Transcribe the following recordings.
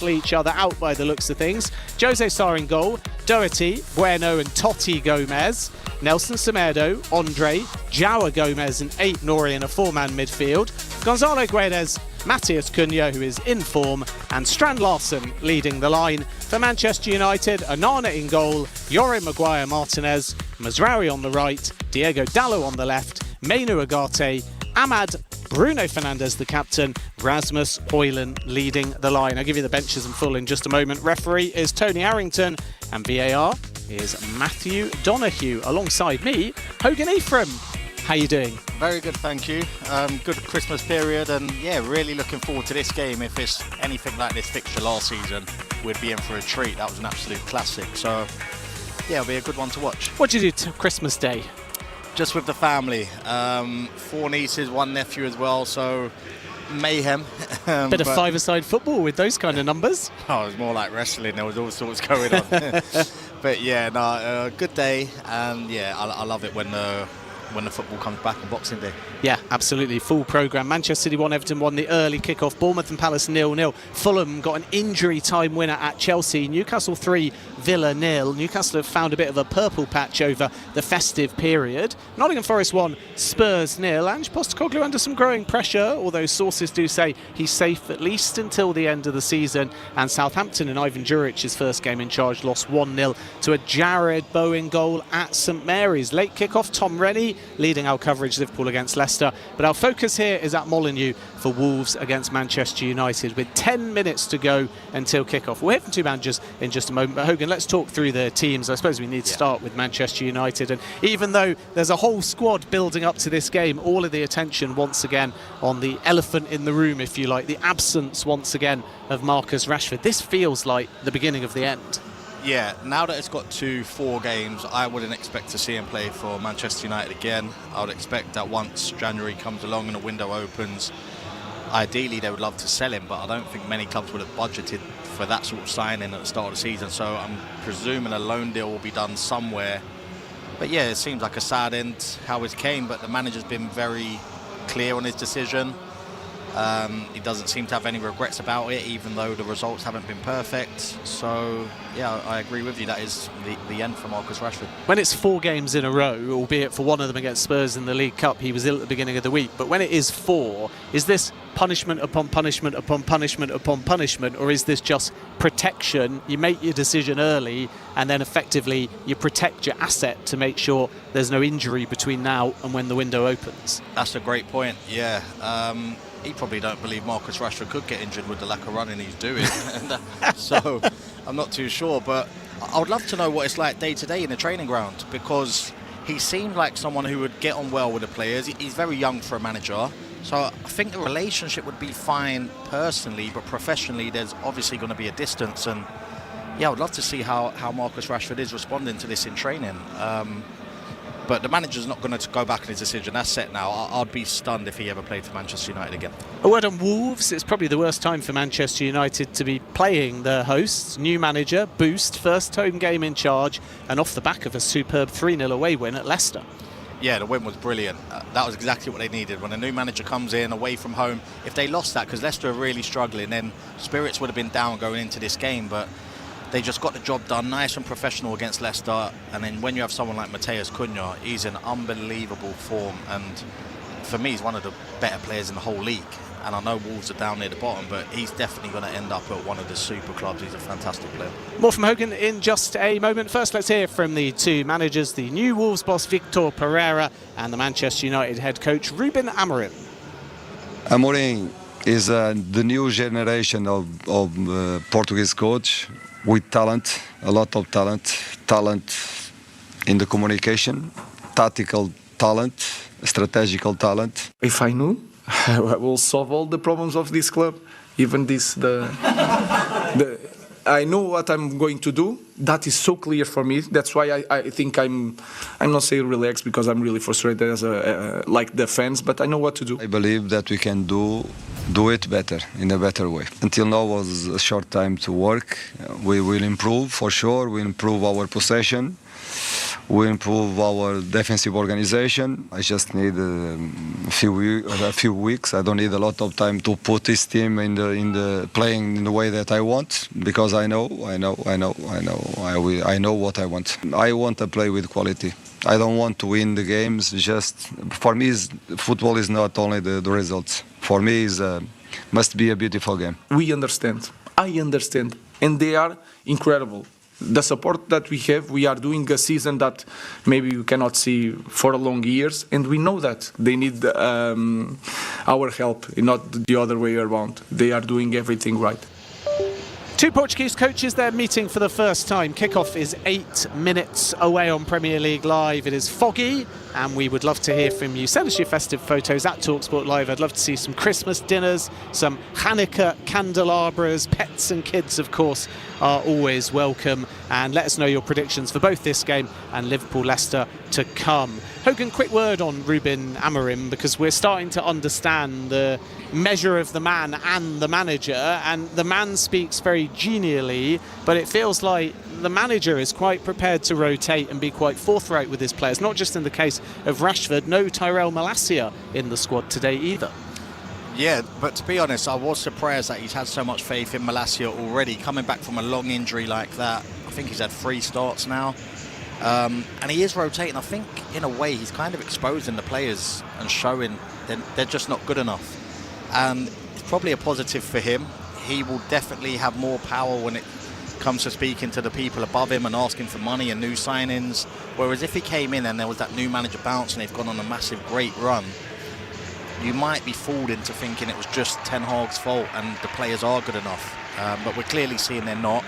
each other out by the looks of things. Jose Sarr in goal, Doherty, Bueno and Totti Gomez, Nelson Semedo, Andre, João Gomez and 8 Nori in a 4-man midfield, Gonzalo Guedes, Matheus Cunha, who is in form, and Strand Larsen leading the line. For Manchester United, Onana in goal, Yori Maguire Martinez, Mazraoui on the right, Diego Dallo on the left, Mainu Ugarte, Ahmad, Bruno Fernandes the captain, Rasmus Højlund leading the line. I'll give you the benches in full in just a moment. Referee is Tony Arrington and VAR is Matthew Donoghue. Alongside me, Hogan Ephraim. How you doing? Very good, thank you. Good Christmas period, and yeah, really looking forward to this game. If it's anything like this fixture last season, we'd be in for a treat. That was an absolute classic. So yeah, it'll be a good one to watch. What did you do to Christmas Day? Just with the family. 4 nieces, 1 nephew as well, so mayhem. Bit of five-a-side football with those kind of numbers. Oh, it was more like wrestling. There was all sorts going on. But yeah, no, good day, and yeah, I love it when the football comes back on Boxing Day. Yeah, absolutely. Full programme. Manchester City 1, Everton 1, the early kick-off. Bournemouth and Palace 0-0. Fulham got an injury time winner at Chelsea. Newcastle 3, Villa 0. Newcastle have found a bit of a purple patch over the festive period. Nottingham Forest 1, Spurs 0. Ange Postecoglou under some growing pressure, although sources do say he's safe at least until the end of the season. And Southampton and Ivan Juric's first game in charge lost 1-0 to a Jared Bowen goal at St Mary's. Late kick-off, Tom Rennie leading our coverage, Liverpool against Leicester. But our focus here is at Molineux for Wolves against Manchester United with 10 minutes to go until kick-off. We'll hear from two managers in just a moment. But Hogan, let's talk through the teams. I suppose we need to start with Manchester United. And even though there's a whole squad building up to this game, all of the attention once again on the elephant in the room, if you like, the absence once again of Marcus Rashford. This feels like the beginning of the end. Yeah, now that it's got to 4 games, I wouldn't expect to see him play for Manchester United again. I would expect that once January comes along and the window opens, ideally they would love to sell him, but I don't think many clubs would have budgeted for that sort of signing at the start of the season. So I'm presuming a loan deal will be done somewhere. But yeah, it seems like a sad end how it came, but the manager's been very clear on his decision. He doesn't seem to have any regrets about it, even though the results haven't been perfect. So, yeah, I agree with you. That is the end for Marcus Rashford. When it's 4 games in a row, albeit for one of them against Spurs in the League Cup, he was ill at the beginning of the week. But when it is 4, is this punishment upon punishment upon punishment upon punishment, or is this just protection? You make your decision early, and then effectively you protect your asset to make sure there's no injury between now and when the window opens? That's a great point, yeah. He probably don't believe Marcus Rashford could get injured with the lack of running he's doing. So I'm not too sure, but I would love to know what it's like day to day in the training ground, because he seemed like someone who would get on well with the players. He's very young for a manager, so I think the relationship would be fine personally, but professionally there's obviously going to be a distance. And yeah, I would love to see how Marcus Rashford is responding to this in training. But the manager's not going to go back on his decision. That's set now. I'd be stunned if he ever played for Manchester United again. A word on Wolves. It's probably the worst time for Manchester United to be playing the hosts. New manager, Boost, first home game in charge, and off the back of a superb 3-0 away win at Leicester. Yeah, the win was brilliant. That was exactly what they needed. When a new manager comes in away from home, if they lost that, because Leicester are really struggling, then spirits would have been down going into this game. But they just got the job done, nice and professional against Leicester. And then when you have someone like Matheus Cunha, he's in unbelievable form. And for me, he's one of the better players in the whole league. And I know Wolves are down near the bottom, but he's definitely going to end up at one of the super clubs. He's a fantastic player. More from Hogan in just a moment. First, let's hear from the two managers, the new Wolves boss Victor Pereira and the Manchester United head coach Ruben Amorim. Amorim is the new generation of Portuguese coach with talent, a lot of talent in the communication, tactical talent, strategical talent. If I knew, I will solve all the problems of this club. Even this, I know what I'm going to do. That is so clear for me. That's why I think I'm not saying relaxed, because I'm really frustrated as like the fans, but I know what to do. I believe that we can do it better, in a better way. Until now was a short time to work. We will improve for sure. We'll improve our possession. We improve our defensive organization. I just need a few weeks. I don't need a lot of time to put this team in the playing in the way that I want, because I know what I want. I want to play with quality. I don't want to win the games. Just for me, football is not only the results. For me, it must be a beautiful game. We understand. I understand, and they are incredible. The support that we have, we are doing a season that maybe you cannot see for long years, and we know that they need our help, not the other way around. They are doing everything right. Two Portuguese coaches, they're meeting for the first time. Kickoff is 8 minutes away on Premier League Live. It is foggy, and we would love to hear from you. Send us your festive photos at TalkSport Live. I'd love to see some Christmas dinners, some Hanukkah candelabras. Pets and kids, of course, are always welcome. And let us know your predictions for both this game and Liverpool-Leicester to come. Hogan, quick word on Ruben Amorim, because we're starting to understand the measure of the man and the manager, and the man speaks very genially, but it feels like the manager is quite prepared to rotate and be quite forthright with his players, not just in the case of Rashford. No Tyrell Malacia in the squad today either. Yeah, but to be honest, I was surprised that he's had so much faith in Malacia already. Coming back from a long injury like that, I think he's had 3 starts now. And he is rotating. I think, in a way, he's kind of exposing the players and showing they're just not good enough. And it's probably a positive for him. He will definitely have more power when it comes to speaking to the people above him and asking for money and new signings. Whereas if he came in and there was that new manager bounce and they've gone on a massive, great run, you might be fooled into thinking it was just Ten Hag's fault and the players are good enough. But we're clearly seeing they're not.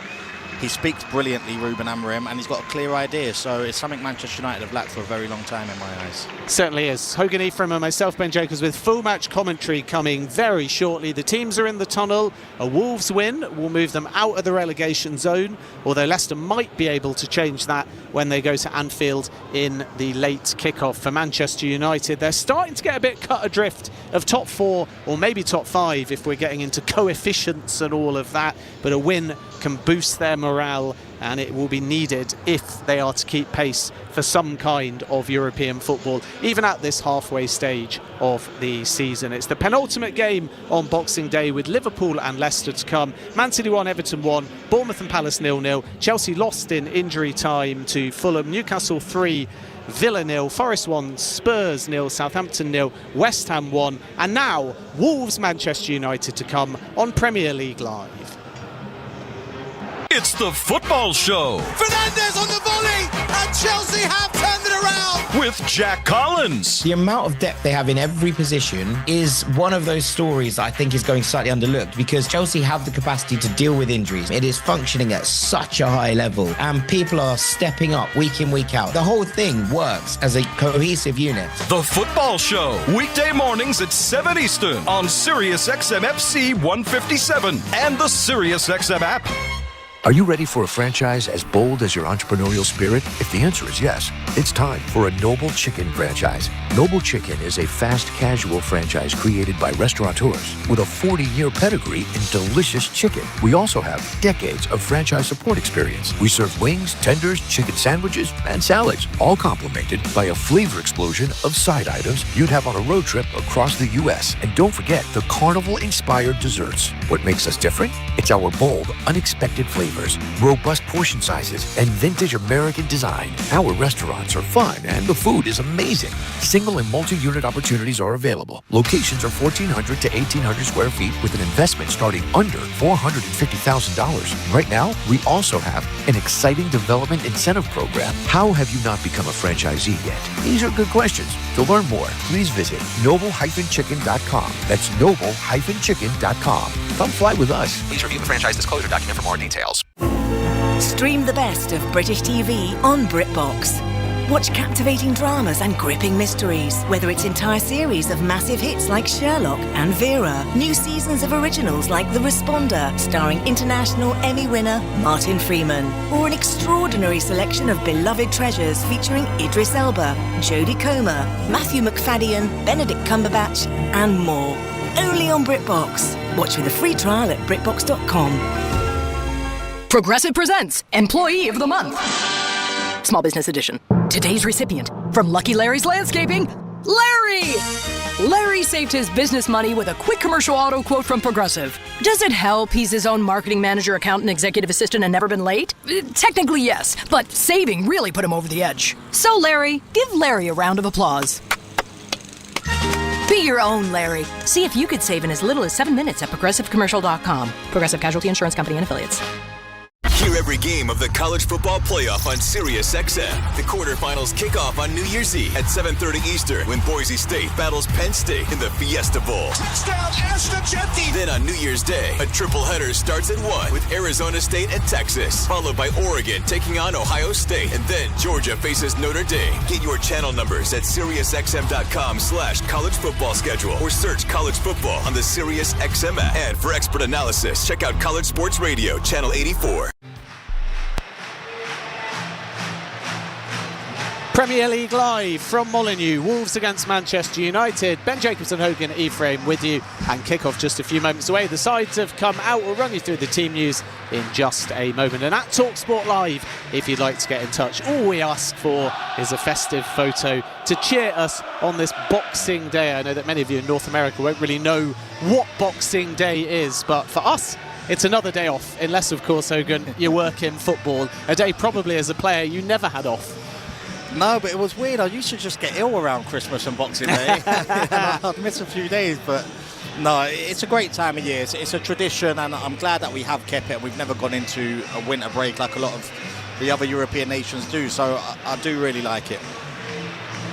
He speaks brilliantly, Ruben Amorim, and he's got a clear idea. So it's something Manchester United have lacked for a very long time in my eyes. Certainly is. Hogan Ephraim and myself, Ben Jacobs, with full match commentary coming very shortly. The teams are in the tunnel. A Wolves win will move them out of the relegation zone, although Leicester might be able to change that when they go to Anfield in the late kickoff. For Manchester United, they're starting to get a bit cut adrift of top 4 or maybe top 5 if we're getting into coefficients and all of that, but a win can boost their morale, and it will be needed if they are to keep pace for some kind of European football, even at this halfway stage of the season. It's the penultimate game on Boxing Day with Liverpool and Leicester to come. Man City 1, Everton 1, Bournemouth and Palace 0-0. Chelsea lost in injury time to Fulham. Newcastle 3, Villa 0, Forest 1, Spurs 0, Southampton 0, West Ham 1, and now Wolves Manchester United to come on Premier League Live. It's the football show. Fernandes on the volley, and Chelsea have turned it around. With Jack Collins. The amount of depth they have in every position is one of those stories that I think is going slightly underlooked, because Chelsea have the capacity to deal with injuries. It is functioning at such a high level, and people are stepping up week in, week out. The whole thing works as a cohesive unit. The football show. Weekday mornings at 7 Eastern on Sirius XM FC 157 and the Sirius XM app. Are you ready for a franchise as bold as your entrepreneurial spirit? If the answer is yes, it's time for a Noble Chicken franchise. Noble Chicken is a fast casual franchise created by restaurateurs with a 40-year pedigree in delicious chicken. We also have decades of franchise support experience. We serve wings, tenders, chicken sandwiches, and salads, all complemented by a flavor explosion of side items you'd have on a road trip across the U.S. And don't forget the carnival-inspired desserts. What makes us different? It's our bold, unexpected flavors, robust portion sizes, and vintage American design. Our restaurants are fun and the food is amazing. Single and multi-unit opportunities are available. Locations are 1,400 to 1,800 square feet with an investment starting under $450,000. Right now, we also have an exciting development incentive program. How have you not become a franchisee yet? These are good questions. To learn more, please visit noble-chicken.com. That's noble-chicken.com. Come fly with us. Please review the franchise disclosure document for more details. Stream the best of British TV on BritBox. Watch captivating dramas and gripping mysteries, whether it's entire series of massive hits like Sherlock and Vera, new seasons of originals like The Responder, starring international Emmy winner Martin Freeman, or an extraordinary selection of beloved treasures featuring Idris Elba, Jodie Comer, Matthew McFadden, Benedict Cumberbatch, and more. Only on BritBox. Watch with a free trial at BritBox.com. Progressive presents Employee of the Month. Small Business Edition. Today's recipient from Lucky Larry's Landscaping, Larry! Larry saved his business money with a quick commercial auto quote from Progressive. Does it help he's his own marketing manager, accountant, executive assistant, and never been late? Technically, yes, but saving really put him over the edge. So, Larry, give Larry a round of applause. Be your own Larry. See if you could save in as little as 7 minutes at ProgressiveCommercial.com. Progressive Casualty Insurance Company and Affiliates. Hear every game of the College Football Playoff on SiriusXM. The quarterfinals kick off on New Year's Eve at 7:30 Eastern when Boise State battles Penn State in the Fiesta Bowl. Touchdown, Ashton Jetti! Then on New Year's Day, a triple header starts at 1 with Arizona State and Texas, followed by Oregon taking on Ohio State, and then Georgia faces Notre Dame. Get your channel numbers at SiriusXM.com/college football schedule or search college football on the SiriusXM app. And for expert analysis, check out College Sports Radio, Channel 84. Premier League live from Molineux, Wolves against Manchester United. Ben Jacobson, Hogan, Ephraim with you, and kick-off just a few moments away. The sides have come out. We'll run you through the team news in just a moment. And at TalkSport Live, if you'd like to get in touch, all we ask for is a festive photo to cheer us on this Boxing Day. I know that many of you in North America won't really know what Boxing Day is, but for us, it's another day off, unless, of course, Hogan, you work in football. A day probably as a player you never had off. No, but it was weird. I used to just get ill around Christmas and Boxing Day. I'd miss a few days, but no, it's a great time of year. It's a tradition, and I'm glad that we have kept it. We've never gone into a winter break like a lot of the other European nations do, so I do really like it.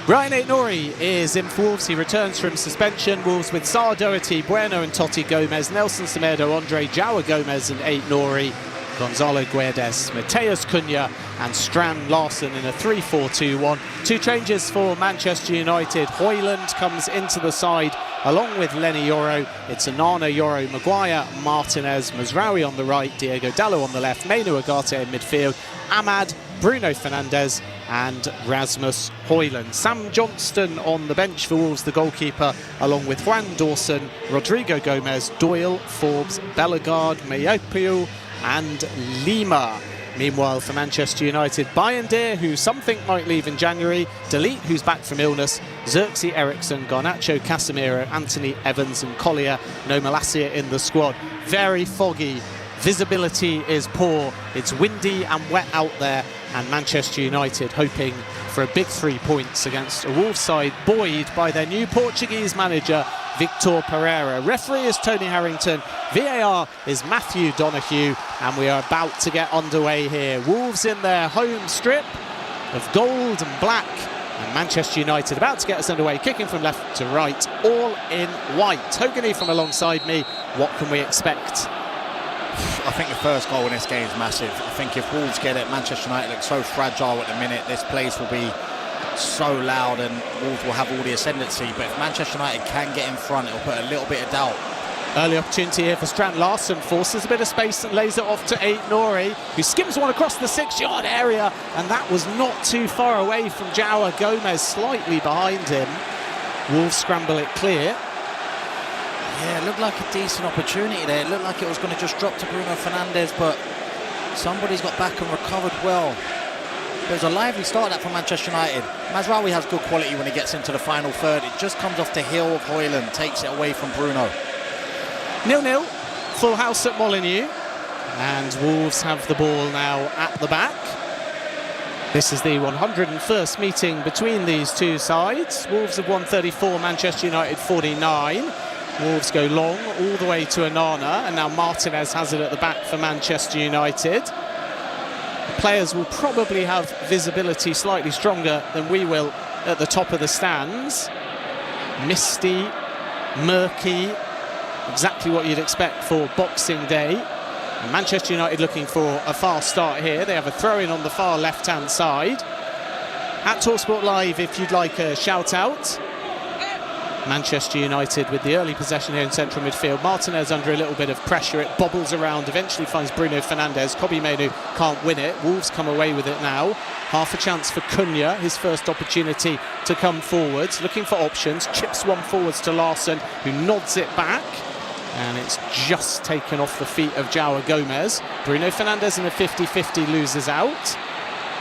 Ryan Aït-Nouri is in for Wolves. He returns from suspension. Wolves with Sarr, Doherty, Bueno and Totti Gomez, Nelson Semedo, Andre Jawa Gomez and Aït-Nouri, Gonzalo Guedes, Mateus Cunha and Strand Larsen in a 3-4-2-1. Two changes for Manchester United. Højlund comes into the side along with Lenny Yoro. It's Onana, Yoro, Maguire, Martinez, Mazraoui on the right, Diego Dallo on the left, Mainu Ugarte in midfield, Ahmad, Bruno Fernandes and Rasmus Højlund. Sam Johnston on the bench for Wolves, the goalkeeper, along with Juan Dawson, Rodrigo Gomez, Doyle, Forbes, Bellegarde, Mayopio and Lima. Meanwhile, for Manchester United, Bayindir, who some think might leave in January, Delete, who's back from illness, Xerxes Eriksson, Garnacho, Casemiro, Anthony Evans and Collier, no Malacia in the squad. Very foggy. Visibility is poor. It's windy and wet out there, and Manchester United hoping for a big 3 points against a Wolves side buoyed by their new Portuguese manager, Victor Pereira. Referee is Tony Harrington. VAR is Matthew Donoghue, and we are about to get underway here. Wolves in their home strip of gold and black, and Manchester United about to get us underway, kicking from left to right, all in white. Hogan from alongside me. What can we expect? I think the first goal in this game is massive. I think if Wolves get it, Manchester United look so fragile at the minute. This place will be so loud and Wolves will have all the ascendancy. But if Manchester United can get in front, it'll put a little bit of doubt. Early opportunity here for Strand Larsen, forces a bit of space and lays it off to Aït-Nouri, who skims one across the 6-yard area, and that was not too far away from Jawa Gomez, slightly behind him. Wolves scramble it clear. Yeah, it looked like a decent opportunity there. It looked like it was going to just drop to Bruno Fernandes, but somebody's got back and recovered well. It was a lively start that for Manchester United. Mazraoui has good quality when he gets into the final third. It just comes off the heel of Højlund, takes it away from Bruno. 0-0, full house at Molineux, and Wolves have the ball now at the back. This is the 101st meeting between these two sides. Wolves have won 34, Manchester United 49. Wolves go long all the way to Onana, and now Martinez has it at the back for Manchester United. The players will probably have visibility slightly stronger than we will at the top of the stands. Misty, murky, exactly what you'd expect for Boxing Day. And Manchester United looking for a fast start here. They have a throw-in on the far left-hand side. At TalkSport Live, if you'd like a shout-out. Manchester United with the early possession here in central midfield. Martinez under a little bit of pressure. It bobbles around, eventually finds Bruno Fernandes. Kobbie Mainoo can't win it. Wolves come away with it now. Half a chance for Cunha, his first opportunity to come forwards. Looking for options, chips one forwards to Larsen, who nods it back. And it's just taken off the feet of Jawa Gomez. Bruno Fernandes in a 50-50 loses out.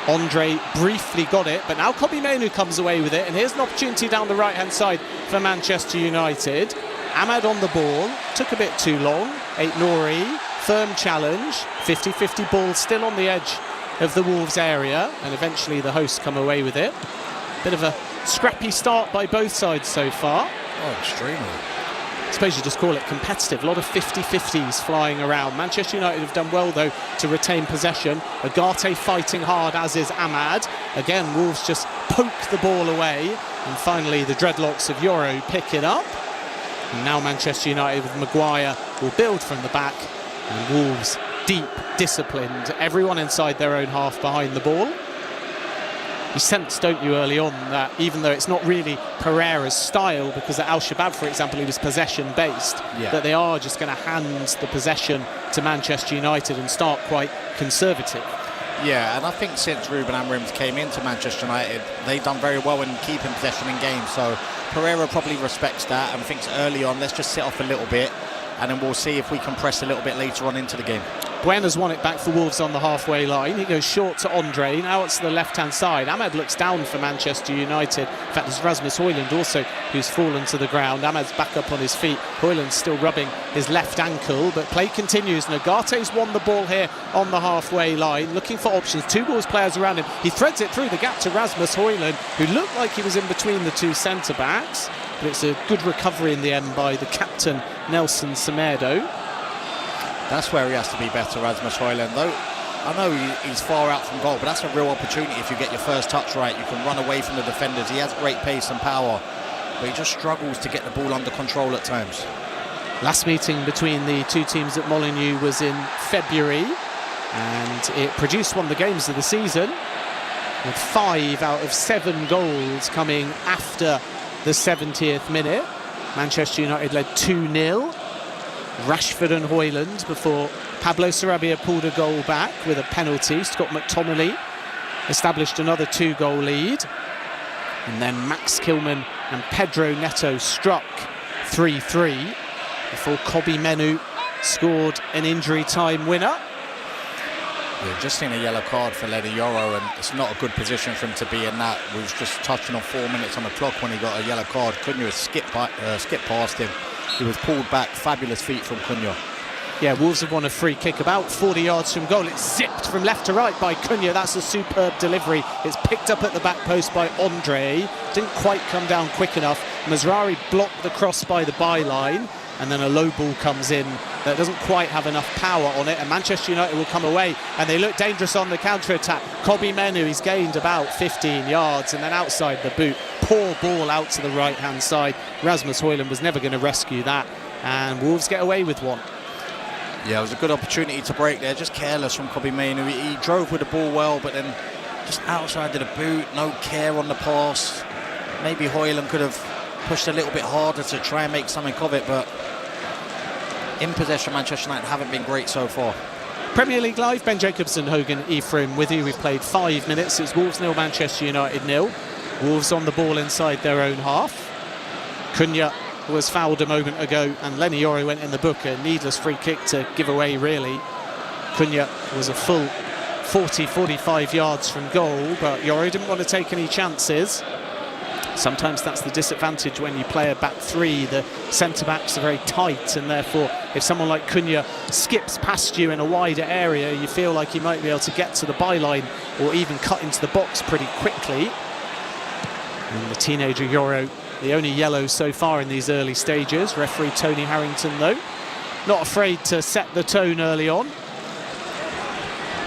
Andre briefly got it, but now Kobbie Mainoo comes away with it, and here's an opportunity down the right-hand side for Manchester United. Ahmad on the ball, took a bit too long. Aït-Nouri, firm challenge, 50-50 ball still on the edge of the Wolves area, and eventually the hosts come away with it. Bit of a scrappy start by both sides so far. Oh, extremely. I suppose you just call it competitive. A lot of 50-50s flying around. Manchester United have done well, though, to retain possession. Agate fighting hard, as is Ahmad. Again, Wolves just poke the ball away. And finally, the dreadlocks of Yoro pick it up. And now Manchester United with Maguire will build from the back. And Wolves deep, disciplined. Everyone inside their own half behind the ball. You sense, don't you, early on, that even though it's not really Pereira's style, because at Al-Shabaab, for example, he was possession-based, that they are just going to hand the possession to Manchester United and start quite conservative. Yeah, and I think since Ruben Amorim came into Manchester United, they've done very well in keeping possession in games. So Pereira probably respects that and thinks early on, let's just sit off a little bit, and then we'll see if we can press a little bit later on into the game. Buena's won it back for Wolves on the halfway line. He goes short to Andre. Now it's to the left-hand side. Ahmad looks down for Manchester United. In fact, there's Rasmus Højlund also who's fallen to the ground. Ahmad's back up on his feet. Højlund's still rubbing his left ankle, but play continues. Nagate's won the ball here on the halfway line, looking for options. Two Wolves players around him. He threads it through the gap to Rasmus Højlund, who looked like he was in between the two centre-backs. But it's a good recovery in the end by the captain, Nelson Semedo. That's where he has to be better, Rasmus Højlund, though. I know he's far out from goal, but that's a real opportunity if you get your first touch right. You can run away from the defenders. He has great pace and power, but he just struggles to get the ball under control at times. Last meeting between the two teams at Molineux was in February, and it produced one of the games of the season, with 5 out of 7 goals coming after the 70th minute. Manchester United led 2-0. Rashford and Højlund before Pablo Sarabia pulled a goal back with a penalty. Scott McTominay established another 2-goal lead. And then Max Kilman and Pedro Neto struck 3-3 before Kobbie Mainoo scored an injury time winner. We've just seen a yellow card for Lenny Yoro, and it's not a good position for him to be in that. We was just touching on 4 minutes on the clock when he got a yellow card. Cunha skipped past him. He was pulled back. Fabulous feet from Cunha. Yeah, Wolves have won a free kick about 40 yards from goal. It's zipped from left to right by Cunha. That's a superb delivery. It's picked up at the back post by Andre. Didn't quite come down quick enough. Mazraoui blocked the cross by the byline, and then a low ball comes in that doesn't quite have enough power on it, and Manchester United will come away, and they look dangerous on the counter-attack. Kobbie Mainoo, he's gained about 15 yards, and then outside the boot, poor ball out to the right-hand side. Rasmus Højlund was never going to rescue that, and Wolves get away with one. Yeah, it was a good opportunity to break there, just careless from Kobbie Mainoo. He drove with the ball well, but then just outside of the boot, no care on the pass. Maybe Højlund could have pushed a little bit harder to try and make something of it, but in possession, Manchester United haven't been great so far. Premier League Live, Ben Jacobson, Hogan, Ephraim with you. We've played 5 minutes. It's Wolves 0, Manchester United 0. Wolves on the ball inside their own half. Cunha was fouled a moment ago, and Lenny Yoro went in the book. A needless free kick to give away, really. Cunha was a full 40-45 yards from goal, but Yoro didn't want to take any chances. Sometimes that's the disadvantage when you play a back three. The centre-backs are very tight, and therefore if someone like Cunha skips past you in a wider area, you feel like he might be able to get to the byline or even cut into the box pretty quickly. And the teenager Yoro, the only yellow so far in these early stages. Referee Tony Harrington, though, not afraid to set the tone early on.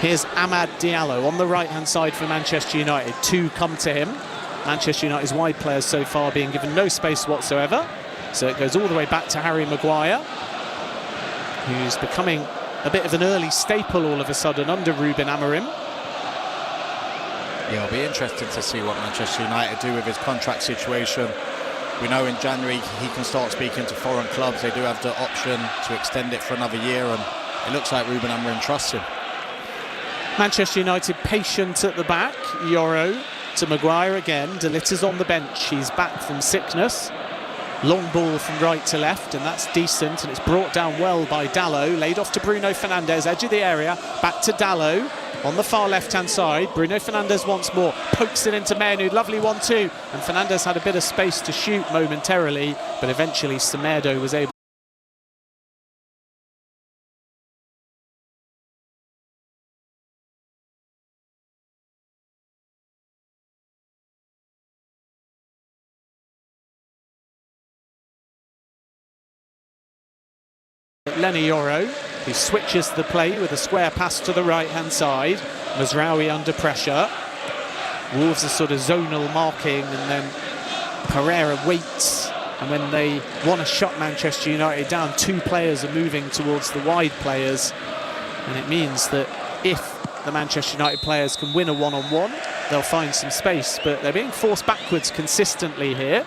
Here's Amad Diallo on the right-hand side for Manchester United. 2 come to him. Manchester United's wide players so far being given no space whatsoever. So it goes all the way back to Harry Maguire, who's becoming a bit of an early staple all of a sudden under Ruben Amorim. Yeah, it'll be interesting to see what Manchester United do with his contract situation. We know in January he can start speaking to foreign clubs. They do have the option to extend it for another year, and it looks like Ruben Amorim trusts him. Manchester United patient at the back. Yoro to Maguire again. De Litter's on the bench. He's back from sickness. Long ball from right to left, and that's decent, and it's brought down well by Dalot. Laid off to Bruno Fernandes, edge of the area, back to Dalot on the far left-hand side. Bruno Fernandes once more, pokes it into Menu, lovely 1-2, and Fernandes had a bit of space to shoot momentarily, but eventually Semedo was able. Lenny Yoro, who switches the play with a square pass to the right-hand side. Mazraoui under pressure. Wolves are sort of zonal marking, and then Pereira waits. And when they want to shut Manchester United down, 2 players are moving towards the wide players. And it means that if the Manchester United players can win a one-on-one, they'll find some space. But they're being forced backwards consistently here.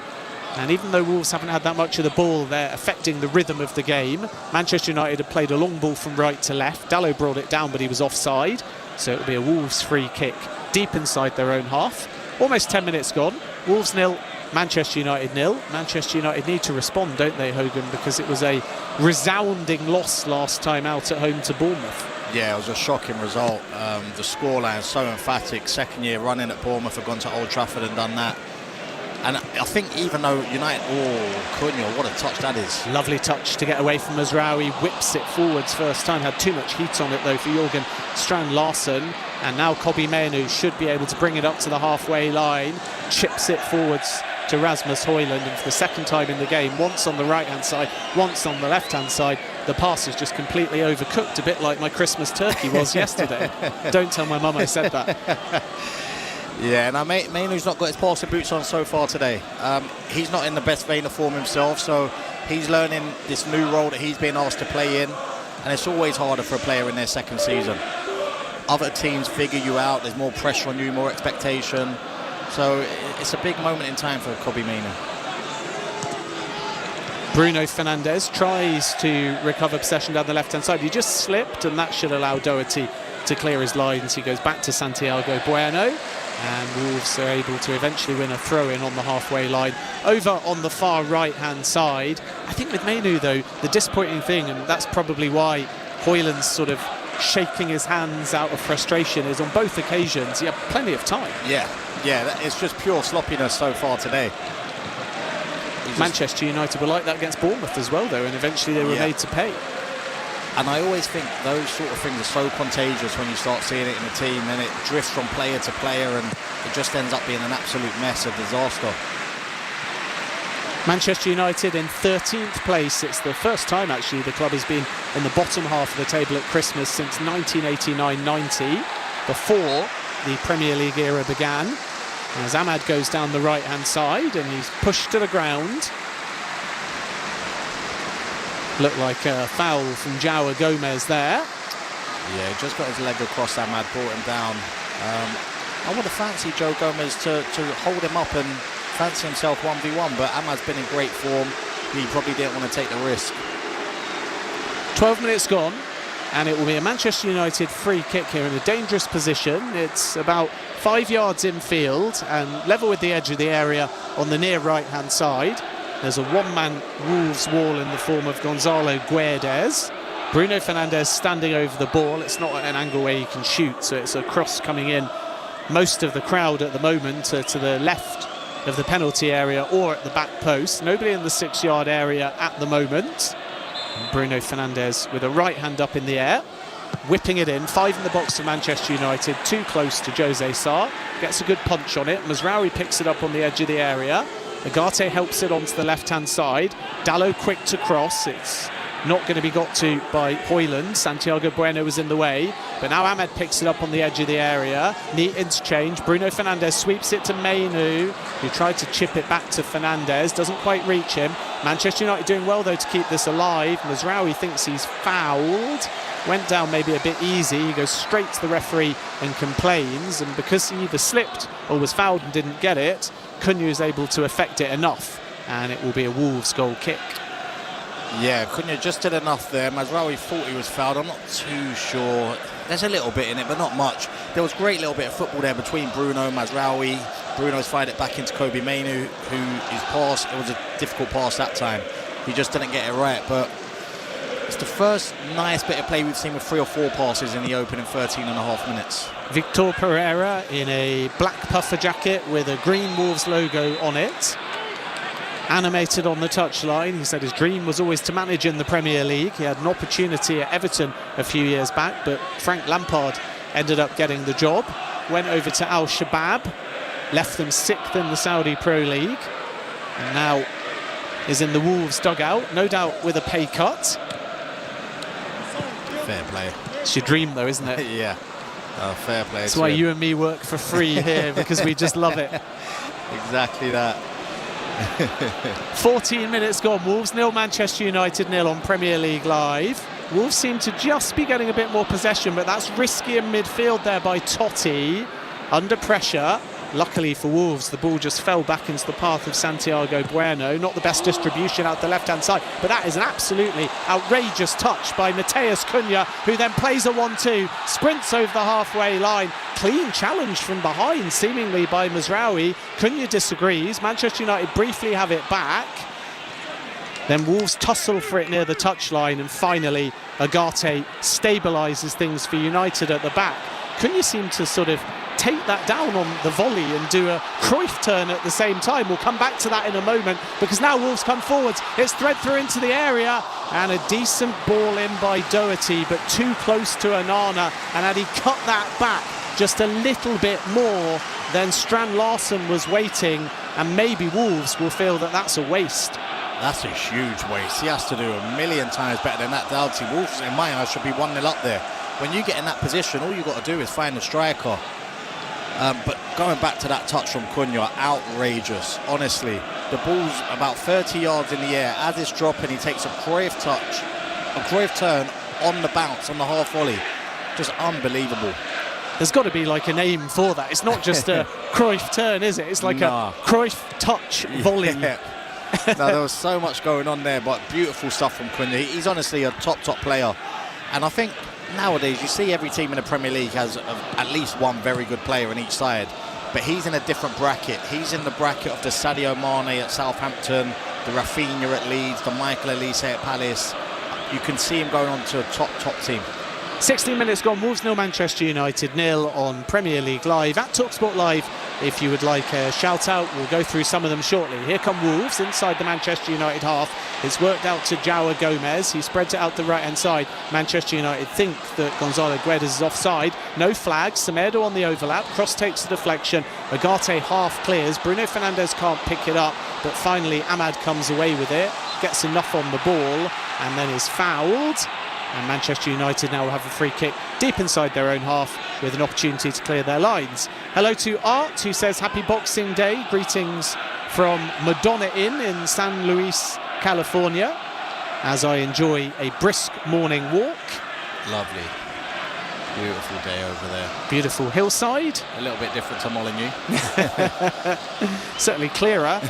And even though Wolves haven't had that much of the ball, they're affecting the rhythm of the game. Manchester United have played a long ball from right to left. Dalot brought it down, but he was offside. So it'll be a Wolves free kick deep inside their own half. Almost 10 minutes gone. Wolves 0, Manchester United 0. Manchester United need to respond, don't they, Hogan? Because it was a resounding loss last time out at home to Bournemouth. Yeah, it was a shocking result. The scoreline is so emphatic. Second year running at Bournemouth, have gone to Old Trafford and done that. And I think even though United, Cunha, what a touch that is. Lovely touch to get away from Mazraoui, whips it forwards first time, had too much heat on it though for Jørgen Strand-Larsen. And now Kobbie Mainoo should be able to bring it up to the halfway line, chips it forwards to Rasmus Højlund, and for the second time in the game, once on the right-hand side, once on the left-hand side, the pass is just completely overcooked, a bit like my Christmas turkey was yesterday. Don't tell my mum I said that. Yeah, now Mainoo's not got his passing boots on so far today. He's not in the best vein of form himself, so he's learning this new role that he's been asked to play in, and it's always harder for a player in their second season. Other teams figure you out, there's more pressure on you, more expectation, so it's a big moment in time for Kobbie Mainoo. Bruno Fernandes tries to recover possession down the left-hand side. He just slipped, and that should allow Doherty to clear his lines. He goes back to Santiago Bueno, and Wolves are able to eventually win a throw-in on the halfway line. Over on the far right-hand side, I think with Mainoo, though, the disappointing thing, and that's probably why Højlund's sort of shaking his hands out of frustration, is on both occasions he had plenty of time. Yeah, it's just pure sloppiness so far today. Manchester United were like that against Bournemouth as well, though, and eventually they were made to pay. And I always think those sort of things are so contagious when you start seeing it in a team, and it drifts from player to player, and it just ends up being an absolute mess, a disaster. Manchester United in 13th place. It's the first time, actually, the club has been in the bottom half of the table at Christmas since 1989-90, before the Premier League era began. As Ahmad goes down the right-hand side, and he's pushed to the ground. Looked like a foul from João Gomez there. Yeah, he just got his leg across Ahmad, brought him down. I would have fancied João Gomez to hold him up and fancy himself 1v1, but Ahmad's been in great form. He probably didn't want to take the risk. 12 minutes gone, and it will be a Manchester United free kick here in a dangerous position. It's about 5 yards infield and level with the edge of the area on the near right-hand side. There's a one-man Wolves wall in the form of Gonzalo Guedes. Bruno Fernandes standing over the ball. It's not at an angle where you can shoot, so it's a cross coming in. Most of the crowd at the moment are to the left of the penalty area or at the back post. Nobody in the 6-yard area at the moment. And Bruno Fernandes with a right hand up in the air, whipping it in. 5 in the box for Manchester United, too close to Jose Sarr. Gets a good punch on it. Mazraoui picks it up on the edge of the area. Agate helps it onto the left-hand side. Dalot quick to cross. It's not going to be got to by Højlund. Santiago Bueno was in the way, but now Ahmed picks it up on the edge of the area. Neat interchange. Bruno Fernandes sweeps it to Mainoo, who tried to chip it back to Fernandes. Doesn't quite reach him. Manchester United doing well, though, to keep this alive. Mazraoui thinks he's fouled. Went down maybe a bit easy. He goes straight to the referee and complains, and because he either slipped or was fouled and didn't get it, Cunha is able to affect it enough, and it will be a Wolves goal kick. Yeah, Cunha just did enough there. Mazraoui thought he was fouled. I'm not too sure. There's a little bit in it, but not much. There was a great little bit of football there between Bruno and Mazraoui. Bruno's fired it back into Kobe Mainoo, who is pass. It was a difficult pass that time. He just didn't get it right, but it's the first nice bit of play we've seen with 3 or 4 passes in the opening 13 and a half minutes. Victor Pereira in a black puffer jacket with a green Wolves logo on it. Animated on the touchline. He said his dream was always to manage in the Premier League. He had an opportunity at Everton a few years back, but Frank Lampard ended up getting the job. Went over to Al Shabab, left them 6th in the Saudi Pro League, and now is in the Wolves dugout, no doubt with a pay cut. Fair play. It's your dream though, isn't it? Yeah. Fair play. That's why you and me work for free here, because we just love it. Exactly that. 14 minutes gone. Wolves 0, Manchester United 0 on Premier League Live. Wolves seem to just be getting a bit more possession, but that's risky in midfield there by Totti. Under pressure. Luckily for Wolves, the ball just fell back into the path of Santiago Bueno. Not the best distribution out the left-hand side, but that is an absolutely outrageous touch by Mateus Cunha, who then plays a 1-2, sprints over the halfway line. Clean challenge from behind, seemingly by Mazraoui. Cunha disagrees. Manchester United briefly have it back. Then Wolves tussle for it near the touchline, and finally Agate stabilises things for United at the back. Cunha seemed to sort of take that down on the volley and do a Cruyff turn at the same time. We'll come back to that in a moment, because now Wolves come forwards. It's thread through into the area, and a decent ball in by Doherty, but too close to Onana, and had he cut that back just a little bit more, then Strand Larsen was waiting, and maybe Wolves will feel that that's a waste. That's a huge waste. He has to do a million times better than that. Doherty. Wolves, in my eyes, should be 1-0 up there. When you get in that position, all you've got to do is find the striker. But going back to that touch from Cunha, outrageous. Honestly, the ball's about 30 yards in the air. As it's dropping, he takes a Cruyff touch, a Cruyff turn on the bounce, on the half volley. Just unbelievable. There's got to be like a name for that. It's not just a Cruyff turn, is it? It's like a Cruyff touch volley. Yeah. No, there was so much going on there, but beautiful stuff from Cunha. He's honestly a top player. And I think nowadays you see every team in the Premier League has at least one very good player on each side, but he's in a different bracket. He's in the bracket of the Sadio Mane at Southampton, the Rafinha at Leeds, the Michael Olise at Palace. You can see him going on to a top team. 16 minutes gone. Wolves 0, Manchester United 0 on Premier League Live at TalkSport Live. If you would like a shout out, we'll go through some of them shortly. Here come Wolves inside the Manchester United half. It's worked out to João Gomez. He spreads it out the right hand side. Manchester United think that Gonzalo Guedes is offside. No flag. Semedo on the overlap. Cross takes the deflection. Agate half clears. Bruno Fernandes can't pick it up, but finally Ahmad comes away with it, gets enough on the ball, and then is fouled. And Manchester United now will have a free kick deep inside their own half with an opportunity to clear their lines. Hello to Art, who says happy Boxing Day. Greetings from Madonna Inn in San Luis, California, as I enjoy a brisk morning walk. Lovely. Beautiful day over there. Beautiful hillside. A little bit different to Molineux. Certainly clearer.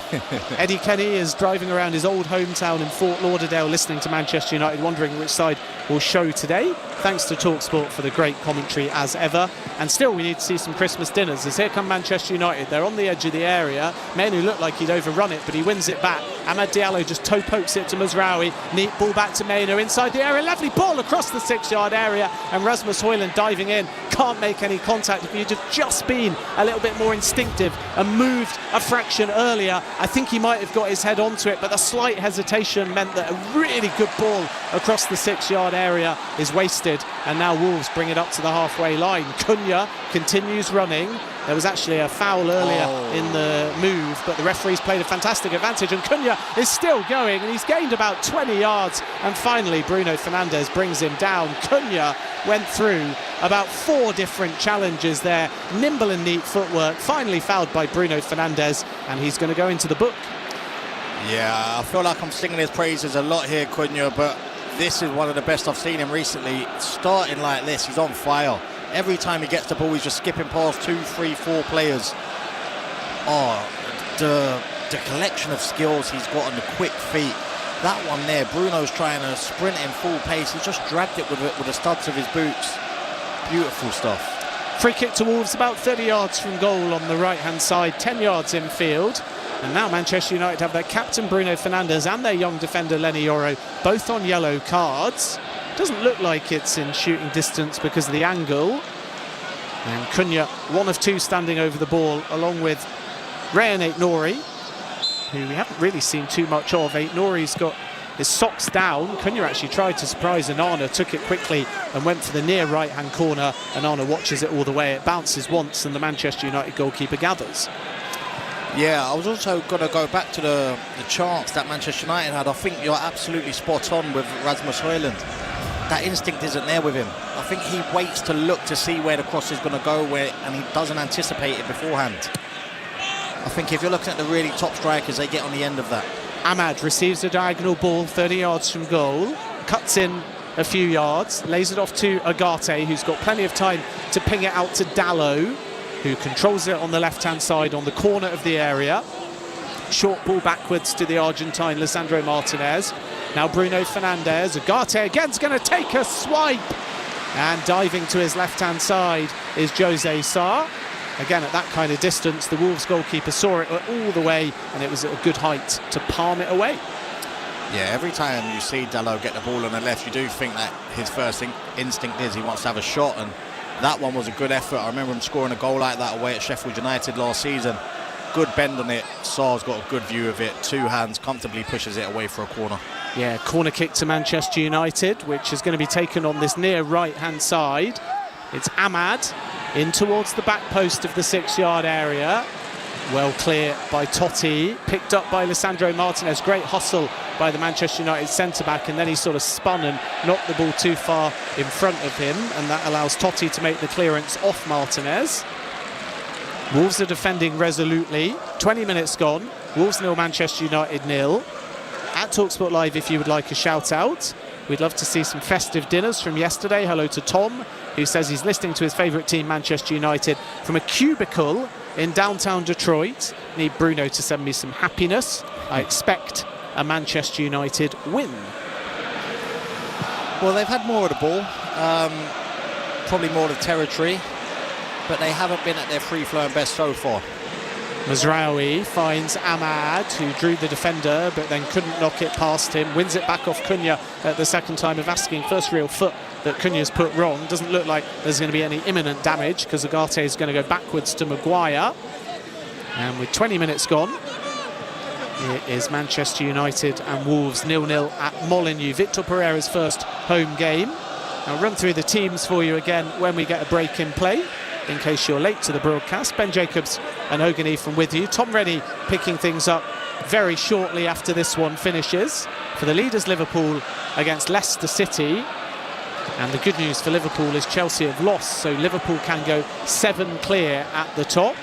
Eddie Kenny is driving around his old hometown in Fort Lauderdale listening to Manchester United, wondering which side will show today. Thanks to TalkSport for the great commentary as ever. And still we need to see some Christmas dinners, as here come Manchester United. They're on the edge of the area. Mainoo looked like he'd overrun it, but he wins it back. Amad Diallo just toe pokes it to Mazraoui. Neat ball back to Mainoo inside the area. Lovely ball across the 6-yard area, and Rasmus Højlund diving in. Can't make any contact. If he'd have just been a little bit more instinctive and moved a fraction earlier, I think he might have got his head onto it, but the slight hesitation meant that a really good ball across the 6-yard area is wasted, and now Wolves bring it up to the halfway line. Cunha continues running. There was actually a foul earlier in the move, but the referees played a fantastic advantage, and Cunha is still going, and he's gained about 20 yards, and finally Bruno Fernandes brings him down. Cunha went through about 4 different challenges there. Nimble and neat footwork, finally fouled by Bruno Fernandes, and he's going to go into the book. Yeah, I feel like I'm singing his praises a lot here, Cunha, but this is one of the best I've seen him recently. Starting like this, he's on fire. Every time he gets the ball, he's just skipping past 2, 3, 4 players. The collection of skills he's got on the quick feet. That one there, Bruno's trying to sprint in full pace. He's just dragged it with the studs of his boots. Beautiful stuff. Free kick to Wolves about 30 yards from goal on the right-hand side, 10 yards infield. And now Manchester United have their captain Bruno Fernandes and their young defender Lenny Yoro both on yellow cards. Doesn't look like it's in shooting distance because of the angle. And Cunha, one of two standing over the ball, along with Rayan Aït-Nouri, who we haven't really seen too much of. Aït-Nouri's got his socks down. Cunha actually tried to surprise Onana, took it quickly and went for the near right-hand corner. Onana watches it all the way. It bounces once and the Manchester United goalkeeper gathers. Yeah, I was also going to go back to the chance that Manchester United had. I think you're absolutely spot on with Rasmus Højlund. That instinct isn't there with him. I think he waits to look to see where the cross is going to go, and he doesn't anticipate it beforehand. I think if you're looking at the really top strikers, they get on the end of that. Ahmad receives a diagonal ball 30 yards from goal, cuts in a few yards, lays it off to Agate, who's got plenty of time to ping it out to Dalot, who controls it on the left-hand side on the corner of the area. Short ball backwards to the Argentine Lisandro Martinez. Now Bruno Fernandes. Agate again's going to take a swipe. And diving to his left-hand side is Jose Sarr. Again, at that kind of distance, the Wolves goalkeeper saw it all the way, and it was at a good height to palm it away. Yeah, every time you see Dalot get the ball on the left, you do think that his first instinct is he wants to have a shot, and that one was a good effort. I remember him scoring a goal like that away at Sheffield United last season. Good bend on it. Sarr's got a good view of it. Two hands, comfortably pushes it away for a corner. Yeah, corner kick to Manchester United, which is going to be taken on this near right-hand side. It's Ahmad in towards the back post of the 6-yard area. Well clear by Totti, picked up by Lisandro Martinez. Great hustle by the Manchester United centre-back, and then he sort of spun and knocked the ball too far in front of him, and that allows Totti to make the clearance off Martinez. Wolves are defending resolutely. 20 minutes gone. Wolves 0, Manchester United 0. At TalkSport Live, if you would like a shout-out. We'd love to see some festive dinners from yesterday. Hello to Tom, who says he's listening to his favourite team, Manchester United, from a cubicle in downtown Detroit. Need Bruno to send me some happiness. I expect a Manchester United win. Well, they've had more of the ball, probably more of the territory, but they haven't been at their free-flowing best so far. Mazraoui finds Ahmad, who drew the defender but then couldn't knock it past him. Wins it back off Cunha at the second time of asking. First real foot that Cunha's put wrong. Doesn't look like there's going to be any imminent damage because Agate is going to go backwards to Maguire. And with 20 minutes gone, it is Manchester United and Wolves 0-0 at Molineux. Victor Pereira's first home game. I'll run through the teams for you again when we get a break in play, in case you're late to the broadcast. Ben Jacobs and Hogan Ephraim with you. Tom Reddy picking things up very shortly after this one finishes. For the leaders, Liverpool against Leicester City. And the good news for Liverpool is Chelsea have lost, so Liverpool can go 7 clear at the top.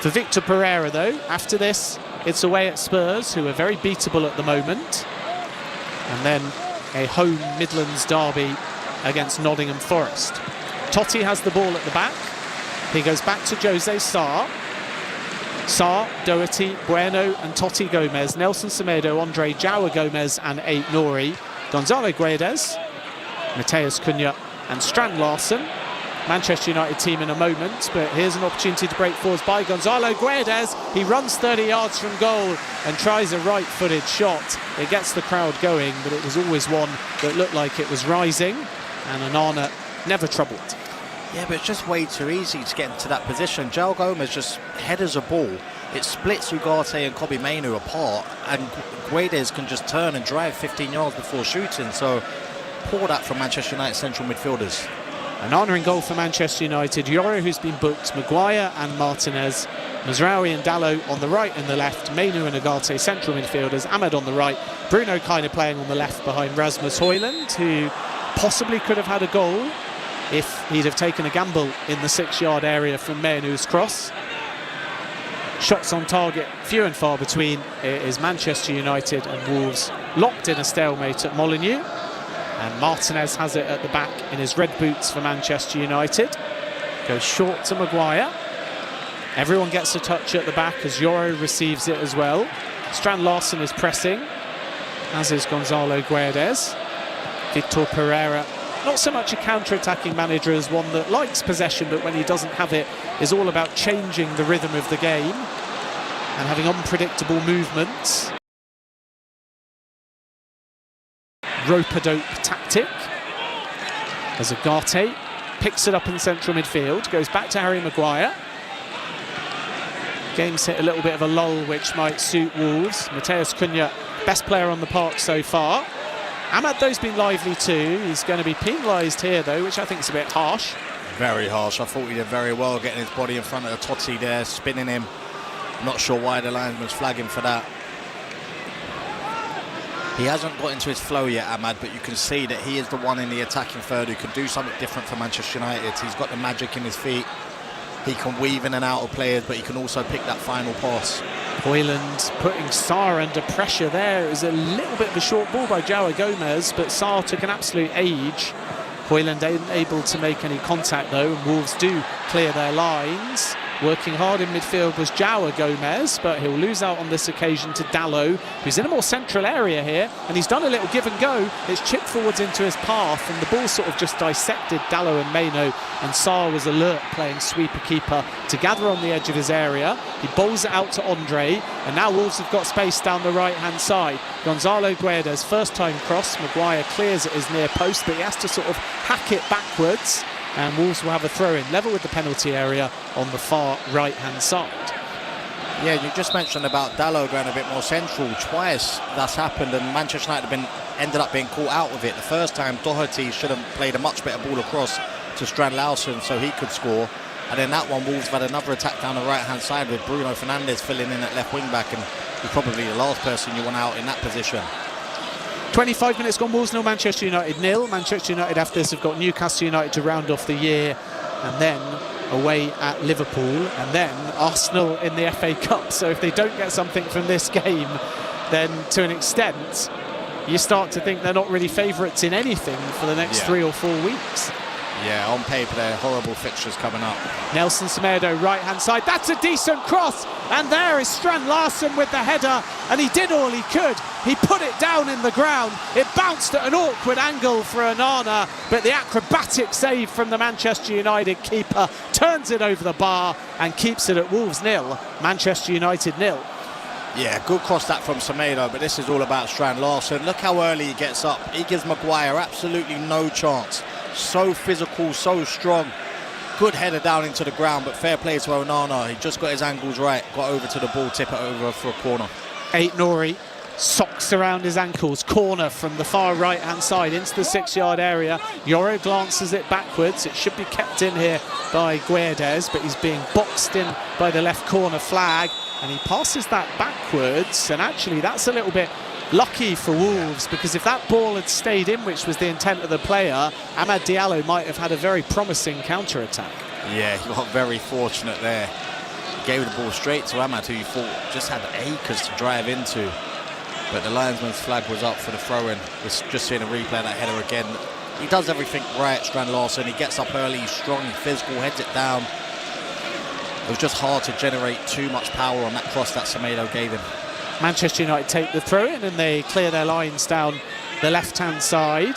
For Victor Pereira, though, after this, it's away at Spurs, who are very beatable at the moment. And then a home Midlands derby against Nottingham Forest. Totti has the ball at the back. He goes back to Jose Sarr. Sarr, Doherty, Bueno and Totti Gomez, Nelson Semedo, Andre João Gomez and Aït-Nouri, Gonzalo Guedes, Mateus Cunha and Strand Larsen. Manchester United team in a moment, but here's an opportunity to break forwards by Gonzalo Guedes. He runs 30 yards from goal and tries a right-footed shot. It gets the crowd going, but it was always one that looked like it was rising, and Onana never troubled. Yeah, but it's just way too easy to get into that position. João Gomez just headers a ball. It splits Ugarte and Kobbie Mainoo apart, and Guedes can just turn and drive 15 yards before shooting. So poor that from Manchester United central midfielders. Onana in goal for Manchester United. Yoro, who's been booked, Maguire and Martinez, Mazraoui and Dalot on the right and the left, Mainoo and Ugarte central midfielders, Ahmad on the right, Bruno kind of playing on the left behind Rasmus Højlund, who possibly could have had a goal if he'd have taken a gamble in the 6-yard area from Mainoo's cross. Shots on target, few and far between. It is Manchester United and Wolves locked in a stalemate at Molineux. And Martinez has it at the back in his red boots for Manchester United. Goes short to Maguire. Everyone gets a touch at the back as Yoro receives it as well. Strand Larsen is pressing, as is Gonzalo Guedes. Victor Pereira not so much a counter-attacking manager as one that likes possession, but when he doesn't have it, is all about changing the rhythm of the game and having unpredictable movements. Rope-a-dope tactic. As Ugarte picks it up in central midfield, goes back to Harry Maguire. Game's hit a little bit of a lull, which might suit Wolves. Mateus Cunha, best player on the park so far. Ahmad, though's been lively too. He's going to be penalised here, though, which I think is a bit harsh. Very harsh. I thought he did very well getting his body in front of the Totti there, spinning him. Not sure why the linesman's flagging for that. He hasn't got into his flow yet, Ahmad, but you can see that he is the one in the attacking third who can do something different for Manchester United. He's got the magic in his feet. He can weave in and out of players, but he can also pick that final pass. Hoyland putting Sarr under pressure there. It was a little bit of a short ball by João Gomez, but Sarr took an absolute age. Hoyland ain't able to make any contact, though, and Wolves do clear their lines. Working hard in midfield was João Gomez, but he'll lose out on this occasion to Dalot, who's in a more central area here, and he's done a little give and go. It's chipped forwards into his path, and the ball sort of just dissected Dalot and Meno, and Sarr was alert, playing sweeper keeper to gather on the edge of his area. He bowls it out to Andre, and now Wolves have got space down the right-hand side. Gonzalo Guedes, first time cross. Maguire clears at his near post, but he has to sort of hack it backwards. And Wolves will have a throw-in, level with the penalty area on the far right-hand side. Yeah, you just mentioned about Dalot going a bit more central. Twice that's happened, and Manchester United ended up being caught out of it. The first time, Doherty should have played a much better ball across to Strand Larsen so he could score. And then that one, Wolves have had another attack down the right-hand side with Bruno Fernandes filling in at left wing-back, and he's probably the last person you want out in that position. 25 minutes gone, Wolves 0, Manchester United 0. Manchester United after this have got Newcastle United to round off the year, and then away at Liverpool, and then Arsenal in the FA Cup. So if they don't get something from this game, then to an extent you start to think they're not really favourites in anything for the next 3 or 4 weeks. Yeah, on paper they're horrible fixtures coming up. Nelson Semedo, right-hand side. That's a decent cross. And there is Strand Larsen with the header. And he did all he could. He put it down in the ground. It bounced at an awkward angle for Onana. But the acrobatic save from the Manchester United keeper turns it over the bar and keeps it at Wolves 0, Manchester United 0. Yeah, good cross that from Semedo, but this is all about Strand Larsen. Look how early he gets up. He gives Maguire absolutely no chance. So physical, so strong. Good header down into the ground, but fair play to Onana. He just got his angles right, got over to the ball, tip it over for a corner. Ait-Nouri, socks around his ankles, corner from the far right-hand side into the 6-yard area. Yoro glances it backwards. It should be kept in here by Guedes, but he's being boxed in by the left corner flag, and he passes that backwards, and actually that's a little bit lucky for Wolves, because if that ball had stayed in, which was the intent of the player, Amad Diallo might have had a very promising counter-attack. Yeah, he got very fortunate there. He gave the ball straight to Amad, who he thought just had acres to drive into. But the linesman's flag was up for the throw-in. We're just seeing a replay of that header again. He does everything right, Strand Larsen. He gets up early, he's strong, he's physical, heads it down. It was just hard to generate too much power on that cross that Semedo gave him. Manchester United take the throw-in and they clear their lines down the left-hand side.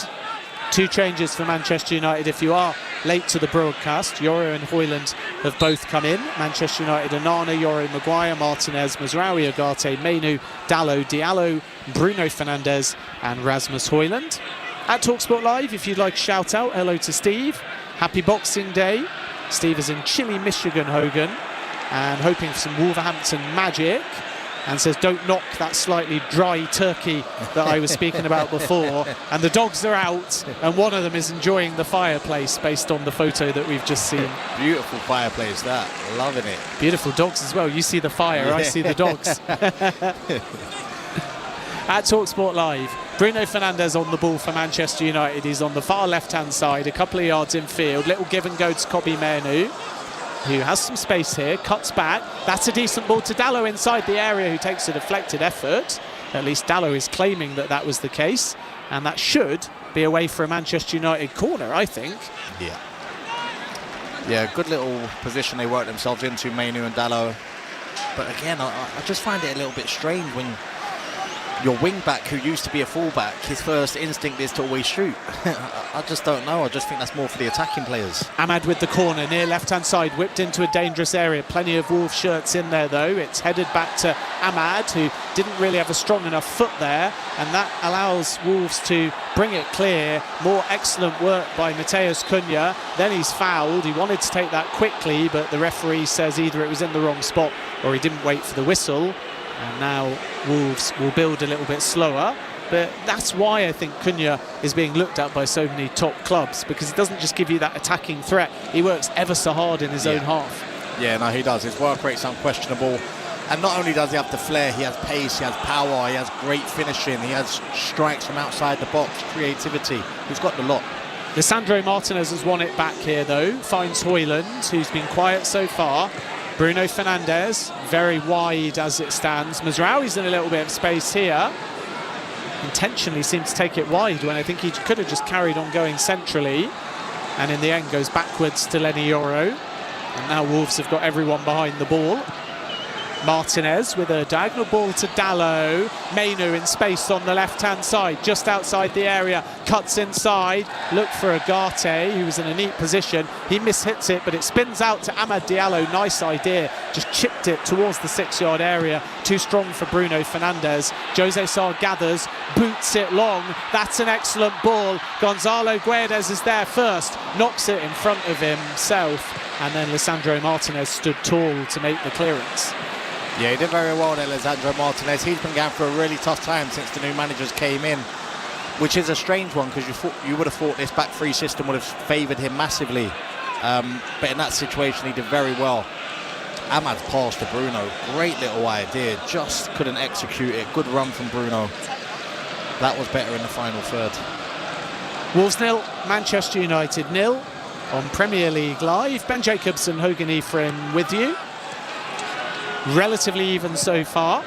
2 changes for Manchester United if you are late to the broadcast. Yoro and Hoyland have both come in. Manchester United, Onana, Yoro, Maguire, Martinez, Mazraoui, Ugarte, Menu, Dalot, Diallo, Bruno Fernandes and Rasmus Hoyland. At TalkSport Live, if you'd like to shout out, hello to Steve. Happy Boxing Day. Steve is in chilly Michigan, Hogan, and hoping for some Wolverhampton magic. And says, don't knock that slightly dry turkey that I was speaking about before. And the dogs are out, and one of them is enjoying the fireplace based on the photo that we've just seen. Beautiful fireplace, that. Loving it. Beautiful dogs as well. You see the fire, I see the dogs. At TalkSport Live, Bruno Fernandes on the ball for Manchester United. He's on the far left-hand side, a couple of yards in field. Little give and go to Kobbie Mainoo, who has some space here, cuts back. That's a decent ball to Dalot inside the area, who takes a deflected effort. At least Dalot is claiming that that was the case, and that should be away for a Manchester United corner, I think. Yeah, good little position they worked themselves into, Mainoo and Dalot. But again, I just find it a little bit strange when your wing back, who used to be a fullback, his first instinct is to always shoot. I just don't know. I just think that's more for the attacking players. Ahmad with the corner, near left-hand side, whipped into a dangerous area. Plenty of Wolves shirts in there, though. It's headed back to Ahmad, who didn't really have a strong enough foot there, and that allows Wolves to bring it clear. More excellent work by Mateus Cunha. Then he's fouled. He wanted to take that quickly, but the referee says either it was in the wrong spot or he didn't wait for the whistle. And now Wolves will build a little bit slower. But that's why I think Cunha is being looked at by so many top clubs, because he doesn't just give you that attacking threat. He works ever so hard in his own half. Yeah, no, he does. His work rate's unquestionable. And not only does he have the flair, he has pace, he has power, he has great finishing, he has strikes from outside the box, creativity. He's got the lot. Lisandro Martinez has won it back here, though. Finds Højlund, who's been quiet so far. Bruno Fernandes, very wide as it stands. Mazraoui's in a little bit of space here. Intentionally seems to take it wide when I think he could have just carried on going centrally. And in the end goes backwards to Lenny Yoro. And now Wolves have got everyone behind the ball. Martinez with a diagonal ball to Dalot. Mainu in space on the left-hand side, just outside the area. Cuts inside. Look for Agate, who was in a neat position. He mishits it, but it spins out to Amad Diallo. Nice idea. Just chipped it towards the 6-yard area. Too strong for Bruno Fernandes. Jose Sarr gathers, boots it long. That's an excellent ball. Gonzalo Guedes is there first. Knocks it in front of himself. And then Lisandro Martinez stood tall to make the clearance. Yeah, he did very well there, Lisandro Martinez. He's been going through a really tough time since the new managers came in, which is a strange one, because you would have thought this back three system would have favoured him massively. But in that situation, he did very well. Ahmad's pass to Bruno, great little idea, just couldn't execute it. Good run from Bruno. That was better in the final third. Wolves 0, Manchester United 0 on Premier League Live. Ben Jacobson, Hogan Ephraim with you. Relatively even so far,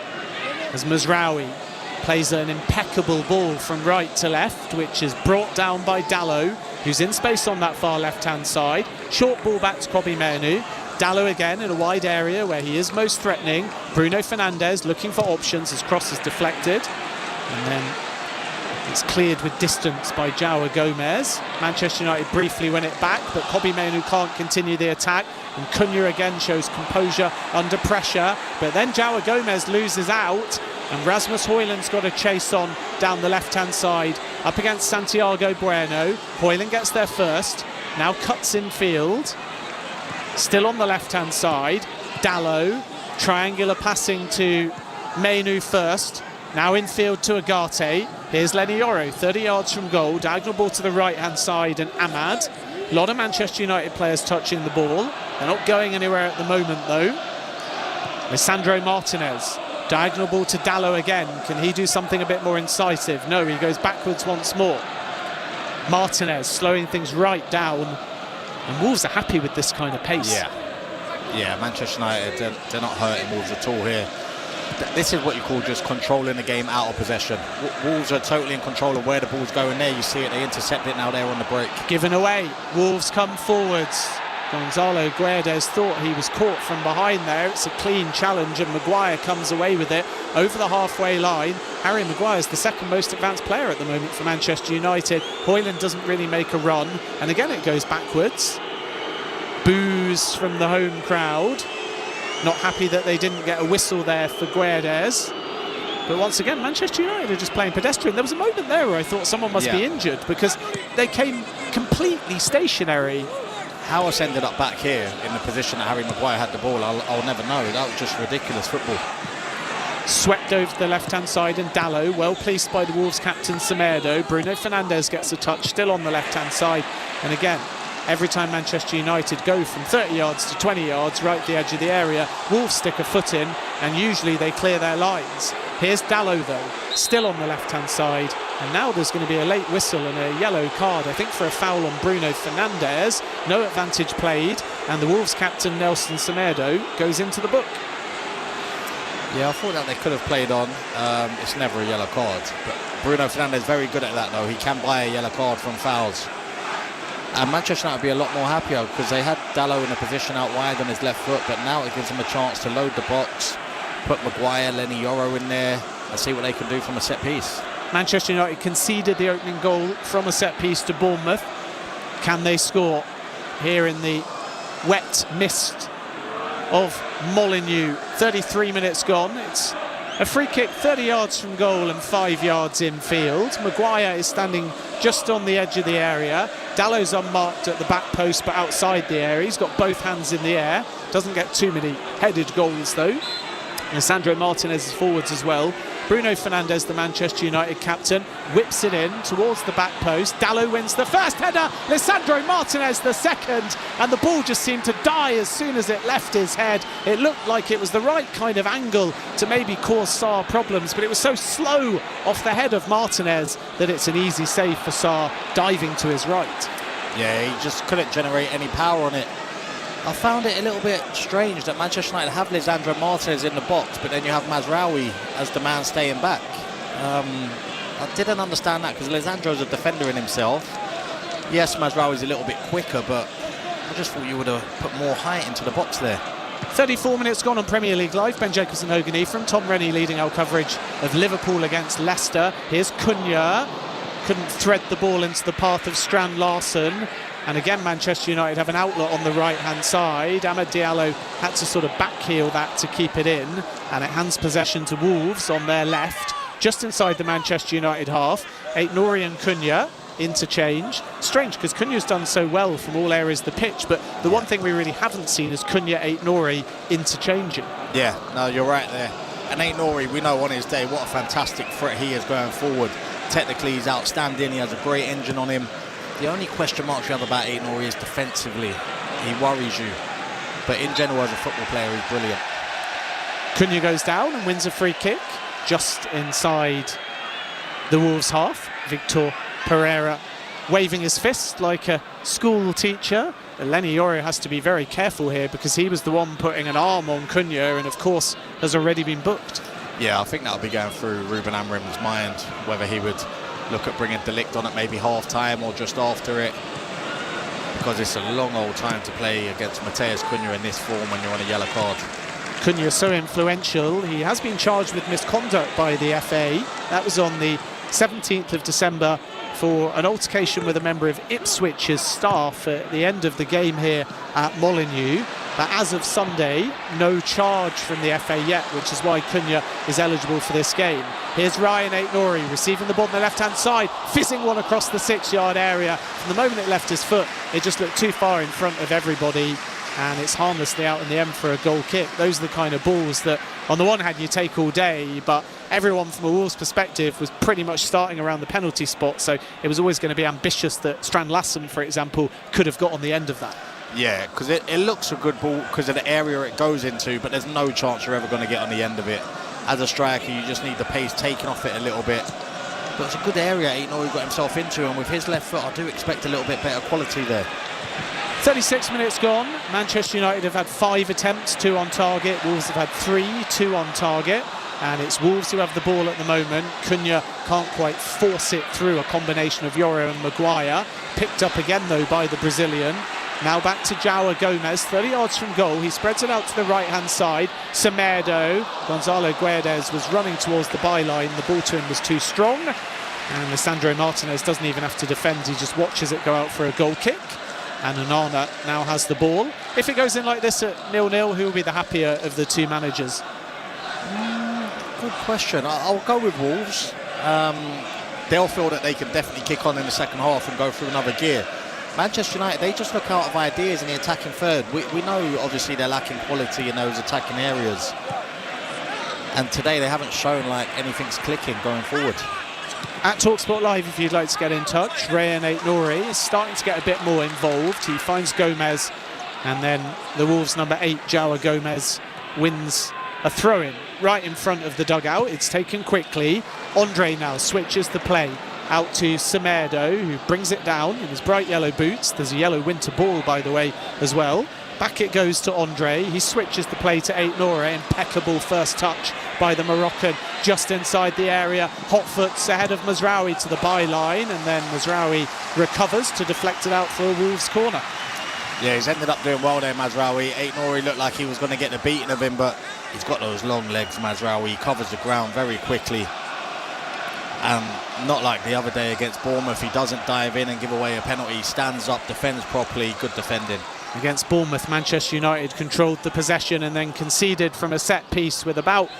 as Mazraoui plays an impeccable ball from right to left, which is brought down by Dalot, who's in space on that far left-hand side. Short ball back to Kobbie Mainoo. Dalot again in a wide area where he is most threatening. Bruno Fernandes looking for options. His cross is deflected. And then it's cleared with distance by João Gomez. Manchester United briefly win it back, but Kobbie Mainoo can't continue the attack. And Cunha again shows composure under pressure. But then João Gomez loses out. And Rasmus Højlund's got a chase on down the left-hand side. Up against Santiago Bueno. Højlund gets there first. Now cuts in field. Still on the left-hand side. Dalot. Triangular passing to Mainoo first. Now infield to Agate. Here's Lenny Yoro, 30 yards from goal. Diagonal ball to the right-hand side and Ahmad. A lot of Manchester United players touching the ball. They're not going anywhere at the moment, though. Lisandro Martinez. Diagonal ball to Dalot again. Can he do something a bit more incisive? No, he goes backwards once more. Martinez slowing things right down. And Wolves are happy with this kind of pace. Yeah, Manchester United, they're not hurting Wolves at all here. This is what you call just controlling the game out of possession. Wolves are totally in control of where the ball's going. There you see it, they intercept it now there on the break. Given away, Wolves come forwards. Gonzalo Guedes thought he was caught from behind there. It's a clean challenge and Maguire comes away with it over the halfway line. Harry Maguire is the second most advanced player at the moment for Manchester United. Højlund doesn't really make a run, and again it goes backwards. Boos from the home crowd. Not happy that they didn't get a whistle there for Guedes. But once again, Manchester United are just playing pedestrian. There was a moment there where I thought someone must be injured, because they came completely stationary. How us ended up back here in the position that Harry Maguire had the ball, I'll never know. That was just ridiculous football. Swept over to the left-hand side, and Dalot, well placed by the Wolves captain Semedo. Bruno Fernandes gets a touch, still on the left-hand side. And again, every time Manchester United go from 30 yards to 20 yards, right at the edge of the area, Wolves stick a foot in, and usually they clear their lines. Here's Dalot, though, still on the left-hand side. And now there's going to be a late whistle and a yellow card, I think, for a foul on Bruno Fernandes. No advantage played, and the Wolves captain Nelson Semedo goes into the book. Yeah, I thought that they could have played on. It's never a yellow card. But Bruno Fernandes very good at that, though. He can buy a yellow card from fouls. And Manchester United would be a lot more happier because they had Dalot in a position out wide on his left foot, but now it gives him a chance to load the box, put Maguire, Lenny Yoro in there and see what they can do from a set piece. Manchester United conceded the opening goal from a set piece to Bournemouth. Can they score here in the wet mist of Molineux? 33 minutes gone. It's a free kick 30 yards from goal and 5 yards infield. Maguire is standing just on the edge of the area. Dallow's unmarked at the back post but outside the area. He's got both hands in the air. Doesn't get too many headed goals though. Lisandro Martinez is forwards as well. Bruno Fernandes, the Manchester United captain, whips it in towards the back post. Dallow wins the first header, Lisandro Martinez the second, and the ball just seemed to die as soon as it left his head. It looked like it was the right kind of angle to maybe cause Sarr problems, but it was so slow off the head of Martinez that it's an easy save for Sarr, diving to his right. Yeah, he just couldn't generate any power on it. I found it a little bit strange that Manchester United have Lisandro Martinez in the box, but then you have Mazraoui as the man staying back. I didn't understand that because Lisandro's a defender in himself. Yes, Mazraoui's a little bit quicker, but I just thought you would have put more height into the box there. 34 minutes gone on Premier League Live. Ben Jacobs and Hogan Ephraim. Tom Rennie leading our coverage of Liverpool against Leicester. Here's Cunha. Couldn't thread the ball into the path of Strand Larsen. And again, Manchester United have an outlet on the right-hand side. Amad Diallo had to sort of backheel that to keep it in. And it hands possession to Wolves on their left, just inside the Manchester United half. Aït-Nouri and Cunha interchange. Strange, because Cunha's done so well from all areas of the pitch, but the one thing we really haven't seen is Cunha, Aït-Nouri interchanging. Yeah, no, you're right there. And Aït-Nouri, we know on his day what a fantastic threat he is going forward. Technically, he's outstanding. He has a great engine on him. The only question mark you have about Aït-Nouri is defensively. He worries you. But in general, as a football player, he's brilliant. Cunha goes down and wins a free kick just inside the Wolves half. Victor Pereira waving his fist like a school teacher. Lenny Yoro has to be very careful here because he was the one putting an arm on Cunha and, of course, has already been booked. Yeah, I think that'll be going through Ruben Amorim's mind, whether he would look at bringing De Ligt on at maybe half-time or just after it, because it's a long old time to play against Matheus Cunha in this form when you're on a yellow card. Cunha is so influential. He has been charged with misconduct by the FA. That was on the 17th of December for an altercation with a member of Ipswich's staff at the end of the game here at Molineux. But as of Sunday, no charge from the FA yet, which is why Cunha is eligible for this game. Here's Ryan Aït-Nouri receiving the ball on the left-hand side, fizzing one across the 6-yard area. From the moment it left his foot, it just looked too far in front of everybody, and it's harmlessly out in the end for a goal kick. Those are the kind of balls that, on the one hand, you take all day, but everyone from a Wolves perspective was pretty much starting around the penalty spot, so it was always going to be ambitious that Strand Larsen, for example, could have got on the end of that. Yeah, because it looks a good ball because of the area it goes into, but there's no chance you're ever going to get on the end of it. As a striker, you just need the pace taken off it a little bit. But it's a good area Aït-Nouri got himself into, and with his left foot, I do expect a little bit better quality there. 36 minutes gone. Manchester United have had 5 attempts, 2 on target. Wolves have had 3, 2 on target. And it's Wolves who have the ball at the moment. Cunha can't quite force it through a combination of Yoro and Maguire. Picked up again, though, by the Brazilian. Now back to João Gomez, 30 yards from goal. He spreads it out to the right-hand side. Semedo, Gonzalo Guedes was running towards the byline. The ball to him was too strong. And Lisandro Martinez doesn't even have to defend. He just watches it go out for a goal kick. And Onana now has the ball. If it goes in like this at 0-0, who will be the happier of the two managers? Good question. I'll go with Wolves. They'll feel that they can definitely kick on in the second half and go through another gear. Manchester United, they just look out of ideas in the attacking third. We know, obviously, they're lacking quality in those attacking areas. And today they haven't shown like anything's clicking going forward. At TalkSport Live, if you'd like to get in touch, Ryan Aït-Nouri is starting to get a bit more involved. He finds Gomez, and then the Wolves' number 8, João Gomez, wins a throw-in right in front of the dugout. It's taken quickly. Andre now switches the play out to Semedo, who brings it down in his bright yellow boots. There's a yellow winter ball, by the way, as well. Back it goes to Andre. He switches the play to Aït-Nouri. Impeccable first touch by the Moroccan just inside the area. Hot foots ahead of Mazraoui to the byline, and then Mazraoui recovers to deflect it out for a Wolves corner. Yeah, he's ended up doing well there, Mazraoui. Aït-Nouri looked like he was going to get the beating of him, but he's got those long legs, Mazraoui. He covers the ground very quickly. Not like the other day against Bournemouth, he doesn't dive in and give away a penalty. He stands up, defends properly, good defending. Against Bournemouth, Manchester United controlled the possession and then conceded from a set piece with about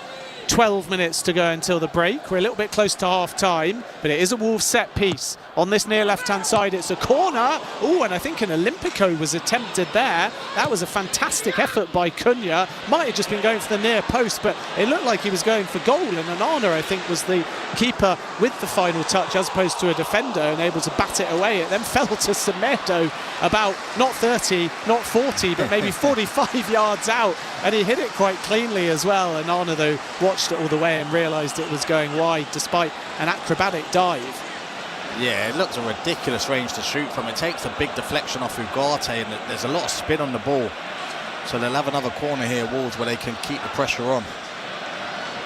12 minutes to go until the break. We're a little bit close to half time, but it is a Wolves set piece. On this near left-hand side, it's a corner. Oh, and I think an Olympico was attempted there. That was a fantastic effort by Cunha. Might have just been going for the near post, but it looked like he was going for goal. And Onana, I think, was the keeper with the final touch as opposed to a defender and able to bat it away. It then fell to Semedo about not 30, not 40, but maybe 45 yards out. And he hit it quite cleanly as well. And Onana, though, watched it all the way and realised it was going wide despite an acrobatic dive. Yeah, it looks a ridiculous range to shoot from. It takes a big deflection off Ugarte, and there's a lot of spin on the ball. So they'll have another corner here, Wolves, where they can keep the pressure on.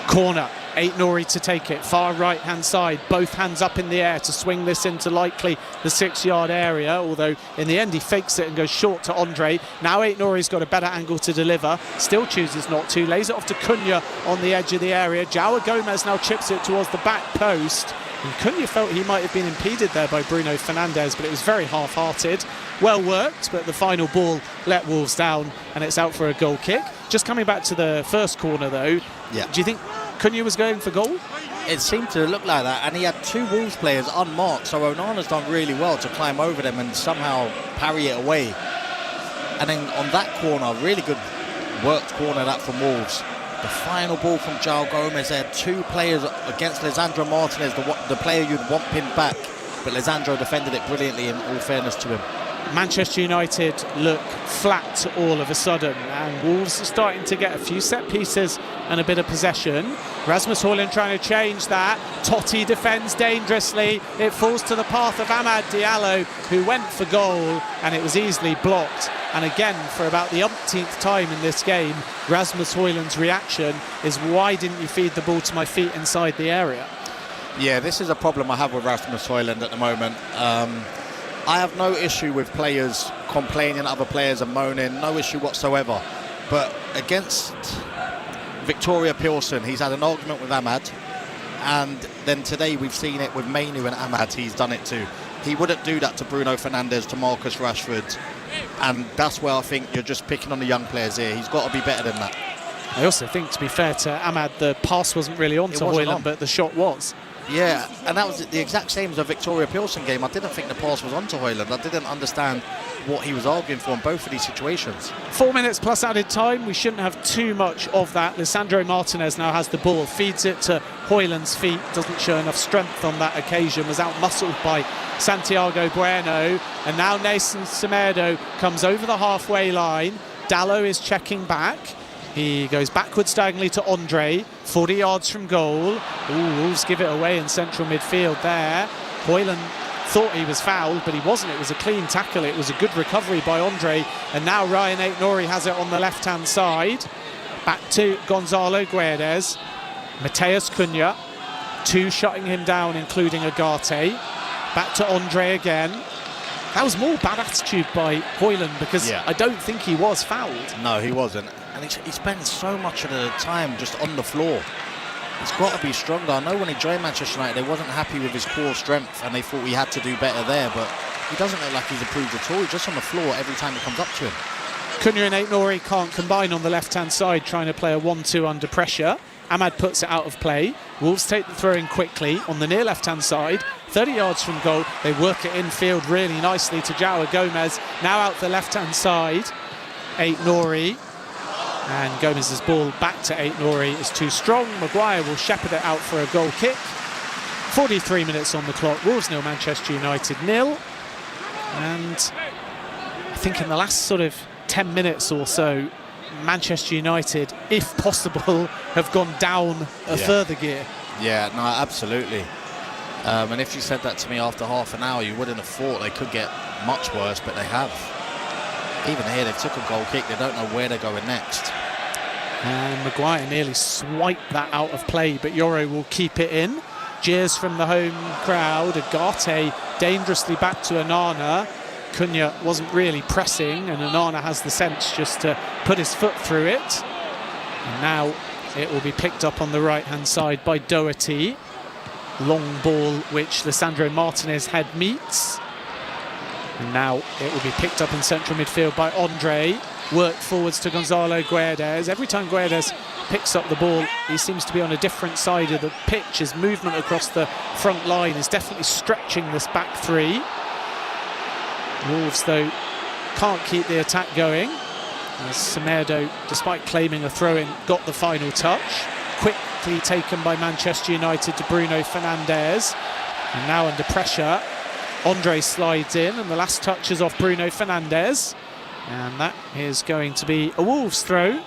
Corner, Aït-Nouri to take it, far right-hand side, both hands up in the air to swing this into likely the 6-yard area, although in the end he fakes it and goes short to Andre. Now Aït-Nouri's got a better angle to deliver, still chooses not to, lays it off to Cunha on the edge of the area. João Gomez now chips it towards the back post. And Cunha felt he might have been impeded there by Bruno Fernandes, but it was very half-hearted. Well worked, but the final ball let Wolves down, and it's out for a goal kick. Just coming back to the first corner, though, yeah. Do you think Cunha was going for goal? It seemed to look like that, and he had two Wolves players unmarked, so Onana's done really well to climb over them and somehow parry it away. And then on that corner, really good worked corner that from Wolves. The final ball from João Gomez there, two players against Lisandro Martinez, the player you'd want pinned back, but Lisandro defended it brilliantly in all fairness to him. Manchester United look flat all of a sudden, and Wolves are starting to get a few set pieces and a bit of possession. Rasmus Højlund trying to change that. Totti defends dangerously. It falls to the path of Amad Diallo, who went for goal, and it was easily blocked. And again, for about the umpteenth time in this game, Rasmus Højlund's reaction is, why didn't you feed the ball to my feet inside the area? Yeah, this is a problem I have with Rasmus Højlund at the moment. I have no issue with players complaining, other players are moaning, no issue whatsoever. But against Victoria Pilsen, he's had an argument with Amad, and then today we've seen it with Mainu and Amad, he's done it too. He wouldn't do that to Bruno Fernandes, to Marcus Rashford, and that's where I think you're just picking on the young players here. He's got to be better than that. I also think, to be fair to Amad, the pass wasn't really on to Højlund, but the shot was. Yeah, and that was the exact same as the Victoria Pilsen game. I didn't think the pass was on to Højlund. I didn't understand what he was arguing for in both of these situations. 4 minutes plus added time. We shouldn't have too much of that. Lisandro Martinez now has the ball, feeds it to Højlund's feet, doesn't show enough strength on that occasion, was out-muscled by Santiago Bueno, and now Nelson Semedo comes over the halfway line. Dallo is checking back. He goes backwards diagonally to Andre, 40 yards from goal. Ooh, Wolves give it away in central midfield there. Højlund thought he was fouled, but he wasn't. It was a clean tackle. It was a good recovery by Andre. And now Ryan Aït-Nouri has it on the left-hand side. Back to Gonzalo Guedes. Mateus Cunha. Two shutting him down, including Ugarte. Back to Andre again. That was more bad attitude by Højlund, because I don't think he was fouled. No, he wasn't. And he spends so much of the time just on the floor. He's got to be stronger. I know when he joined Manchester United, they wasn't happy with his core strength and they thought he had to do better there, but he doesn't look like he's improved at all. He's just on the floor every time it comes up to him. Cunha and Aït-Nouri can't combine on the left-hand side, trying to play a 1-2 under pressure. Amad puts it out of play. Wolves take the throw in quickly on the near left-hand side. 30 yards from goal. They work it infield really nicely to João Gomez. Now out the left-hand side. Aït-Nouri. And Gomez's ball back to Aït-Nouri is too strong. Maguire will shepherd it out for a goal kick. 43 minutes on the clock. Wolves 0, Manchester United 0. And I think in the last sort of 10 minutes or so, Manchester United, if possible, have gone down a further gear. Yeah, no, absolutely. And if you said that to me after half an hour, you wouldn't have thought they could get much worse, but they have. Even here, they took a goal kick. They don't know where they're going next. And Maguire nearly swiped that out of play, but Yoro will keep it in. Jeers from the home crowd. Ugarte dangerously back to Onana. Cunha wasn't really pressing, and Onana has the sense just to put his foot through it. And now it will be picked up on the right-hand side by Doherty. Long ball which Lisandro Martinez head meets. And now it will be picked up in central midfield by Andre. Work forwards to Gonzalo Guedes. Every time Guedes picks up the ball, he seems to be on a different side of the pitch. His movement across the front line is definitely stretching this back three. Wolves, though, can't keep the attack going. As Semedo, despite claiming a throw-in, got the final touch. Quickly taken by Manchester United to Bruno Fernandes. And now under pressure, Andre slides in, and the last touch is off Bruno Fernandes. And that is going to be a Wolves throw.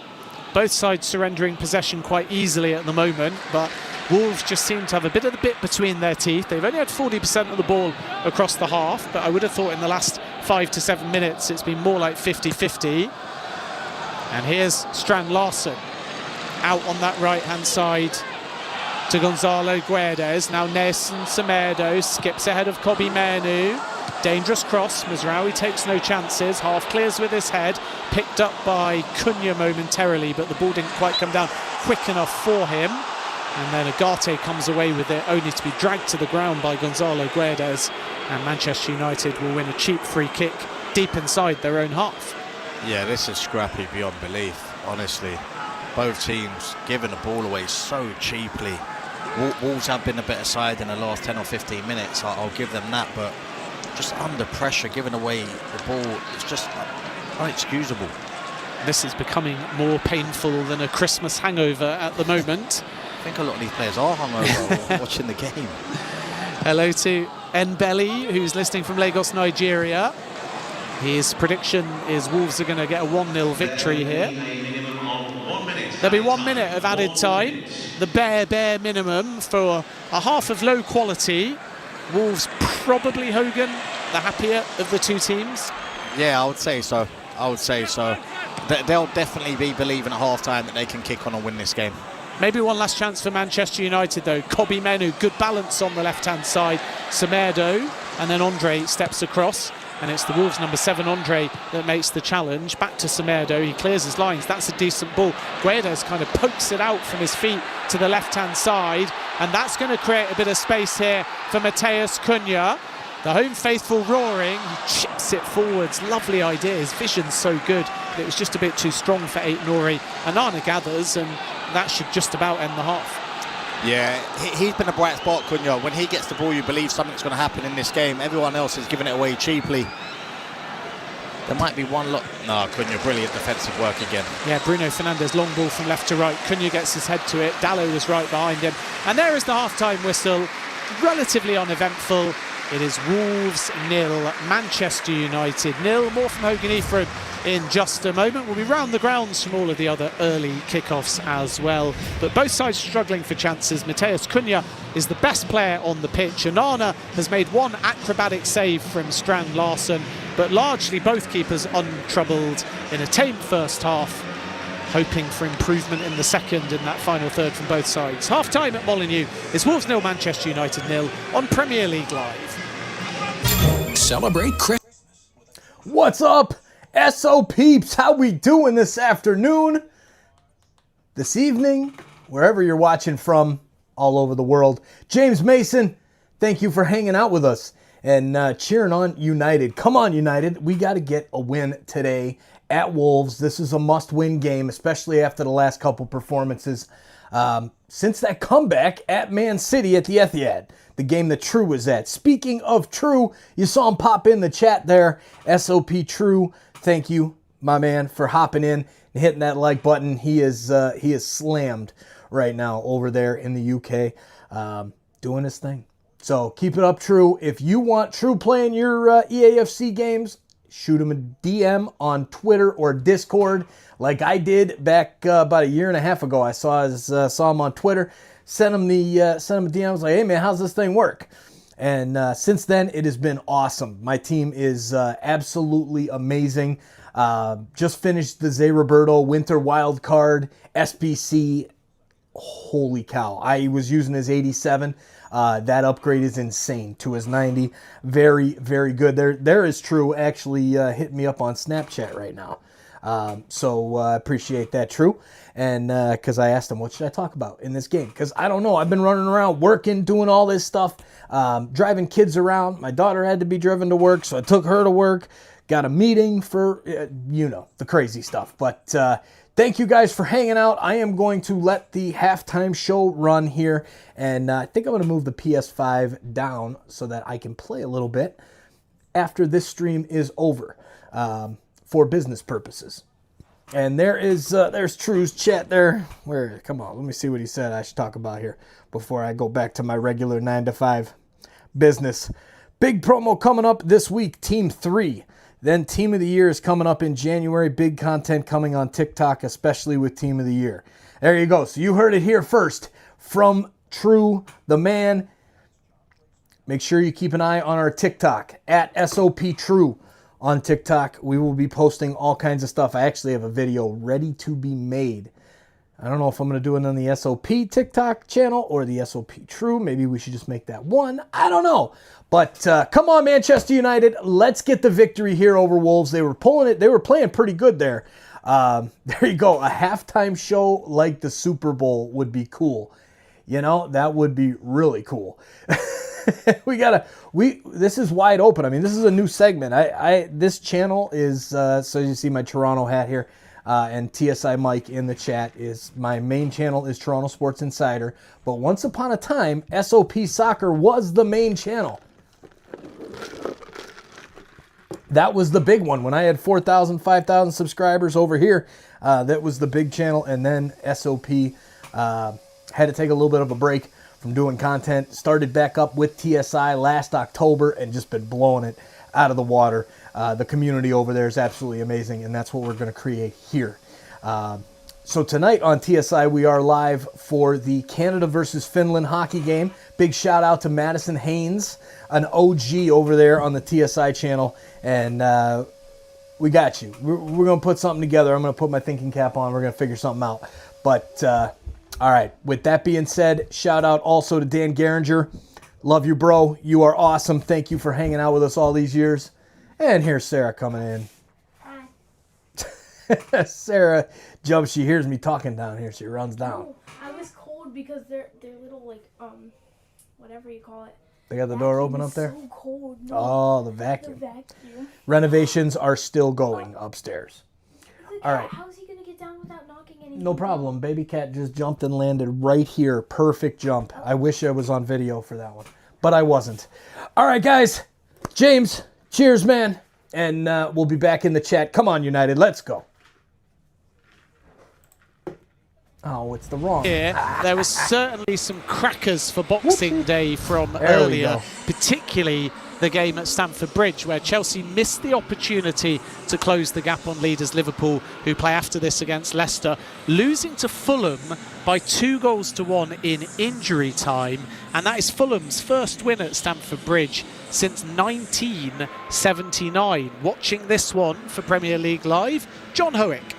Both sides surrendering possession quite easily at the moment, but Wolves just seem to have a bit of the bit between their teeth. They've only had 40% of the ball across the half, but I would have thought in the last 5 to 7 minutes it's been more like 50-50. And here's Strand Larsen out on that right-hand side to Gonzalo Guedes. Now Nelson Semedo skips ahead of Kobbie Mainoo. Dangerous cross. Mazraoui takes no chances. Half clears with his head. Picked up by Cunha momentarily, but the ball didn't quite come down quick enough for him. And then Agate comes away with it, only to be dragged to the ground by Gonzalo Guedes. And Manchester United will win a cheap free kick deep inside their own half. Yeah, this is scrappy beyond belief, honestly. Both teams giving the ball away so cheaply. Wolves have been a better side in the last 10 or 15 minutes, I'll give them that, but just under pressure, giving away the ball, it's just unexcusable. This is becoming more painful than a Christmas hangover at the moment. I think a lot of these players are hungover watching the game. Hello to Nbeli, who's listening from Lagos, Nigeria. His prediction is Wolves are going to get a 1-0 victory here. There'll be 1 minute of added time, the bare minimum for a half of low quality. Wolves probably, Hogan, the happier of the two teams. Yeah, I would say so. They'll definitely be believing at half-time that they can kick on and win this game. Maybe one last chance for Manchester United, though. Kobbie Mainoo, good balance on the left-hand side. Semedo, and then Andre steps across. And it's the Wolves' number 7, Andre, that makes the challenge. Back to Semedo, he clears his lines. That's a decent ball. Guedes kind of pokes it out from his feet to the left-hand side. And that's going to create a bit of space here for Matheus Cunha. The home faithful roaring. He chips it forwards. Lovely idea. His vision's so good. It was just a bit too strong for Aït-Nouri. Onana gathers, and that should just about end the half. Yeah, he's been a bright spot, Cunha. When he gets the ball, you believe something's going to happen in this game. Everyone else is giving it away cheaply. There might be one lot. No, Cunha, brilliant defensive work again. Yeah, Bruno Fernandes, long ball from left to right. Cunha gets his head to it. Dalot was right behind him. And there is the half-time whistle. Relatively uneventful. It is Wolves 0, Manchester United 0. More from Hogan Ephraim in just a moment. We'll be round the grounds from all of the other early kickoffs as well. But both sides struggling for chances. Matheus Cunha is the best player on the pitch. Onana has made one acrobatic save from Strand Larsen, but largely both keepers untroubled in a tame first half, hoping for improvement in the second and that final third from both sides. Half-time at Molineux is Wolves 0, Manchester United 0 on Premier League Live. Celebrate Christmas. What's up, SO peeps? How we doing this afternoon? This evening, wherever you're watching from all over the world. James Mason, thank you for hanging out with us and cheering on United. Come on, United. We got to get a win today at Wolves. This is a must-win game, especially after the last couple performances since that comeback at Man City at the Etihad, the game that True was at. Speaking of True, you saw him pop in the chat there. SOP True, thank you, my man, for hopping in and hitting that like button. He is slammed right now over there in the UK, doing his thing. So keep it up, True. If you want True playing your EAFC games, shoot him a DM on Twitter or Discord, like I did back about a year and a half ago. I saw him on Twitter, sent him a DM. I was like, hey man, how's this thing work? And since then, it has been awesome. My team is absolutely amazing. Just finished the Zé Roberto Winter Wild Card SBC. holy cow. I was using his 87. That upgrade is insane to his 90. Very, very good. There is True actually hitting me up on Snapchat right now. So appreciate that, True. And because I asked him, what should I talk about in this game? Because I don't know. I've been running around working, doing all this stuff, driving kids around. My daughter had to be driven to work, so I took her to work. Got a meeting for, the crazy stuff. But thank you guys for hanging out. I am going to let the halftime show run here. And I think I'm going to move the PS5 down so that I can play a little bit after this stream is over for business purposes. And there's True's chat there. Come on, let me see what he said I should talk about here before I go back to my regular 9-to-5 business. Big promo coming up this week, Team 3. Then Team of the Year is coming up in January. Big content coming on TikTok, especially with Team of the Year. There you go. So you heard it here first from True, the man. Make sure you keep an eye on our TikTok, at SOPTrue. On TikTok, we will be posting all kinds of stuff. I actually have a video ready to be made. I don't know if I'm going to do it on the SOP TikTok channel or the SOP True. Maybe we should just make that one. I don't know. But come on, Manchester United. Let's get the victory here over Wolves. They were pulling it. They were playing pretty good there. There you go. A halftime show like the Super Bowl would be cool. That would be really cool. This is wide open. I mean, this is a new segment. This channel is, so you see my Toronto hat here, and TSI Mike in the chat is, my main channel is Toronto Sports Insider, but once upon a time, SOP Soccer was the main channel. That was the big one. When I had 4,000, 5,000 subscribers over here, that was the big channel, and then SOP had to take a little bit of a break from doing content. Started back up with TSI last October and just been blowing it out of the water. The community over there is absolutely amazing, and that's what we're going to create here. So tonight on TSI, we are live for the Canada versus Finland hockey game. Big shout out to Madison Haynes, an OG over there on the TSI channel, and we got you. We're going to put something together. I'm going to put my thinking cap on. We're going to figure something out. But all right, with that being said, shout out also to Dan Geringer. Love you, bro. You are awesome. Thank you for hanging out with us all these years. And here's Sarah coming in. Hi. Sarah jumps. She hears me talking down here. She runs down. No, I was cold because they're little, like, whatever you call it. They got the door open up there? So cold. No. Oh, the vacuum. The vacuum. Renovations are still going upstairs. All right. How's he going to get down without knocking anything? No problem. Baby cat just jumped and landed right here. Perfect jump. I wish I was on video for that one, but I wasn't. All right, guys. James, cheers, man. And we'll be back in the chat. Come on, United. Let's go. Oh, it's the wrong. Yeah, there was certainly some crackers for Boxing Day from earlier, particularly the game at Stamford Bridge, where Chelsea missed the opportunity to close the gap on leaders Liverpool, who play after this against Leicester, losing to Fulham by 2-1 in injury time. And that is Fulham's first win at Stamford Bridge since 1979. Watching this one for Premier League Live, John Howick.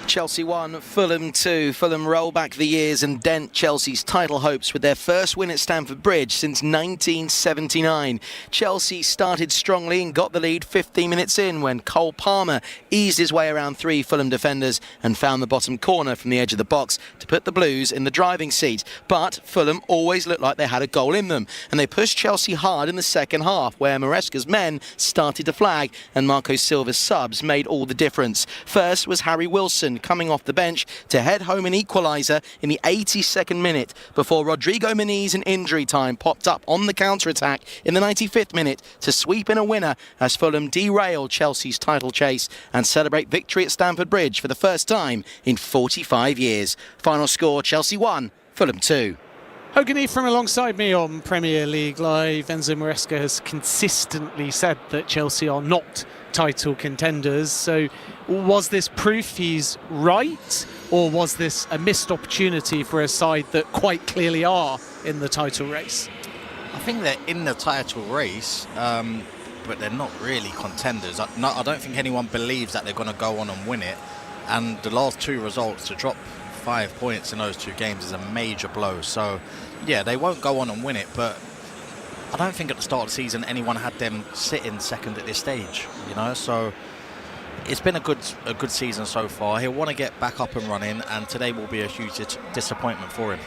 Chelsea 1, Fulham 2. Fulham roll back the years and dent Chelsea's title hopes with their first win at Stamford Bridge since 1979. Chelsea started strongly and got the lead 15 minutes in when Cole Palmer eased his way around 3 Fulham defenders and found the bottom corner from the edge of the box to put the Blues in the driving seat. But Fulham always looked like they had a goal in them, and they pushed Chelsea hard in the second half, where Maresca's men started to flag and Marco Silva's subs made all the difference. First was Harry Wilson coming off the bench to head home an equaliser in the 82nd minute before Rodrigo Muniz in injury time popped up on the counter-attack in the 95th minute to sweep in a winner as Fulham derailed Chelsea's title chase and celebrate victory at Stamford Bridge for the first time in 45 years. Final score, Chelsea 1, Fulham 2. Hogan from alongside me on Premier League Live. Enzo Maresca has consistently said that Chelsea are not title contenders. So was this proof he's right, or was this a missed opportunity for a side that quite clearly are in the title race? I think they're in the title race, but they're not really contenders. I don't think anyone believes that they're going to go on and win it. And the last 2 results, to drop 5 points in those 2 games is a major blow. So, yeah, they won't go on and win it, but I don't think at the start of the season anyone had them sitting second at this stage, you know. So it's been a good season so far. He'll want to get back up and running, and today will be a huge disappointment for him.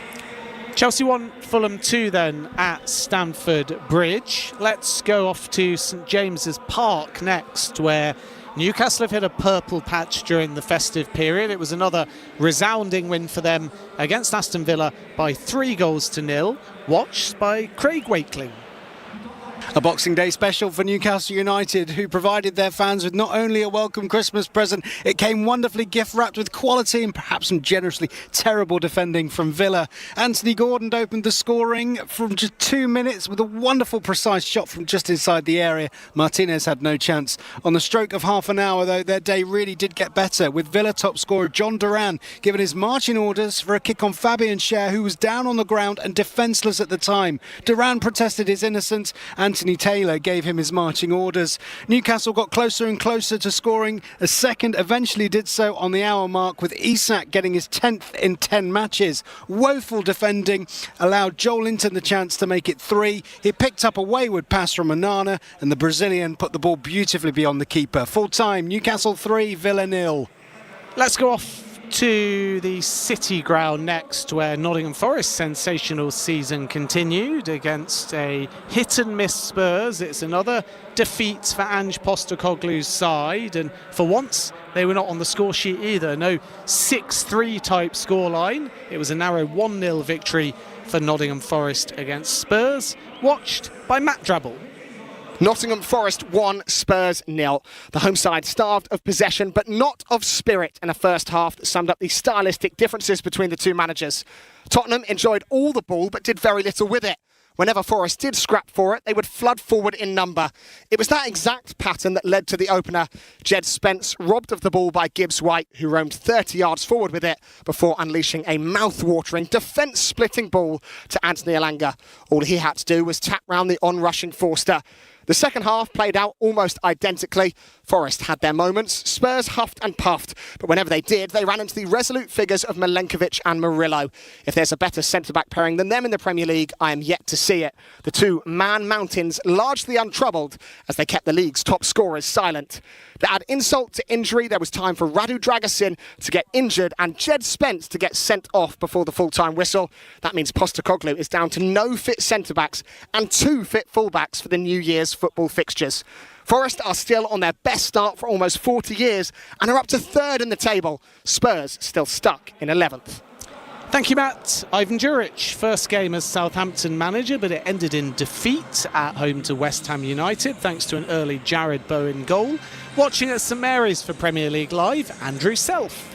Chelsea 1, Fulham 2 then at Stamford Bridge. Let's go off to St James's Park next, where Newcastle have hit a purple patch during the festive period. It was another resounding win for them against Aston Villa by 3-0, watched by Craig Wakeling. A Boxing Day special for Newcastle United, who provided their fans with not only a welcome Christmas present, it came wonderfully gift-wrapped with quality and perhaps some generously terrible defending from Villa. Anthony Gordon opened the scoring from just 2 minutes with a wonderful precise shot from just inside the area. Martinez had no chance. On the stroke of half an hour, though, their day really did get better, with Villa top scorer John Duran given his marching orders for a kick on Fabian Schär, who was down on the ground and defenceless at the time. Duran protested his innocence. Anthony Taylor gave him his marching orders. Newcastle got closer and closer to scoring. A second eventually did so on the hour mark, with Isak getting his 10th in 10 matches. Woeful defending allowed Joel Linton the chance to make it 3. He picked up a wayward pass from Onana, and the Brazilian put the ball beautifully beyond the keeper. Full time, Newcastle 3, Villa 0. Let's go off to the City ground next, where Nottingham Forest's sensational season continued against a hit-and-miss Spurs. It's another defeat for Ange Postecoglou's side, and for once they were not on the score sheet either. No 6-3 type scoreline. It was a narrow 1-0 victory for Nottingham Forest against Spurs, watched by Matt Drabble. Nottingham Forest 1, Spurs 0. The home side starved of possession, but not of spirit in a first half that summed up the stylistic differences between the two managers. Tottenham enjoyed all the ball, but did very little with it. Whenever Forest did scrap for it, they would flood forward in number. It was that exact pattern that led to the opener. Jed Spence robbed of the ball by Gibbs-White, who roamed 30 yards forward with it before unleashing a mouth-watering, defence-splitting ball to Anthony Elanga. All he had to do was tap round the on-rushing Forster. The second half played out almost identically. Forest had their moments. Spurs huffed and puffed, but whenever they did, they ran into the resolute figures of Milenkovic and Murillo. If there's a better centre-back pairing than them in the Premier League, I am yet to see it. The two man mountains largely untroubled as they kept the league's top scorers silent. To add insult to injury, there was time for Radu Dragusin to get injured and Jed Spence to get sent off before the full-time whistle. That means Postecoglou is down to no fit centre-backs and 2 fit full-backs for the New Year's football fixtures. Forest are still on their best start for almost 40 years and are up to 3rd in the table. Spurs still stuck in 11th. Thank you, Matt. Ivan Juric, first game as Southampton manager, but it ended in defeat at home to West Ham United, thanks to an early Jared Bowen goal. Watching at St Mary's for Premier League Live, Andrew Self.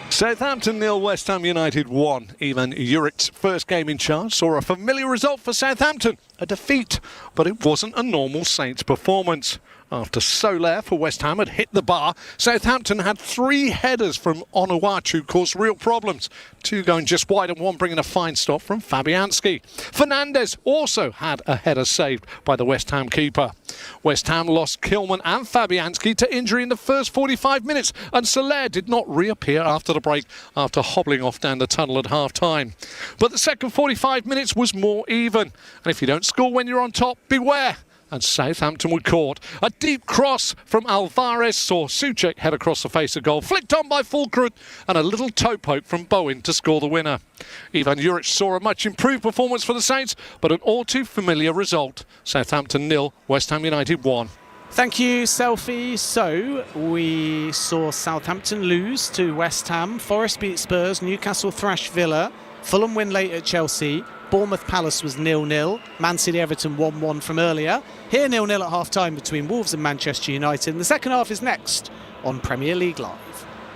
Southampton 0, West Ham United 1. Ivan Juric's first game in charge saw a familiar result for Southampton, a defeat, but it wasn't a normal Saints performance. After Soler for West Ham had hit the bar, Southampton had 3 headers from Onuachu caused real problems. 2 going just wide and 1 bringing a fine stop from Fabianski. Fernandes also had a header saved by the West Ham keeper. West Ham lost Kilman and Fabianski to injury in the first 45 minutes, and Soler did not reappear after the break after hobbling off down the tunnel at half-time. But the second 45 minutes was more even, and if you don't score when you're on top, beware. And Southampton were caught. A deep cross from Alvarez saw Souček head across the face of goal, flicked on by Fulkrug, and a little toe poke from Bowen to score the winner. Ivan Juric saw a much improved performance for the Saints, but an all too familiar result. Southampton 0, West Ham United 1. Thank you, Selfie. So, we saw Southampton lose to West Ham, Forest beat Spurs, Newcastle thrash Villa, Fulham win late at Chelsea, Bournemouth Palace was 0-0, Man City Everton 1-1 from earlier. Here 0-0 at half-time between Wolves and Manchester United. And the second half is next on Premier League Live.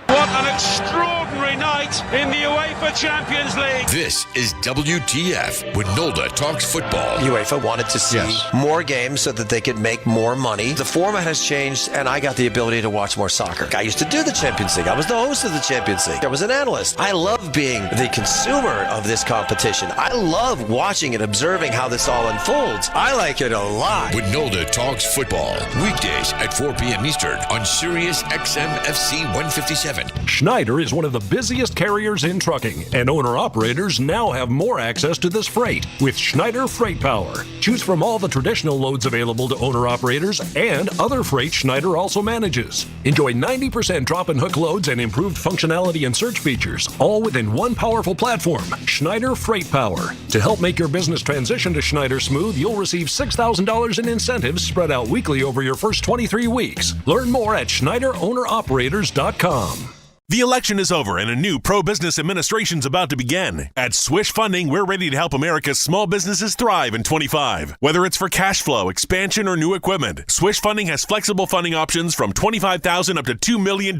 What an extraordinary night in the UEFA Champions League. This is WTF when Nolda talks football. UEFA wanted to see more games so that they could make more money. The format has changed, and I got the ability to watch more soccer. I used to do the Champions League. I was the host of the Champions League. I was an analyst. I love being the consumer of this competition. I love watching and observing how this all unfolds. I like it a lot. When Nolda talks football, weekdays at 4 p.m. Eastern on Sirius XM FC 157. Schneider is one of the busiest carriers in trucking, and owner-operators now have more access to this freight with Schneider Freight Power. Choose from all the traditional loads available to owner-operators and other freight Schneider also manages. Enjoy 90% drop and hook loads and improved functionality and search features, all within one powerful platform, Schneider Freight Power. To help make your business transition to Schneider smooth, you'll receive $6,000 in incentives spread out weekly over your first 23 weeks. Learn more at SchneiderOwnerOperators.com. The election is over and a new pro-business administration's about to begin. At Swish Funding, we're ready to help America's small businesses thrive in 25. Whether it's for cash flow, expansion, or new equipment, Swish Funding has flexible funding options from $25,000 up to $2 million.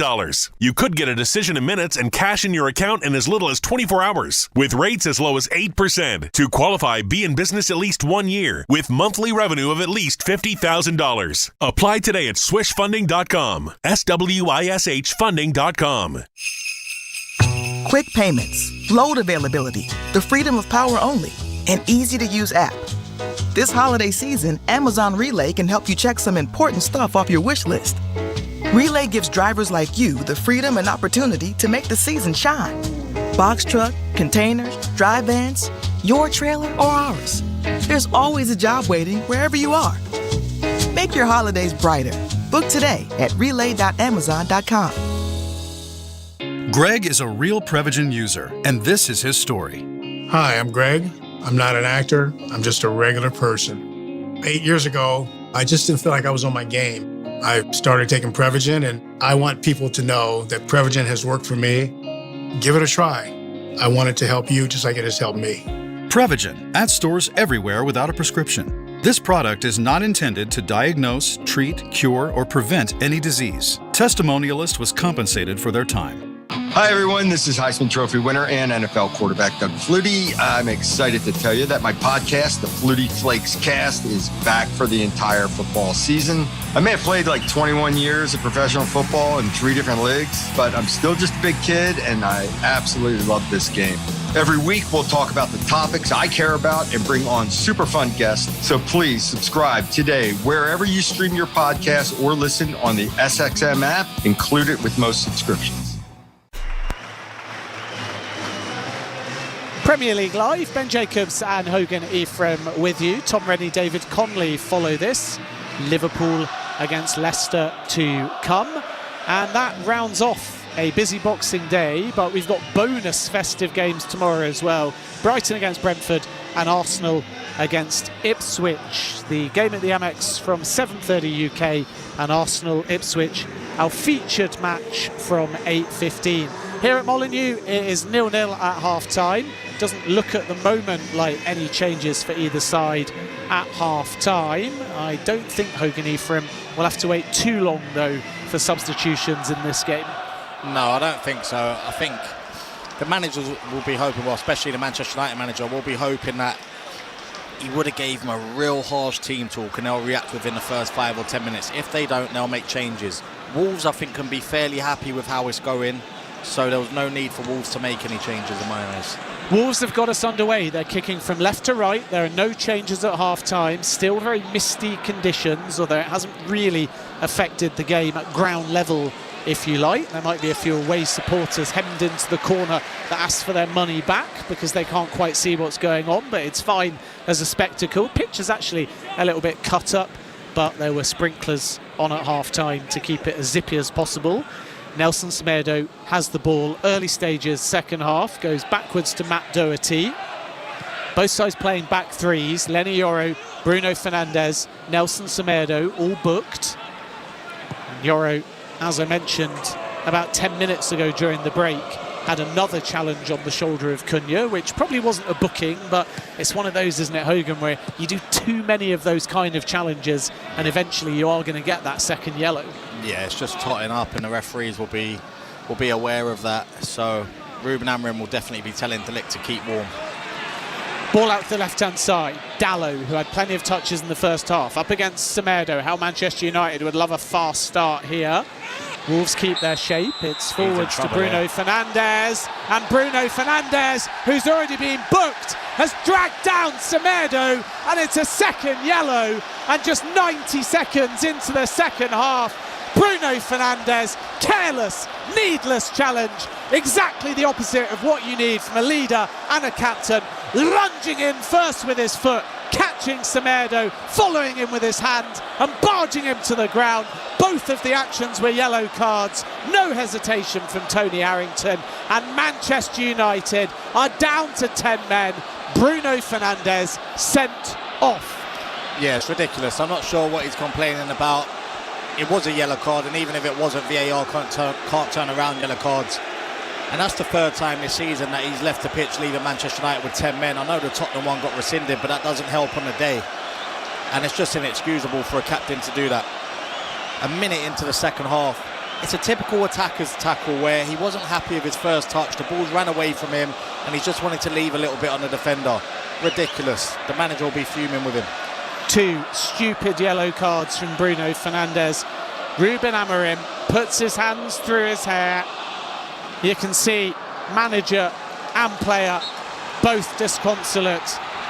You could get a decision in minutes and cash in your account in as little as 24 hours, with rates as low as 8%. To qualify, be in business at least 1 year, with monthly revenue of at least $50,000. Apply today at swishfunding.com. SWISH funding.com. Quick payments, load availability, the freedom of power only, an easy-to-use app. This holiday season, Amazon Relay can help you check some important stuff off your wish list. Relay gives drivers like you the freedom and opportunity to make the season shine. Box truck, containers, dry vans, your trailer or ours. There's always a job waiting wherever you are. Make your holidays brighter. Book today at relay.amazon.com. Greg is a real Prevagen user, and this is his story. Hi, I'm Greg. I'm not an actor. I'm just a regular person. 8 years ago, I just didn't feel like I was on my game. I started taking Prevagen, and I want people to know that Prevagen has worked for me. Give it a try. I want it to help you just like it has helped me. Prevagen, at stores everywhere without a prescription. This product is not intended to diagnose, treat, cure, or prevent any disease. Testimonialist was compensated for their time. Hi, everyone. This is Heisman Trophy winner and NFL quarterback Doug Flutie. I'm excited to tell you that my podcast, the Flutie Flakes Cast, is back for the entire football season. I may have played like 21 years of professional football in 3 different leagues, but I'm still just a big kid, and I absolutely love this game. Every week, we'll talk about the topics I care about and bring on super fun guests. So please subscribe today wherever you stream your podcast or listen on the SXM app, included with most subscriptions. Premier League Live, Ben Jacobs and Hogan Ephraim with you. Tom Rennie, David Conley follow this. Liverpool against Leicester to come. And that rounds off a busy Boxing Day, but we've got bonus festive games tomorrow as well. Brighton against Brentford and Arsenal against Ipswich. The game at the Amex from 7:30 UK, and Arsenal-Ipswich, our featured match from 8:15. Here at Molineux, it is 0-0 at half-time. Doesn't look at the moment like any changes for either side at half-time. I don't think Hogan Ephraim will have to wait too long, though, for substitutions in this game. No, I don't think so. I think the managers will be hoping, well, especially the Manchester United manager, will be hoping that he would have gave them a real harsh team talk and they'll react within the first 5 or 10 minutes. If they don't, they'll make changes. Wolves, I think, can be fairly happy with how it's going, so there was no need for Wolves to make any changes in my eyes. Wolves have got us underway. They're kicking from left to right. There are no changes at half-time. Still very misty conditions, although it hasn't really affected the game at ground level, if you like. There might be a few away supporters hemmed into the corner that ask for their money back because they can't quite see what's going on, but it's fine as a spectacle. Pitch is actually a little bit cut up, but there were sprinklers on at half-time to keep it as zippy as possible. Nelson Semedo has the ball, early stages, second half, goes backwards to Matt Doherty. Both sides playing back threes. Lenny Yoro, Bruno Fernandes, Nelson Semedo, all booked. And Yoro, as I mentioned about 10 minutes ago during the break, had another challenge on the shoulder of Cunha, which probably wasn't a booking, but it's one of those, isn't it, Hogan, where you do too many of those kind of challenges and eventually you are going to get that second yellow. Yeah, it's just totting up and the referees will be aware of that. So Ruben Amorim will definitely be telling De Ligt to keep warm. Ball out to the left-hand side. Dallo, who had plenty of touches in the first half, up against Semedo. How Manchester United would love a fast start here. Wolves keep their shape. It's forwards to Bruno Fernandes. And Bruno Fernandes, who's already been booked, has dragged down Semedo. And it's a second yellow. And just 90 seconds into the second half, Bruno Fernandes, careless, needless challenge. Exactly the opposite of what you need from a leader and a captain. Lunging in first with his foot, catching Semedo, following him with his hand and barging him to the ground. Both of the actions were yellow cards. No hesitation from Tony Harrington. And Manchester United are down to 10 men. Bruno Fernandes sent off. Yeah, it's ridiculous. I'm not sure what he's complaining about. It was a yellow card, and even if it wasn't, VAR can't turn around yellow cards. And that's the third time this season that he's left the pitch leaving Manchester United with 10 men. I know the Tottenham one got rescinded, but that doesn't help on the day. And it's just inexcusable for a captain to do that. A minute into the second half. It's a typical attacker's tackle where he wasn't happy with his first touch. The ball's ran away from him and he's just wanted to leave a little bit on the defender. Ridiculous. The manager will be fuming with him. 2 stupid yellow cards from Bruno Fernandes. Ruben Amorim puts his hands through his hair. You can see manager and player both disconsolate.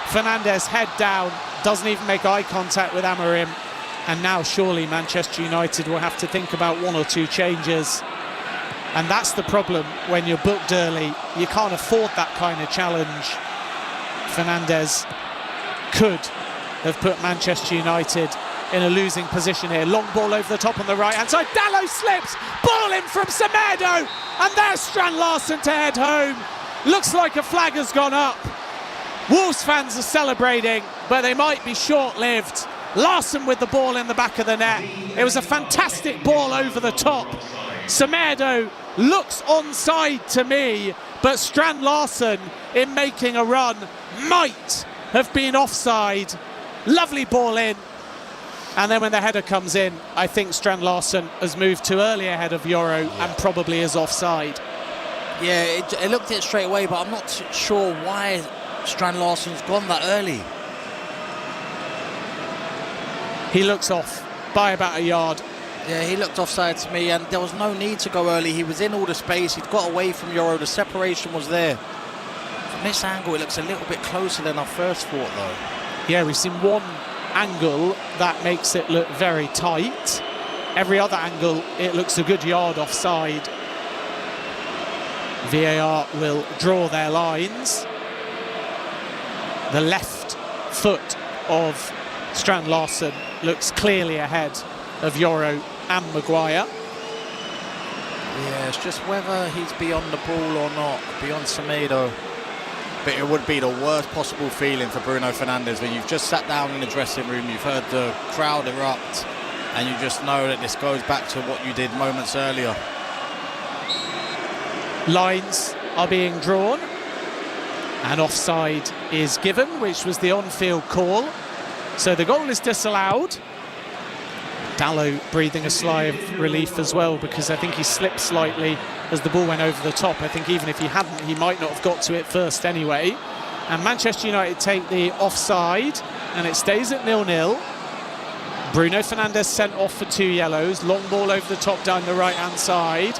Fernandes head down, doesn't even make eye contact with Amorim. And now surely Manchester United will have to think about 1 or 2 changes. And that's the problem when you're booked early. You can't afford that kind of challenge. Fernandes could have put Manchester United in a losing position here. Long ball over the top on the right-hand side. Dalot slips. Ball in from Semedo. And there's Strand Larsen to head home. Looks like a flag has gone up. Wolves fans are celebrating, but they might be short-lived. Larsen with the ball in the back of the net. It was a fantastic ball over the top. Semedo looks onside to me, but Strand Larsen, in making a run, might have been offside. Lovely ball in. And then when the header comes in, I think Strand Larsen has moved too early ahead of Yoro and probably is offside. Yeah, it looked it straight away, but I'm not sure why Strand Larsen's gone that early. He looks off by about a yard. Yeah, he looked offside to me, and there was no need to go early. He was in all the space. He'd got away from Yoro. The separation was there. From this angle, it looks a little bit closer than I first thought, though. Yeah, we've seen one angle that makes it look very tight. Every other angle, it looks a good yard offside. VAR will draw their lines. The left foot of Strand Larsen looks clearly ahead of Yoro and Maguire. Yeah, it's just whether he's beyond the ball or not, beyond Semedo. But it would be the worst possible feeling for Bruno Fernandes when you've just sat down in the dressing room, you've heard the crowd erupt, and you just know that this goes back to what you did moments earlier. Lines are being drawn, and offside is given, which was the on-field call. So the goal is disallowed. Dalot breathing a sigh of relief as well, because I think he slipped slightly as the ball went over the top. I think even if he hadn't, he might not have got to it first anyway. And Manchester United take the offside, and it stays at 0-0. Bruno Fernandes sent off for 2 yellows. Long ball over the top down the right-hand side.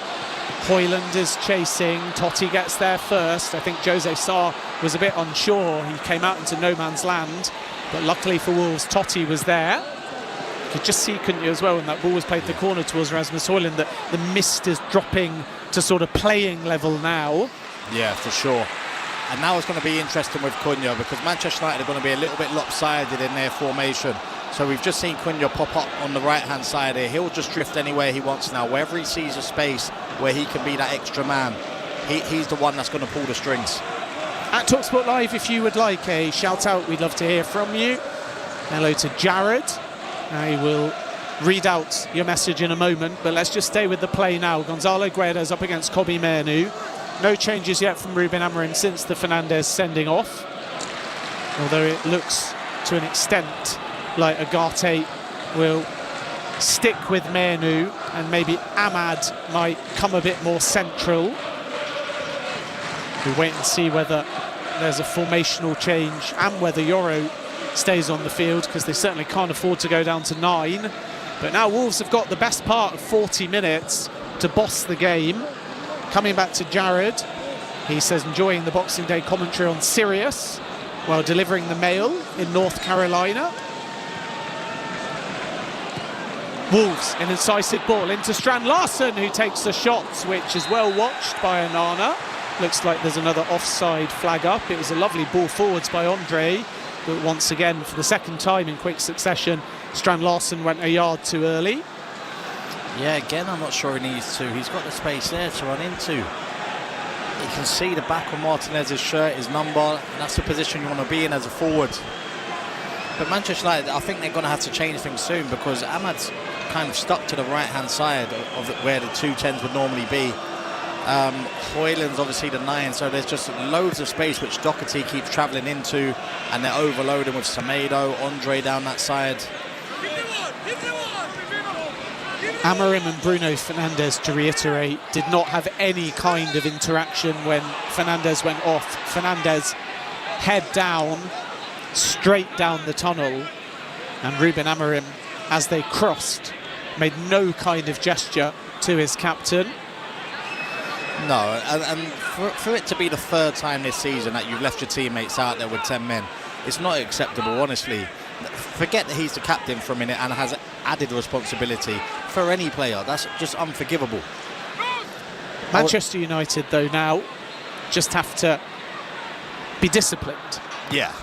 Højlund is chasing. Totti gets there first. I think Jose Sarr was a bit unsure. He came out into no man's land. But luckily for Wolves, Totti was there. You could just see, couldn't you, as well, when that ball was played the corner towards Rasmus Højlund, that the mist is dropping to sort of playing level now. Yeah, for sure. And now it's going to be interesting with Cunha, because Manchester United are going to be a little bit lopsided in their formation. So we've just seen Cunha pop up on the right-hand side here. He'll just drift anywhere he wants now. Wherever he sees a space where he can be that extra man, he's the one that's going to pull the strings. At TalkSport Live, if you would like a shout-out, we'd love to hear from you. Hello to Jared. I will read out your message in a moment, but let's just stay with the play now. Gonzalo Guedes up against Kobbie Mainoo. No changes yet from Ruben Amorim since the Fernandes sending off. Although it looks to an extent like Agate will stick with Mainoo, and maybe Ahmad might come a bit more central. We wait and see whether there's a formational change and whether Yoro stays on the field, because they certainly can't afford to go down to 9. But now Wolves have got the best part of 40 minutes to boss the game. Coming back to Jared, he says enjoying the Boxing Day commentary on Sirius while delivering the mail in North Carolina. Wolves, an incisive ball into Strand Larsen, who takes the shots, which is well watched by Onana. Looks like there's another offside flag up. It was a lovely ball forwards by Andre, but once again, for the second time in quick succession, Strand Larsen went a yard too early. Yeah, again, I'm not sure he needs to. He's got the space there to run into. You can see the back of Martinez's shirt, his number, and that's the position you want to be in as a forward. But Manchester United, I think they're going to have to change things soon, because Ahmad's kind of stuck to the right-hand side of where the 2 10s would normally be. Hoyland's obviously the 9, so there's just loads of space which Doherty keeps travelling into, and they're overloading with Semedo, Andre down that side. Amorim and Bruno Fernandes, to reiterate, did not have any kind of interaction when Fernandes went off. Fernandes head down, straight down the tunnel, and Ruben Amorim, as they crossed, made no kind of gesture to his captain. No, and for it to be the 3rd time this season that you've left your teammates out there with 10 men, it's not acceptable, honestly. Forget that he's the captain for a minute and has added responsibility for any player. That's just unforgivable. Manchester United, though, now just have to be disciplined. Yeah,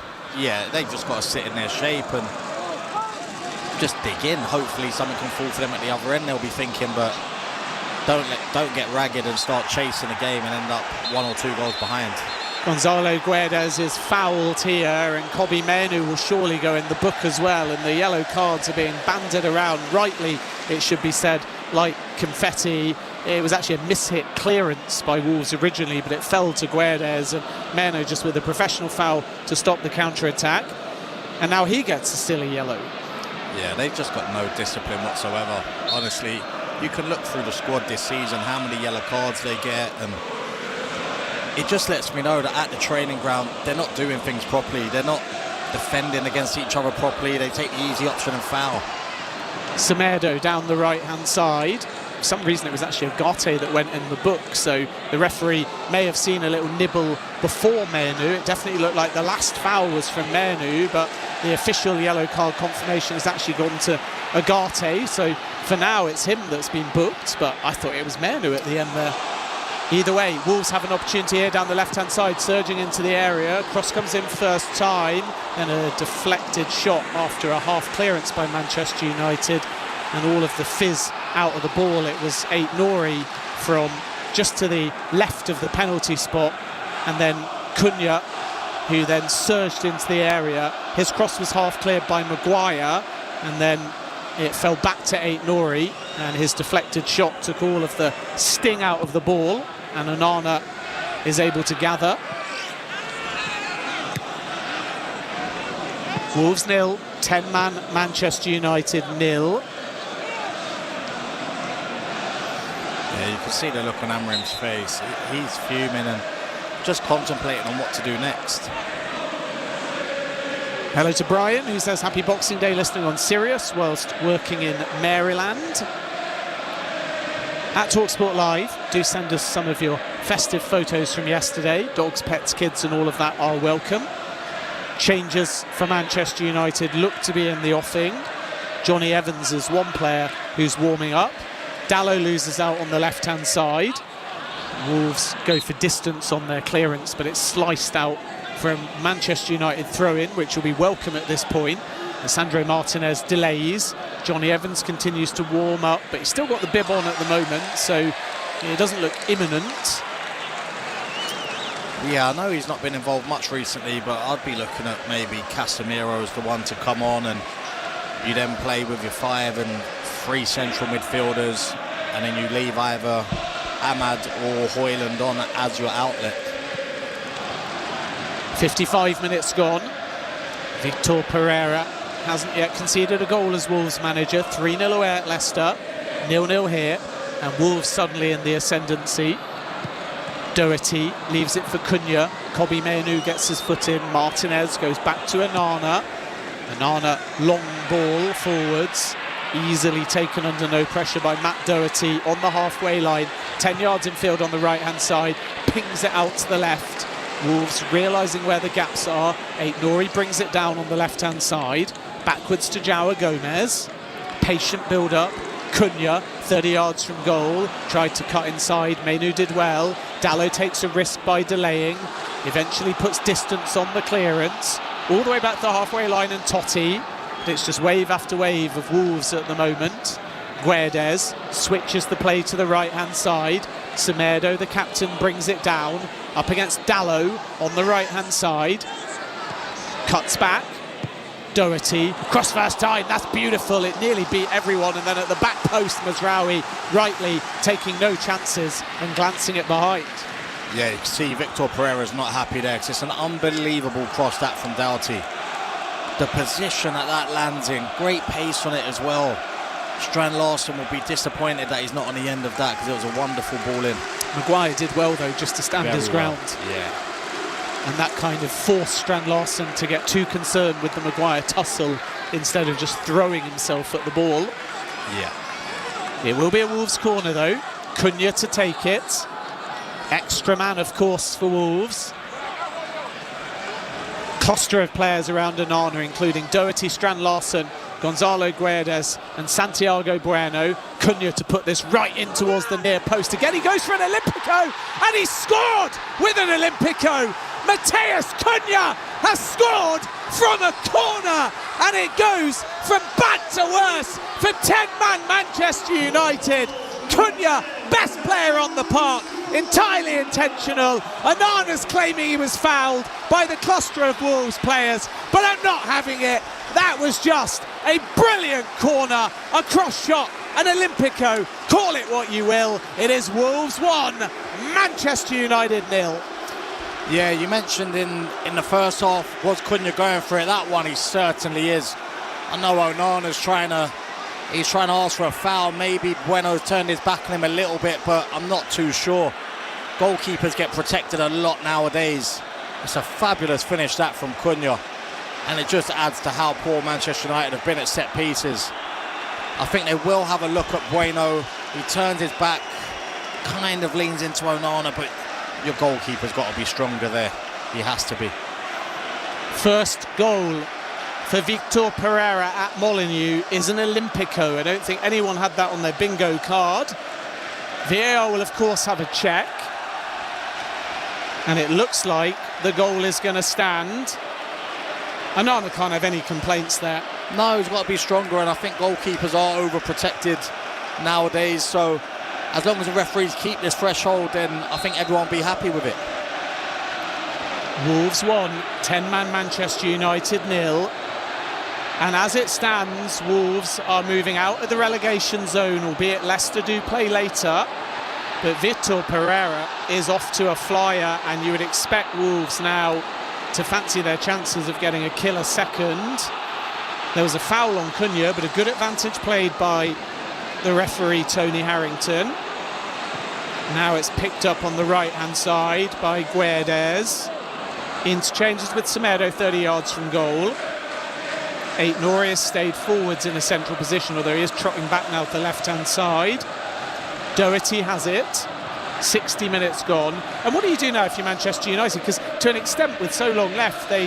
they've just got to sit in their shape and just dig in. Hopefully something can fall for them at the other end, they'll be thinking, but don't get ragged and start chasing the game and end up 1 or 2 goals behind. Gonzalo Guedes is fouled here, and Kobbie Mainoo will surely go in the book as well, and the yellow cards are being banded around, rightly it should be said, like confetti. It was actually a mishit clearance by Wolves originally, but it fell to Guedes, and Mainoo just with a professional foul to stop the counter-attack, and now he gets a silly yellow. Yeah, they've just got no discipline whatsoever. Honestly, you can look through the squad this season, how many yellow cards they get, and it just lets me know that at the training ground they're not doing things properly. They're not defending against each other properly. They take the easy option and foul. Semedo down the right-hand side. For some reason it was actually Ugarte that went in the book, so the referee may have seen a little nibble before Mainoo. It definitely looked like the last foul was from Mainoo, but the official yellow card confirmation has actually gone to Ugarte, so for now it's him that's been booked, but I thought it was Mainoo at the end there. Either way, Wolves have an opportunity here down the left-hand side, surging into the area. Cross comes in first time, and a deflected shot after a half clearance by Manchester United, and all of the fizz out of the ball. It was Aït-Nouri from just to the left of the penalty spot, and then Cunha, who then surged into the area. His cross was half cleared by Maguire, and then it fell back to Aït-Nouri, and his deflected shot took all of the sting out of the ball, and Onana is able to gather. Wolves 0, 10-man Manchester United 0. Yeah, you can see the look on Amorim's face. He's fuming and just contemplating on what to do next. Hello to Brian, who says happy Boxing Day listening on Sirius whilst working in Maryland. At TalkSport Live, do send us some of your festive photos from yesterday. Dogs, pets, kids and all of that are welcome. Changes for Manchester United look to be in the offing. Johnny Evans is one player who's warming up. Dalot loses out on the left-hand side. Wolves go for distance on their clearance, but it's sliced out from Manchester United throw-in, which will be welcome at this point. Sandro Martinez delays. Johnny Evans continues to warm up, but he's still got the bib on at the moment, so it doesn't look imminent. Yeah, I know he's not been involved much recently, but I'd be looking at maybe Casemiro as the one to come on, and you then play with your 5 and 3 central midfielders, and then you leave either Ahmad or Hoyland on as your outlet. 55 minutes gone. Victor Pereira hasn't yet conceded a goal as Wolves manager. 3-0 away at Leicester, 0-0 here, and Wolves suddenly in the ascendancy. Doherty leaves it for Cunha. Kobbie Mainoo gets his foot in. Martinez goes back to Onana. Onana, long ball forwards, easily taken under no pressure by Matt Doherty on the halfway line. 10 yards in field on the right-hand side, pings it out to the left. Wolves realising where the gaps are. Aït-Nouri brings it down on the left-hand side. Backwards to João Gomez. patient build-up. Cunha, 30 yards from goal, tried to cut inside. Menu did well. Dallo takes a risk by delaying. Eventually puts distance on the clearance. All the way back to the halfway line and Totti. But it's just wave after wave of Wolves at the moment. Guedes switches the play to the right-hand side. Semedo, the captain, brings it down. Up against Dallo on the right-hand side. Cuts back. Doherty, cross first time, that's beautiful. It nearly beat everyone. And then at the back post, Mazraoui rightly taking no chances and glancing it behind. Yeah, you can see Victor Pereira's not happy there. It's an unbelievable cross that from Doughty. The position that lands in, great pace on it as well. Strand Larsen will be disappointed that he's not on the end of that because it was a wonderful ball in. Maguire did well though, just to stand his ground. Yeah. And that kind of forced Strand Larsen to get too concerned with the Maguire tussle instead of just throwing himself at the ball. Yeah. It will be a Wolves corner though. Cunha to take it. Extra man, of course, for Wolves. Cluster of players around Onana, including Doherty, Strand Larsen, Gonzalo Guedes and Santiago Bueno. Cunha to put this right in towards the near post. Again, he goes for an Olympico, and he scored with an Olympico. Mateus Cunha has scored from a corner, and it goes from bad to worse for 10-man Manchester United. Cunha, best player on the park, entirely intentional. Onana's claiming he was fouled by the cluster of Wolves players, but I'm not having it. That was just a brilliant corner, a cross shot, an Olympico. Call it what you will. It is Wolves 1, Manchester United 0. Yeah, you mentioned in the first half, was Cunha going for it? That one he certainly is. I know Onana's trying to ask for a foul. Maybe Bueno's turned his back on him a little bit, but I'm not too sure. Goalkeepers get protected a lot nowadays. It's a fabulous finish that from Cunha, and it just adds to how poor Manchester United have been at set pieces. I think they will have a look at Bueno. He turns his back, kind of leans into Onana, but your goalkeeper's got to be stronger there. He has to be. First goal for Victor Pereira at Molineux is an Olympico. I don't think anyone had that on their bingo card. VAR will of course have a check, and it looks like the goal is going to stand. Onana can't have any complaints there. No, he's got to be stronger, and I think goalkeepers are overprotected nowadays, so as long as the referees keep this threshold, then I think everyone will be happy with it. Wolves 1, 10-man Manchester United 0. And as it stands, Wolves are moving out of the relegation zone, albeit Leicester do play later. But Victor Pereira is off to a flyer, and you would expect Wolves now to fancy their chances of getting a killer second. There was a foul on Cunha, but a good advantage played by the referee, Tony Harrington. Now it's picked up on the right-hand side by Guedes. Interchanges with Semedo, 30 yards from goal. Aït-Nouri has stayed forwards in a central position, although he is trotting back now to the left-hand side. Doherty has it. 60 minutes gone. And what do you do now if you're Manchester United? Because to an extent, with so long left, they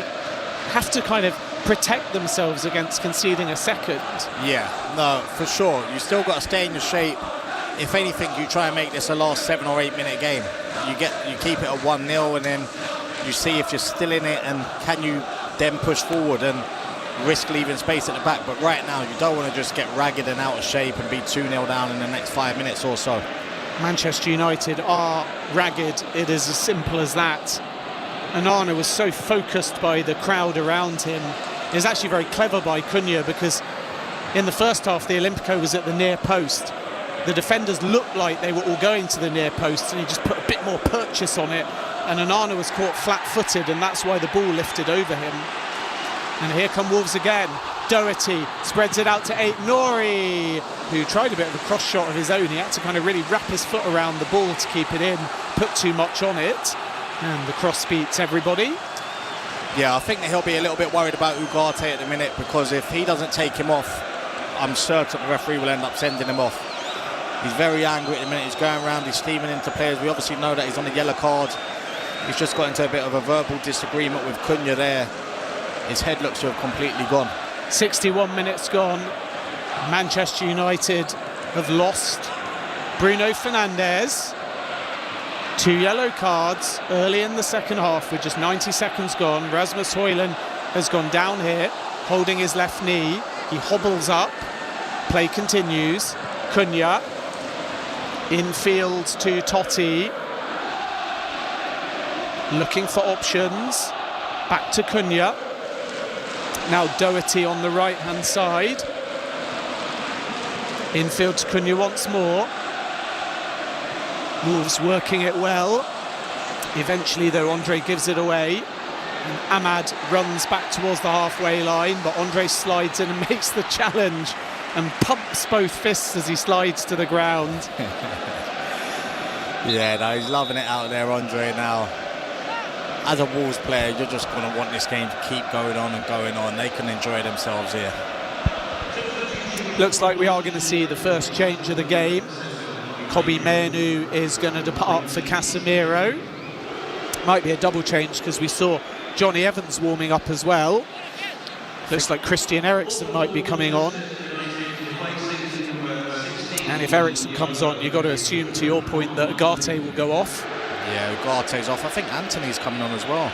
have to kind of protect themselves against conceding a second. Yeah, no, for sure. You still got to stay in your shape. If anything, you try and make this a last 7 or 8 minute game. You keep it at 1-0, and then you see if you're still in it, and can you then push forward and risk leaving space at the back. But right now, you don't want to just get ragged and out of shape and be 2-0 down in the next 5 minutes or so. Manchester United are ragged. It is as simple as that. Onana was so focused by the crowd around him. It was actually very clever by Cunha, because in the first half, the Olympico was at the near post. The defenders looked like they were all going to the near post, and he just put a bit more purchase on it. And Onana was caught flat-footed, and that's why the ball lifted over him. And here come Wolves again. Doherty spreads it out to Aït-Nouri, who tried a bit of a cross shot of his own. He had to kind of really wrap his foot around the ball to keep it in, put too much on it, and the cross beats everybody. Yeah, I think that he'll be a little bit worried about Ugarte at the minute, because if he doesn't take him off, I'm certain the referee will end up sending him off. He's very angry at the minute. He's going around, he's steaming into players. We obviously know that he's on a yellow card. He's just got into a bit of a verbal disagreement with Cunha there. His head looks to have completely gone. 61 minutes gone. Manchester United have lost Bruno Fernandes. 2 yellow cards early in the second half with just 90 seconds gone. Rasmus Højlund has gone down here, holding his left knee. He hobbles up. Play continues. Cunha. Infield to Totti. Looking for options. Back to Cunha. Now Doherty on the right-hand side. Infield to Cunha once more. Wolves working it well. Eventually, though, Andre gives it away. And Ahmad runs back towards the halfway line, but Andre slides in and makes the challenge and pumps both fists as he slides to the ground. Yeah, no, he's loving it out there, Andre, now. As a Wolves player, you're just going to want this game to keep going on and going on. They can enjoy themselves here. Looks like we are going to see the first change of the game. Kobbie Mainoo is going to depart for Casemiro. Might be a double change because we saw Johnny Evans warming up as well. Looks like Christian Eriksen might be coming on. And if Eriksen comes on, you've got to assume, to your point, that Ugarte will go off. Yeah, Ugarte's off. I think Anthony's coming on as well.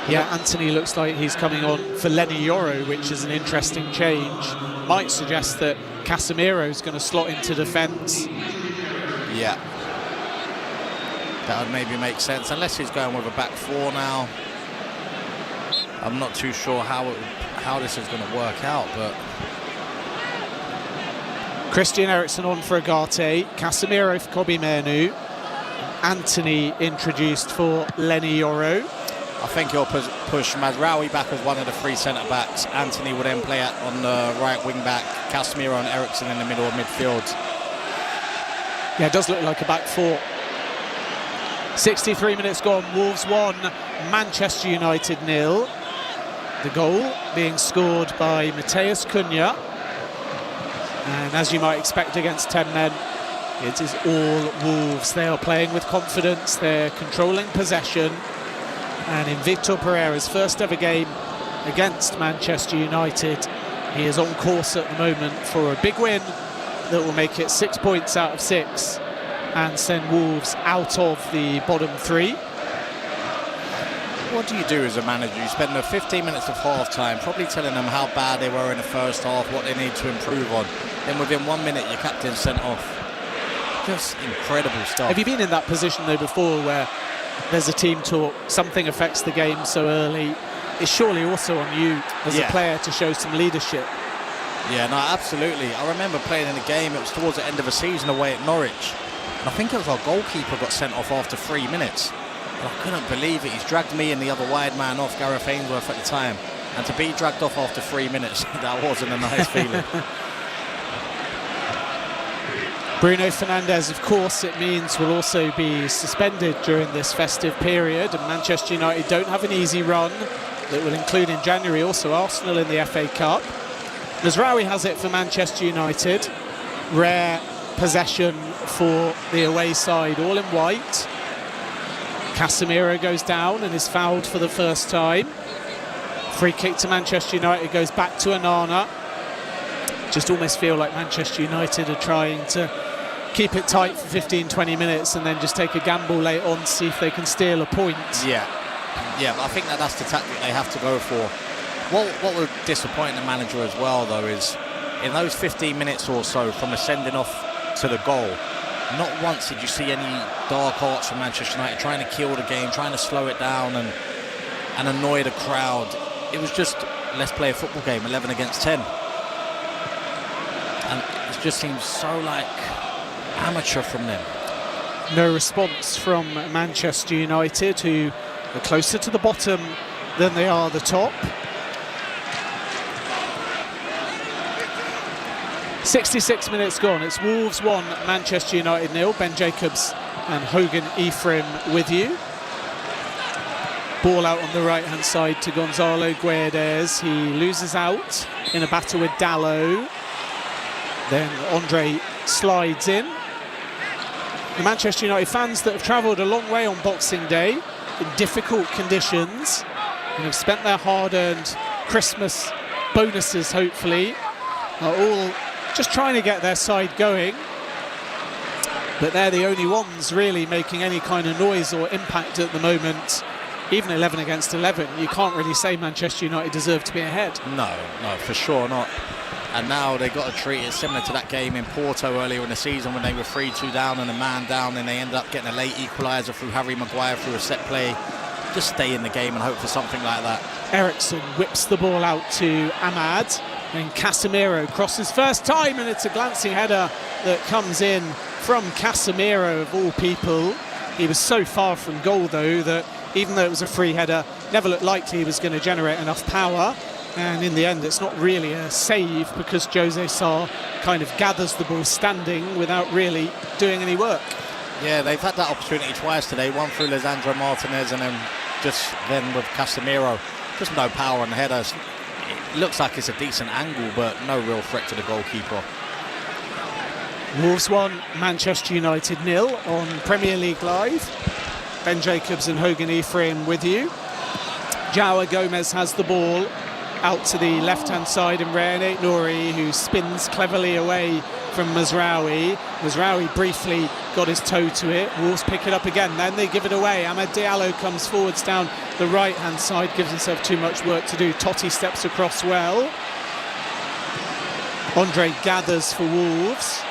Yeah, Anthony looks like he's coming on for Lenny Yoro, which is an interesting change. Might suggest that Casemiro's going to slot into defence. Yeah. That would maybe make sense, unless he's going with a back four now. I'm not too sure how this is going to work out, but... Christian Eriksen on for Ugarte, Casemiro for Kobbie Mainoo, Anthony introduced for Lenny Yoro. I think he'll push Mazraoui back as one of the three centre-backs. Anthony will then play on the right wing-back, Casemiro and Eriksen in the middle of midfield. Yeah, it does look like a back four. 63 minutes gone, Wolves 1, Manchester United 0. The goal being scored by Matheus Cunha. And as you might expect against 10 men, it is all Wolves. They are playing with confidence, they're controlling possession. And in Victor Pereira's first ever game against Manchester United, he is on course at the moment for a big win that will make it 6 points out of 6 and send Wolves out of the bottom three. What do you do as a manager? You spend the 15 minutes of half-time probably telling them how bad they were in the first half, what they need to improve on. Then within 1 minute, your captain's sent off. Just incredible stuff. Have you been in that position, though, before where there's a team talk, something affects the game so early? It's surely also on you as a player to show some leadership. Yeah, no, absolutely. I remember playing in a game, it was towards the end of the season away at Norwich. And I think it was our goalkeeper got sent off after 3 minutes. And I couldn't believe it. He's dragged me and the other wide man off, Gareth Ainsworth, at the time. And to be dragged off after 3 minutes, that wasn't a nice feeling. Bruno Fernandes, of course, it means will also be suspended during this festive period, and Manchester United don't have an easy run that will include in January also Arsenal in the FA Cup. Mazraoui has it for Manchester United. Rare possession for the away side, all in white. Casemiro goes down and is fouled for the first time. Free kick to Manchester United goes back to Onana. Just almost feel like Manchester United are trying to keep it tight for 15-20 minutes and then just take a gamble late on to see if they can steal a point. Yeah, I think that's the tactic they have to go for. What would disappoint the manager as well, though, is in those 15 minutes or so from the sending off to the goal, not once did you see any dark arts from Manchester United trying to kill the game, trying to slow it down and annoy the crowd. It was just, let's play a football game, 11 against 10. And it just seems so like amateur from them. No response from Manchester United, who are closer to the bottom than they are the top. 66 minutes gone. It's Wolves 1, Manchester United 0. Ben Jacobs and Hogan Ephraim with you. Ball out on the right-hand side to Gonzalo Guedes. He loses out in a battle with Dalot. Then Andre slides in. The Manchester United fans that have travelled a long way on Boxing Day in difficult conditions and have spent their hard-earned Christmas bonuses, hopefully, are all just trying to get their side going. But they're the only ones really making any kind of noise or impact at the moment. Even 11 against 11, you can't really say Manchester United deserve to be ahead. No, for sure not. And now they've got to treat it similar to that game in Porto earlier in the season when they were 3-2 down and a man down, and they ended up getting a late equaliser through Harry Maguire through a set play. Just stay in the game and hope for something like that. Eriksson whips the ball out to Ahmad, and Casemiro crosses first time, and it's a glancing header that comes in from Casemiro of all people. He was so far from goal though that even though it was a free header, never looked likely he was going to generate enough power. And in the end, it's not really a save because Jose Sarr kind of gathers the ball standing without really doing any work. Yeah, they've had that opportunity twice today, one through Lisandro Martinez and then with Casemiro. Just no power on the headers. It looks like it's a decent angle, but no real threat to the goalkeeper. Wolves 1, Manchester United 0 on Premier League Live. Ben Jacobs and Hogan Ephraim with you. João Gomez has the ball out to the left-hand side, and René Nouri, who spins cleverly away from Mazraoui. Mazraoui briefly got his toe to it. Wolves pick it up again, then they give it away. Amad Diallo comes forwards down the right-hand side, gives himself too much work to do. Totti steps across well. Andre gathers for Wolves.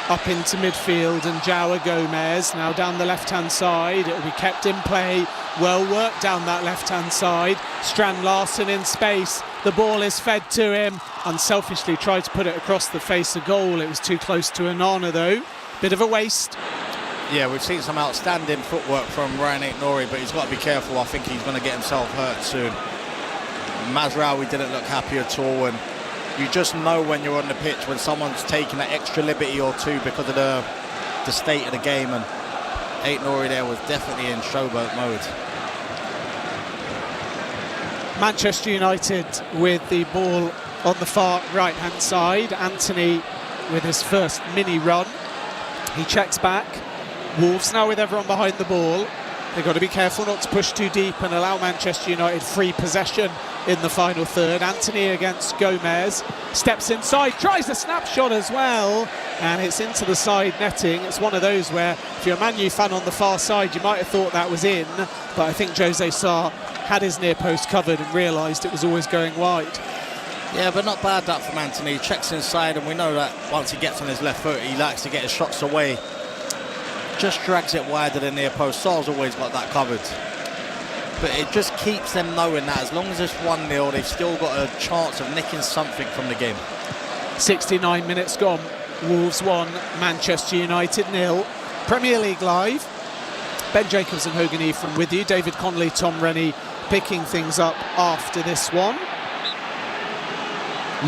Up into midfield, and João Gomez now down the left-hand side. It will be kept in play. Well worked down that left-hand side. Strand Larsen in space. The ball is fed to him. Unselfishly tried to put it across the face of goal. It was too close to Onana though. Bit of a waste. Yeah, we've seen some outstanding footwork from René Nouri, but he's got to be careful. I think he's going to get himself hurt soon. Mazraoui didn't look happy at all, and you just know when you're on the pitch when someone's taking an extra liberty or two because of the state of the game, and Nouri there was definitely in showboat mode. Manchester United with the ball on the far right-hand side. Anthony with his first mini run. He checks back. Wolves now with everyone behind the ball. They've got to be careful not to push too deep and allow Manchester United free possession in the final third. Anthony against Gomez, steps inside, tries a snapshot as well, and it's into the side netting. It's one of those where if you're a Man U fan on the far side, you might have thought that was in, but I think Jose Sarr had his near post covered and realised it was always going wide. Yeah, but not bad that from Anthony. He checks inside, and we know that once he gets on his left foot, he likes to get his shots away. Just drags it wider than near post. Sarr's always got that covered. But it just keeps them knowing that as long as it's 1-0, they've still got a chance of nicking something from the game. 69 minutes gone. Wolves 1, Manchester United 0. Premier League Live. Ben Jacobs and Hogan Ephraim with you. David Connolly, Tom Rennie picking things up after this one.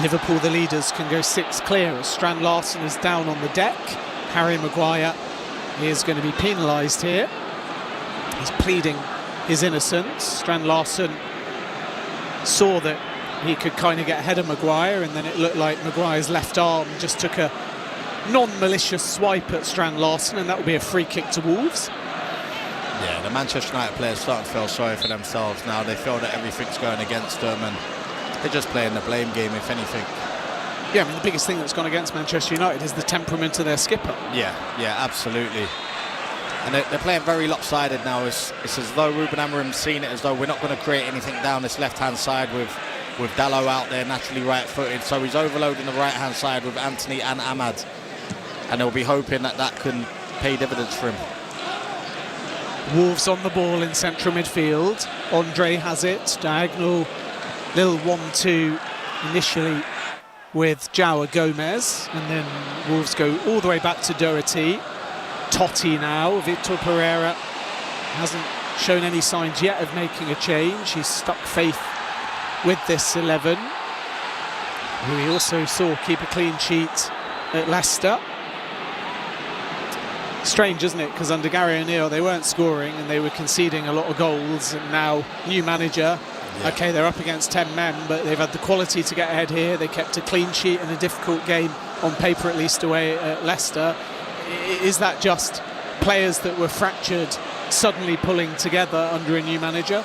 Liverpool, the leaders, can go 6 clear as Strand Larsen is down on the deck. Harry Maguire is going to be penalised here. He's pleading his innocence. Strand Larsen saw that he could kind of get ahead of Maguire, and then it looked like Maguire's left arm just took a non-malicious swipe at Strand Larsen, and that will be a free kick to Wolves. Yeah, the Manchester United players starting to feel sorry for themselves now. They feel that everything's going against them, and they're just playing the blame game, if anything. Yeah, I mean, the biggest thing that's gone against Manchester United is the temperament of their skipper. Yeah, absolutely. And they're playing very lopsided now. It's as though Ruben Amorim's seen it as though we're not going to create anything down this left-hand side with Dalot out there naturally right-footed. So he's overloading the right-hand side with Anthony and Ahmad. And they'll be hoping that that can pay dividends for him. Wolves on the ball in central midfield. Andre has it. Diagonal, little 1-2 initially with João Gomez. And then Wolves go all the way back to Doherty. Totti now. Victor Pereira hasn't shown any signs yet of making a change. He's stuck faith with this 11, who we also saw keep a clean sheet at Leicester. Strange, isn't it? Because under Gary O'Neill they weren't scoring and they were conceding a lot of goals, and now new manager. Yeah. Okay, they're up against 10 men, but they've had the quality to get ahead here. They kept a clean sheet in a difficult game, on paper at least, away at Leicester. Is that just players that were fractured suddenly pulling together under a new manager?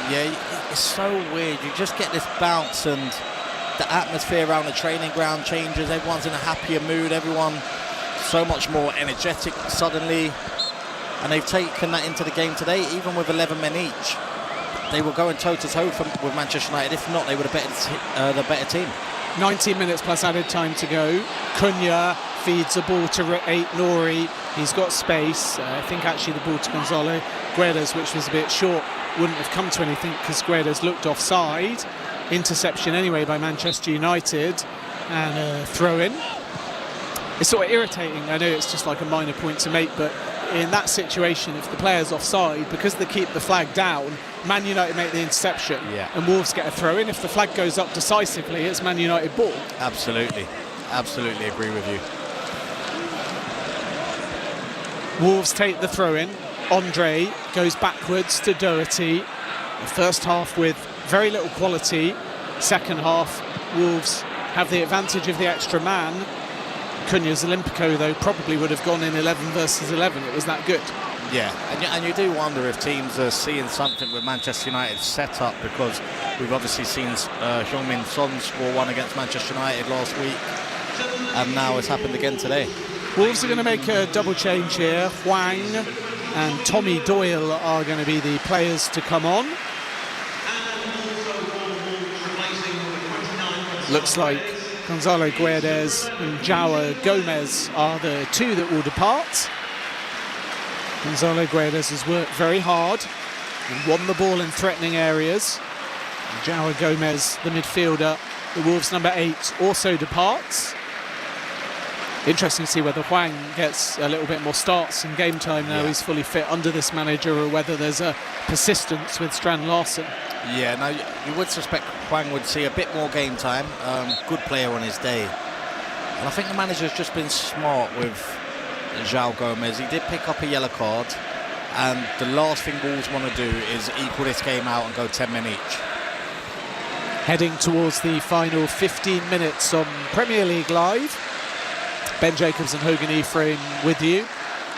Yeah, it's so weird. You just get this bounce, and the atmosphere around the training ground changes. Everyone's in a happier mood. Everyone so much more energetic suddenly. And they've taken that into the game today, even with 11 men each. They were going toe-to-toe with Manchester United. If not, they would have the better team. 19 minutes plus added time to go. Cunha feeds the ball to Nouri. He's got space. I think actually the ball to Gonzalo Guedes, which was a bit short, wouldn't have come to anything because Guedes looked offside. Interception anyway by Manchester United, and a throw-in. It's sort of irritating. I know it's just like a minor point to make, but in that situation, if the player's offside, because they keep the flag down, Man United make the interception, and Wolves get a throw-in. If the flag goes up decisively, it's Man United ball. Absolutely agree with you. Wolves take the throw-in. Andre goes backwards to Doherty. The first half with very little quality. Second half, Wolves have the advantage of the extra man. Cunha's Olympico, though, probably would have gone in 11 versus 11. It was that good. Yeah, and you do wonder if teams are seeing something with Manchester United's setup, because we've obviously seen Heung-min Son score one against Manchester United last week, and now it's happened again today. Wolves are going to make a double change here. Hwang and Tommy Doyle are going to be the players to come on. Looks like Gonzalo Guedes and João Gomez are the two that will depart. Gonzalo Guedes has worked very hard and won the ball in threatening areas. And João Gomez, the midfielder, the Wolves number 8, also departs. Interesting to see whether Hwang gets a little bit more starts in game time now he's fully fit under this manager, or whether there's a persistence with Strand Larsen. Yeah, now you would suspect Hwang would see a bit more game time. Good player on his day. And I think the manager's just been smart with João Gomez. He did pick up a yellow card, and the last thing Wolves want to do is equal this game out and go 10 men each. Heading towards the final 15 minutes on Premier League Live. Ben Jacobs and Hogan Ephraim with you.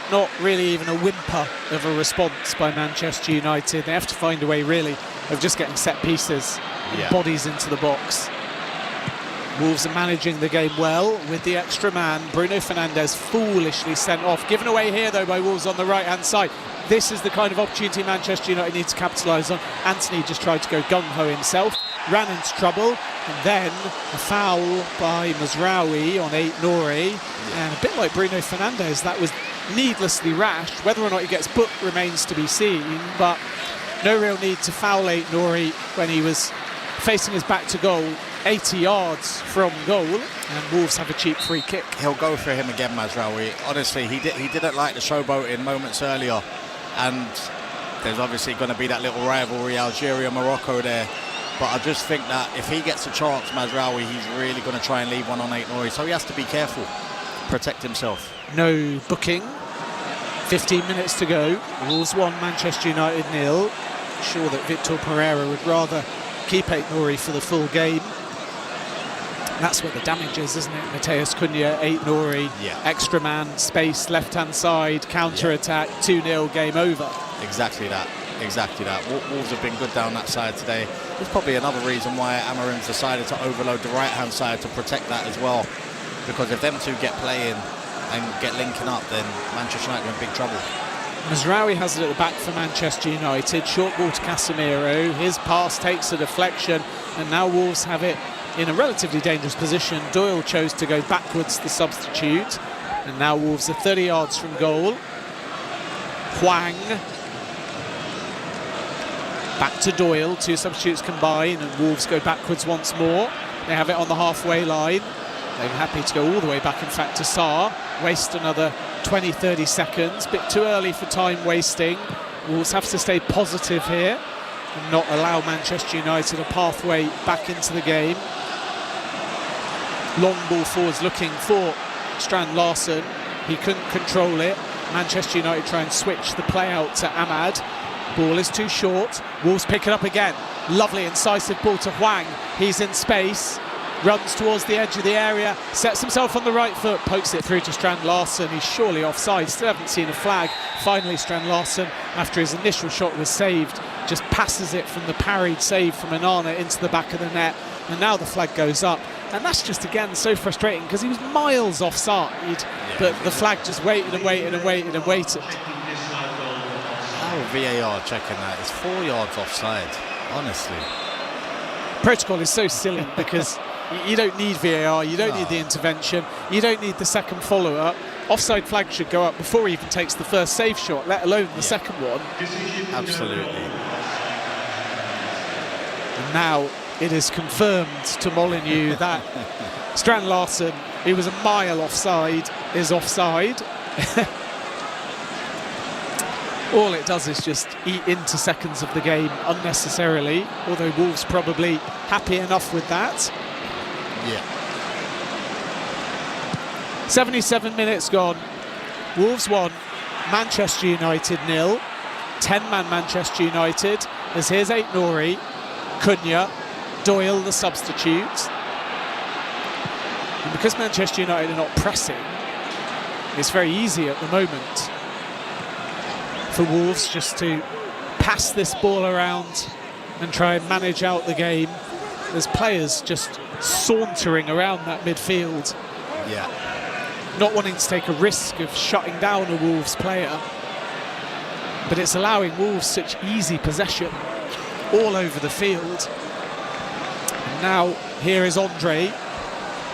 Not really even a whimper of a response by Manchester United. They have to find a way, really, of just getting set pieces, bodies into the box. Wolves are managing the game well with the extra man. Bruno Fernandes foolishly sent off. Given away here, though, by Wolves on the right-hand side. This is the kind of opportunity Manchester United need to capitalise on. Anthony just tried to go gung-ho himself, ran into trouble, and then a foul by Mazraoui on Nouri. And a bit like Bruno Fernandes, that was needlessly rash. Whether or not he gets booked remains to be seen, but no real need to foul Nouri when he was facing his back to goal, 80 yards from goal, and Wolves have a cheap free kick. He'll go for him again, Mazraoui. Honestly, he didn't like the showboating moments earlier, and there's obviously going to be that little rivalry, Algeria-Morocco there. But I just think that if he gets a chance, Mazraoui, he's really going to try and leave one on Nouri, so he has to be careful, protect himself. No booking. 15 minutes to go. Wolves 1, Manchester United 0. Sure that Victor Pereira would rather keep Nouri for the full game. That's where the damage is, isn't it? Mateus Cunha, Nouri, extra man, space, left-hand side, counter-attack, 2-0, game over. Exactly that. Wolves have been good down that side today. There's probably another reason why Amarim's decided to overload the right-hand side to protect that as well. Because if them two get playing and get linking up, then Manchester United are in big trouble. Mazraoui has it at the back for Manchester United. Short ball to Casemiro. His pass takes a deflection, and now Wolves have it in a relatively dangerous position. Doyle chose to go backwards, the substitute, and now Wolves are 30 yards from goal. Hwang back to Doyle. Two substitutes combine, and Wolves go backwards once more. They have it on the halfway line. They're happy to go all the way back, in fact, to Sarr. Waste another 20-30 seconds. Bit too early for time wasting. Wolves have to stay positive here and not allow Manchester United a pathway back into the game. Long ball forwards looking for Strand Larsen. He couldn't control it. Manchester United try and switch the play out to Ahmad. Ball is too short. Wolves pick it up again. Lovely incisive ball to Hwang. He's in space. runs towards the edge of the area, sets himself on the right foot, pokes it through to Strand Larsen. He's surely offside, still haven't seen a flag. Finally Strand Larsen, after his initial shot was saved, just passes it from the parried save from Onana into the back of the net, and now the flag goes up. And that's just, again, so frustrating because he was miles offside, but the flag just waited and waited and waited and waited. How are VAR checking that? It's 4 yards offside, honestly. Protocol is so silly because you don't need VAR, you don't need the intervention, you don't need the second follow-up. Offside flag should go up before he even takes the first save shot, let alone the second one. Absolutely. And now it is confirmed to Molineux that Strand Larsen, who was a mile offside, is offside. All it does is just eat into seconds of the game unnecessarily, although Wolves probably happy enough with that. Yeah. 77 minutes gone. Wolves 1, Manchester United 0. 10-man Manchester United, as here's Aït-Nouri, Cunha, Doyle the substitute. And because Manchester United are not pressing, it's very easy at the moment for Wolves just to pass this ball around and try and manage out the game. There's players just sauntering around that midfield. Yeah. Not wanting to take a risk of shutting down a Wolves player. But it's allowing Wolves such easy possession all over the field. And now here is Andre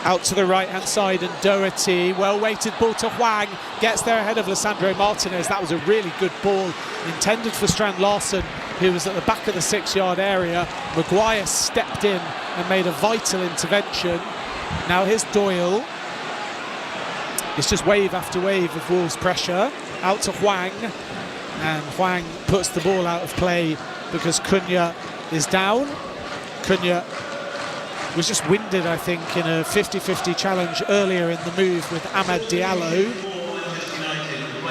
out to the right-hand side, and Doherty, well-weighted ball to Hwang, gets there ahead of Lisandro Martinez. That was a really good ball, intended for Strand Larsen, who was at the back of the 6-yard area. Maguire stepped in and made a vital intervention. Now here's Doyle. It's just wave after wave of Wolves pressure. Out to Hwang, and Hwang puts the ball out of play because Cunha is down. Cunha was just winded, I think, in a 50-50 challenge earlier in the move with Amad Diallo.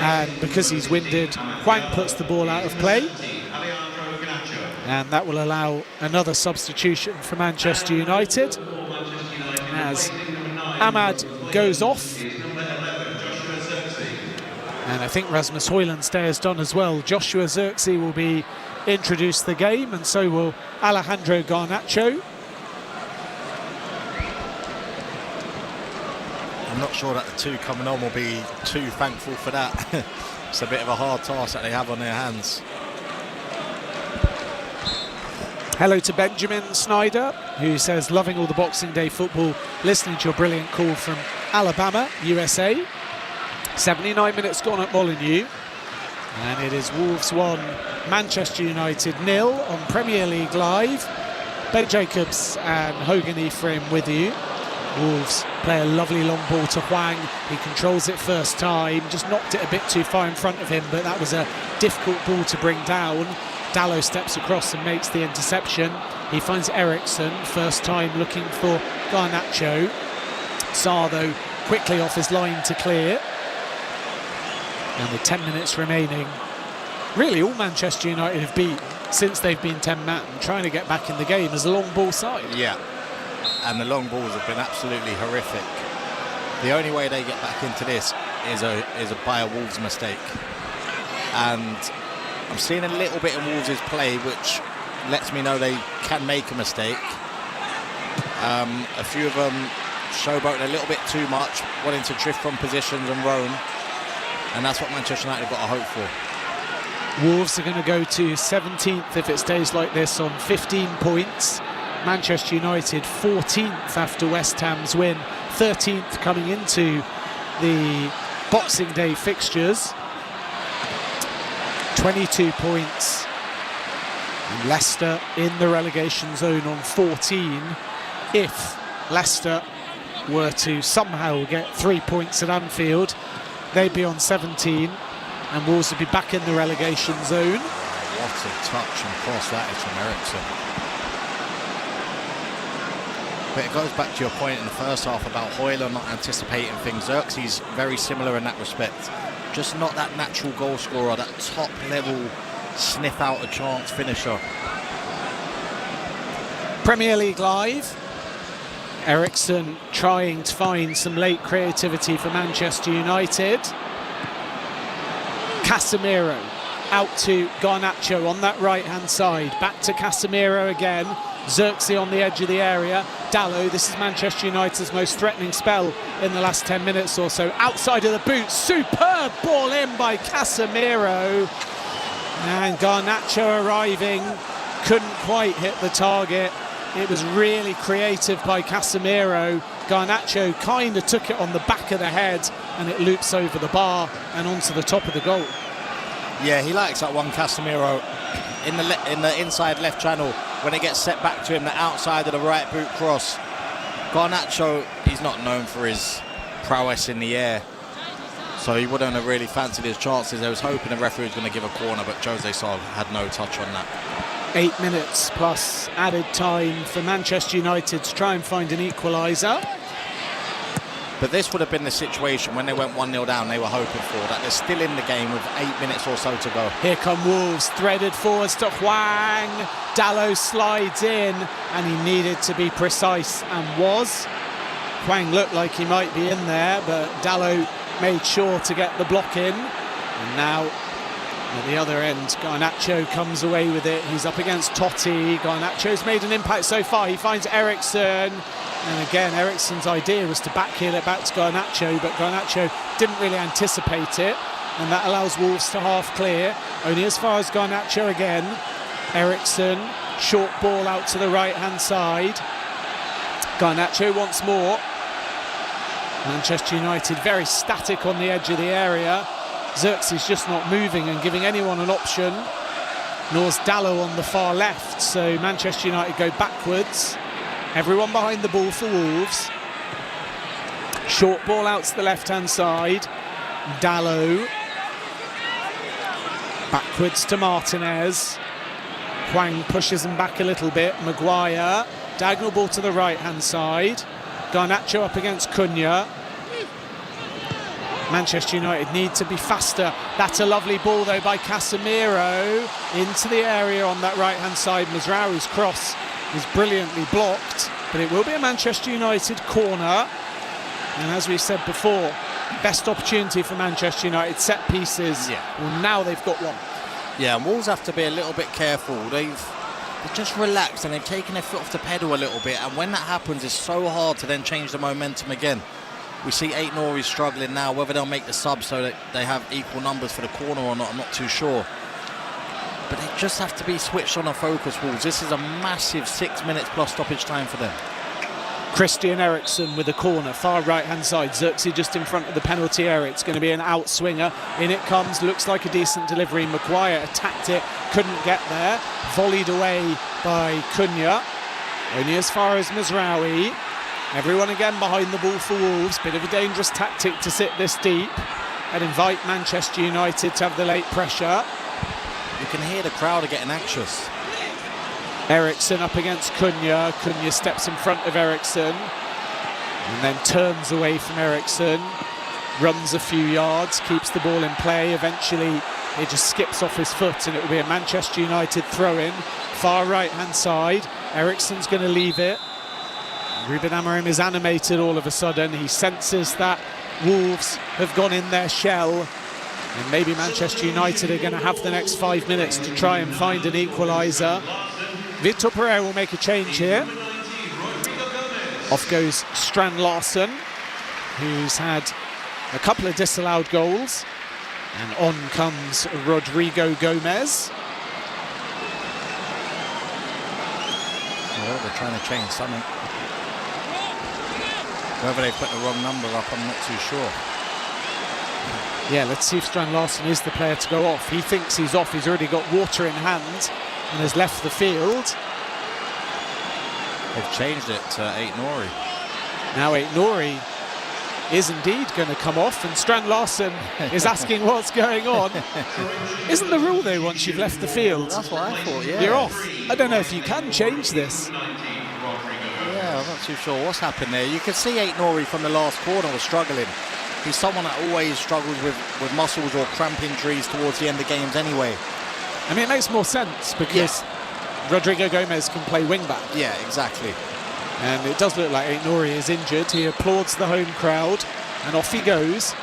And because he's winded, Hwang puts the ball out of play. And that will allow another substitution for Manchester United as Amad goes off. And I think Rasmus Højlund's day is done as well. Joshua Zirkzee will be introduced to the game, and so will Alejandro Garnacho. I'm not sure that the two coming on will be too thankful for that. It's a bit of a hard task that they have on their hands. Hello to Benjamin Snyder, who says, loving all the Boxing Day football, listening to your brilliant call from Alabama, USA. 79 minutes gone at Molineux, and it is Wolves 1, Manchester United 0 on Premier League Live. Ben Jacobs and Hogan Ephraim with you. Wolves play a lovely long ball to Hwang. He controls it first time, just knocked it a bit too far in front of him, but that was a difficult ball to bring down. Dallo steps across and makes the interception. He finds Eriksson, first time looking for Garnacho. Sarr, though, quickly off his line to clear. And with 10 minutes remaining, really all Manchester United have beaten since they've been 10-man, trying to get back in the game as a long ball side. Yeah, and the long balls have been absolutely horrific. The only way they get back into this is by a Wolves mistake. And I'm seeing a little bit of Wolves' play which lets me know they can make a mistake. A few of them showboating a little bit too much, wanting to drift from positions and roam. And that's what Manchester United have got to hope for. Wolves are going to go to 17th if it stays like this on 15 points. Manchester United 14th after West Ham's win, 13th coming into the Boxing Day fixtures. 22 points. And Leicester in the relegation zone on 14. If Leicester were to somehow get 3 points at Anfield, they'd be on 17, and Wolves would be back in the relegation zone. What a touch and cross that is from Eriksson. But it goes back to your point in the first half about Højlund not anticipating things. Zirkzee's very similar in that respect. Just not that natural goal scorer, that top level sniff out a chance finisher. Premier League Live. Ericsson trying to find some late creativity for Manchester United. Casemiro out to Garnacho on that right-hand side. Back to Casemiro again. Xerxes on the edge of the area. Dalot, this is Manchester United's most threatening spell in the last 10 minutes or so. Outside of the boot, superb ball in by Casemiro. And Garnacho arriving, couldn't quite hit the target. It was really creative by Casemiro. Garnacho kind of took it on the back of the head and it loops over the bar and onto the top of the goal. Yeah, he likes that one, Casemiro, in the inside left channel when it gets set back to him, the outside of the right boot cross. Garnacho, he's not known for his prowess in the air, so he wouldn't have really fancied his chances. I was hoping the referee was going to give a corner, but Jose Sal had no touch on that. 8 minutes plus added time for Manchester United to try and find an equaliser. But this would have been the situation when they went 1-0 down, they were hoping for, that they're still in the game with 8 minutes or so to go. Here come Wolves, threaded forwards to Hwang. Dalot slides in, and he needed to be precise and was. Hwang looked like he might be in there, but Dalot made sure to get the block in. And now, at the other end, Garnacho comes away with it. He's up against Totti. Garnacho's made an impact so far. He finds Ericsson. And again, Ericsson's idea was to backheel it back to Garnacho, but Garnacho didn't really anticipate it. And that allows Wolves to half clear. Only as far as Garnacho again. Ericsson, short ball out to the right-hand side. Garnacho once more. Manchester United very static on the edge of the area. Xerxes just not moving and giving anyone an option. Nor's Dalot on the far left, so Manchester United go backwards. Everyone behind the ball for Wolves. Short ball out to the left-hand side. Dalot. Backwards to Martinez. Hwang pushes him back a little bit. Maguire. Diagonal ball to the right-hand side. Garnacho up against Cunha. Manchester United need to be faster. That's a lovely ball though by Casemiro into the area on that right-hand side. Mazraoui's cross is brilliantly blocked, but it will be a Manchester United corner. And as we said before, best opportunity for Manchester United, set pieces. Yeah. Well, now they've got one. Yeah, and Wolves have to be a little bit careful. They've just relaxed and they've taken their foot off the pedal a little bit, and when that happens, it's so hard to then change the momentum again. We see Aït-Nouri struggling now. Whether they'll make the sub so that they have equal numbers for the corner or not, I'm not too sure. But they just have to be switched on and focused, Wolves. This is a massive 6 minutes plus stoppage time for them. Christian Eriksen with a corner, far right-hand side. Xerxes just in front of the penalty area. It's going to be an outswinger. In it comes, looks like a decent delivery. Maguire attacked it, couldn't get there. Volleyed away by Cunha. Only as far as Mazraoui. Everyone again behind the ball for Wolves. Bit of a dangerous tactic to sit this deep and invite Manchester United to have the late pressure. You can hear the crowd are getting anxious. Eriksen up against Cunha. Cunha steps in front of Eriksen and then turns away from Eriksen. Runs a few yards, keeps the ball in play. Eventually it just skips off his foot and it will be a Manchester United throw-in. Far right-hand side. Eriksen's going to leave it. Ruben Amorim is animated all of a sudden. He senses that Wolves have gone in their shell, and maybe Manchester United are going to have the next 5 minutes to try and find an equaliser. Victor Pereira will make a change here. Off goes Strand Larsen, who's had a couple of disallowed goals, and on comes Rodrigo Gomez. Well, they're trying to change something. Whether they put the wrong number up, I'm not too sure. Yeah, let's see if Strand Larsen is the player to go off. He thinks he's off. He's already got water in hand and has left the field. They've changed it to Aït-Nouri. Now Aït-Nouri is indeed going to come off, and Strand Larsen is asking what's going on. Isn't the rule though, once you've left the field, that's what I thought, yeah, you're off? I don't know if you can change this. Yeah, I'm not too sure what's happened there. You can see Aït-Nouri from the last corner was struggling. He's someone that always struggles with muscles or cramp injuries towards the end of games anyway. I mean, it makes more sense because Rodrigo Gomez can play wing back. Yeah, exactly. And it does look like Aït-Nouri is injured. He applauds the home crowd, and off he goes.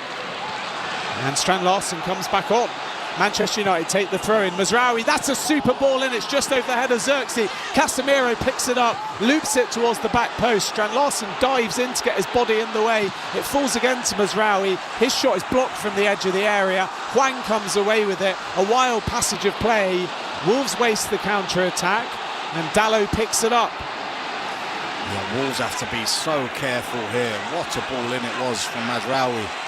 And Strand Larsen comes back on. Manchester United take the throw in. Mazraoui, that's a super ball in. It's just over the head of Xerxes. Casemiro picks it up, loops it towards the back post. Strand Larsen dives in to get his body in the way. It falls again to Mazraoui. His shot is blocked from the edge of the area. Hwang comes away with it. A wild passage of play. Wolves waste the counter-attack, and Dalot picks it up. Yeah, Wolves have to be so careful here. What a ball in it was from Mazraoui.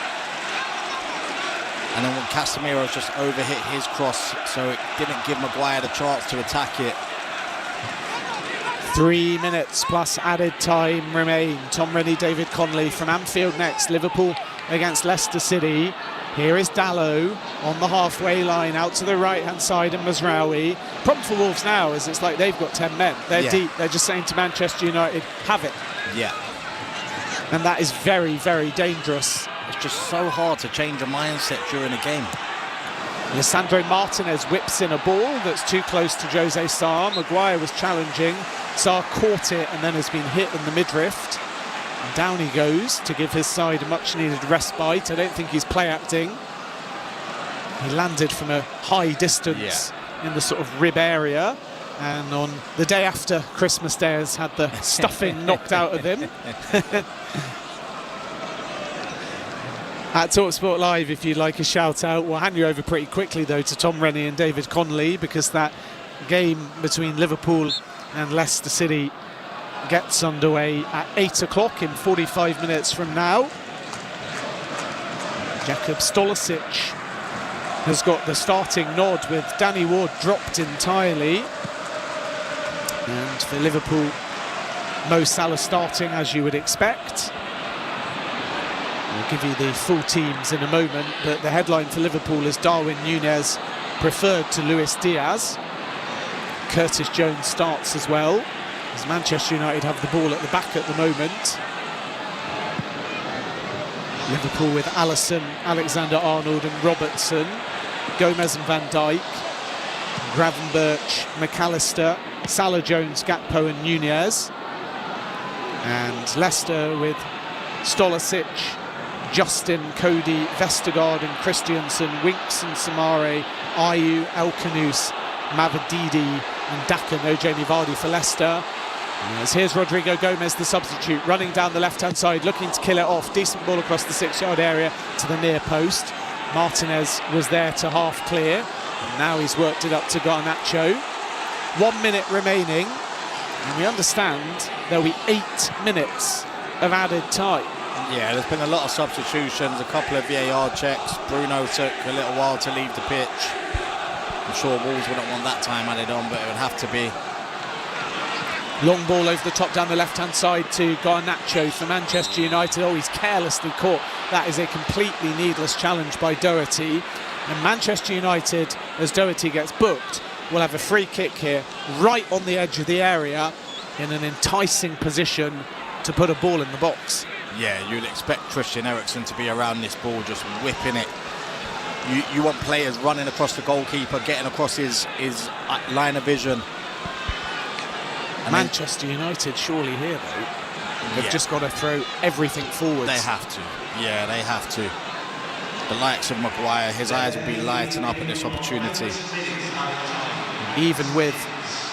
And then when Casemiro just overhit his cross, so it didn't give Maguire the chance to attack it. 3 minutes plus added time remain. Tom Rennie, David Connolly from Anfield next. Liverpool against Leicester City. Here is Dalot on the halfway line, out to the right-hand side, and Mazraoui. Problem for Wolves now is it's like they've got 10 men. They're deep. They're just saying to Manchester United, have it. Yeah. And that is very, very dangerous. It's just so hard to change a mindset during a game. Lisandro Martinez whips in a ball that's too close to Jose Sarr. Maguire was challenging. Sarr caught it and then has been hit in the midriff. And down he goes to give his side a much-needed respite. I don't think he's play-acting. He landed from a high distance in the sort of rib area. And on the day after Christmas Day has had the stuffing knocked out of him. At TalkSport Live, if you'd like a shout out, we'll hand you over pretty quickly though to Tom Rennie and David Connolly, because that game between Liverpool and Leicester City gets underway at 8 o'clock in 45 minutes from now. Jakub Stolisic has got the starting nod with Danny Ward dropped entirely. And for Liverpool, Mo Salah starting as you would expect. We'll give you the full teams in a moment, but the headline for Liverpool is Darwin Núñez preferred to Luis Diaz. Curtis Jones starts as well, as Manchester United have the ball at the back at the moment. Liverpool with Alisson, Alexander-Arnold and Robertson, Gomez and Van Dijk, Gravenberch, McAllister, Salah, Jones, Gakpo and Núñez. And Leicester with Stolisic, Justin, Cody, Vestergaard and Christiansen, Winks and Samare, Ayew, El Khanous, Mavadidi and Daka. No Jamie Vardy for Leicester. As here's Rodrigo Gomez, the substitute, running down the left-hand side, looking to kill it off. Decent ball across the 6-yard area to the near post. Martinez was there to half clear, and now he's worked it up to Garnacho. 1 minute remaining, and we understand there'll be 8 minutes of added time. Yeah, there's been a lot of substitutions, a couple of VAR checks. Bruno took a little while to leave the pitch. I'm sure Wolves wouldn't want that time added on, but it would have to be. Long ball over the top down the left-hand side to Garnacho for Manchester United. Oh, he's carelessly caught. That is a completely needless challenge by Doherty. And Manchester United, as Doherty gets booked, will have a free kick here, right on the edge of the area, in an enticing position to put a ball in the box. Yeah, you'd expect Christian Eriksen to be around this ball, just whipping it. You want players running across the goalkeeper, getting across his line of vision. And Manchester United surely here, though. They've just got to throw everything forwards. They have to. Yeah, they have to. The likes of Maguire, his eyes will be lighting up at this opportunity. Even with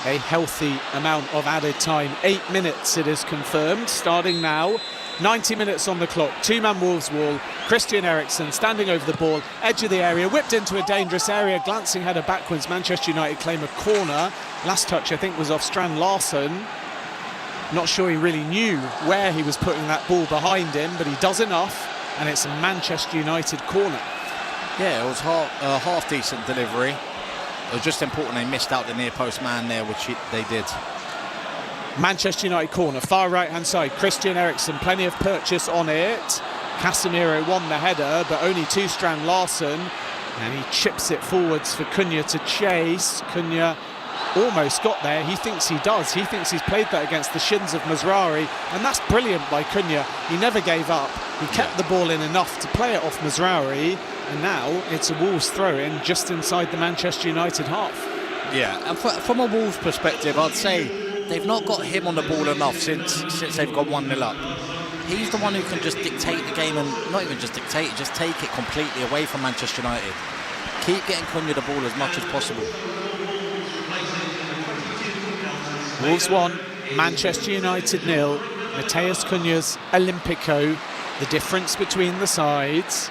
a healthy amount of added time. 8 minutes it is confirmed, starting now. 90 minutes on the clock, two-man Wolves wall. Christian Eriksen standing over the ball, edge of the area, whipped into a dangerous area, glancing header backwards. Manchester United claim a corner. Last touch, I think, was off Strand Larsen. Not sure he really knew where he was putting that ball behind him, but he does enough, and it's a Manchester United corner. Yeah, it was a half-decent delivery. It was just important they missed out the near-post man there, which they did. Manchester United corner, far right-hand side. Christian Eriksen, plenty of purchase on it. Casemiro won the header, but only to Strand Larsen. And he chips it forwards for Cunha to chase. Cunha almost got there. He thinks he does. He thinks he's played that against the shins of Mazraoui. And that's brilliant by Cunha. He never gave up. He kept the ball in enough to play it off Mazraoui. And now it's a Wolves throw-in just inside the Manchester United half. Yeah, and from a Wolves perspective, I'd say they've not got him on the ball enough since they've gone 1-0 up. He's the one who can just dictate the game, and not even just dictate it, just take it completely away from Manchester United. Keep getting Cunha the ball as much as possible. Wolves 1, Manchester United 0. Mateus Cunha's Olympico, the difference between the sides.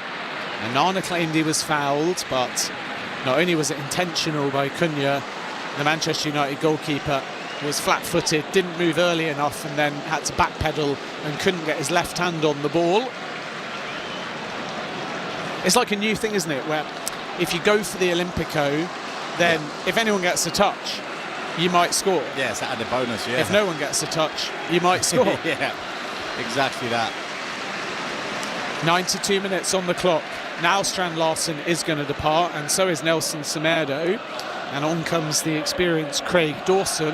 Nana claimed he was fouled, but not only was it intentional by Cunha, the Manchester United goalkeeper was flat-footed, didn't move early enough, and then had to backpedal and couldn't get his left hand on the ball. It's like a new thing, isn't it, where if you go for the Olympico, then if anyone gets a touch, you might score. Yeah, it's added bonus, yeah. If no one gets a touch, you might score. Yeah, exactly that. 92 minutes on the clock. Now Strand Larsen is going to depart, and so is Nelson Semedo. And on comes the experienced Craig Dawson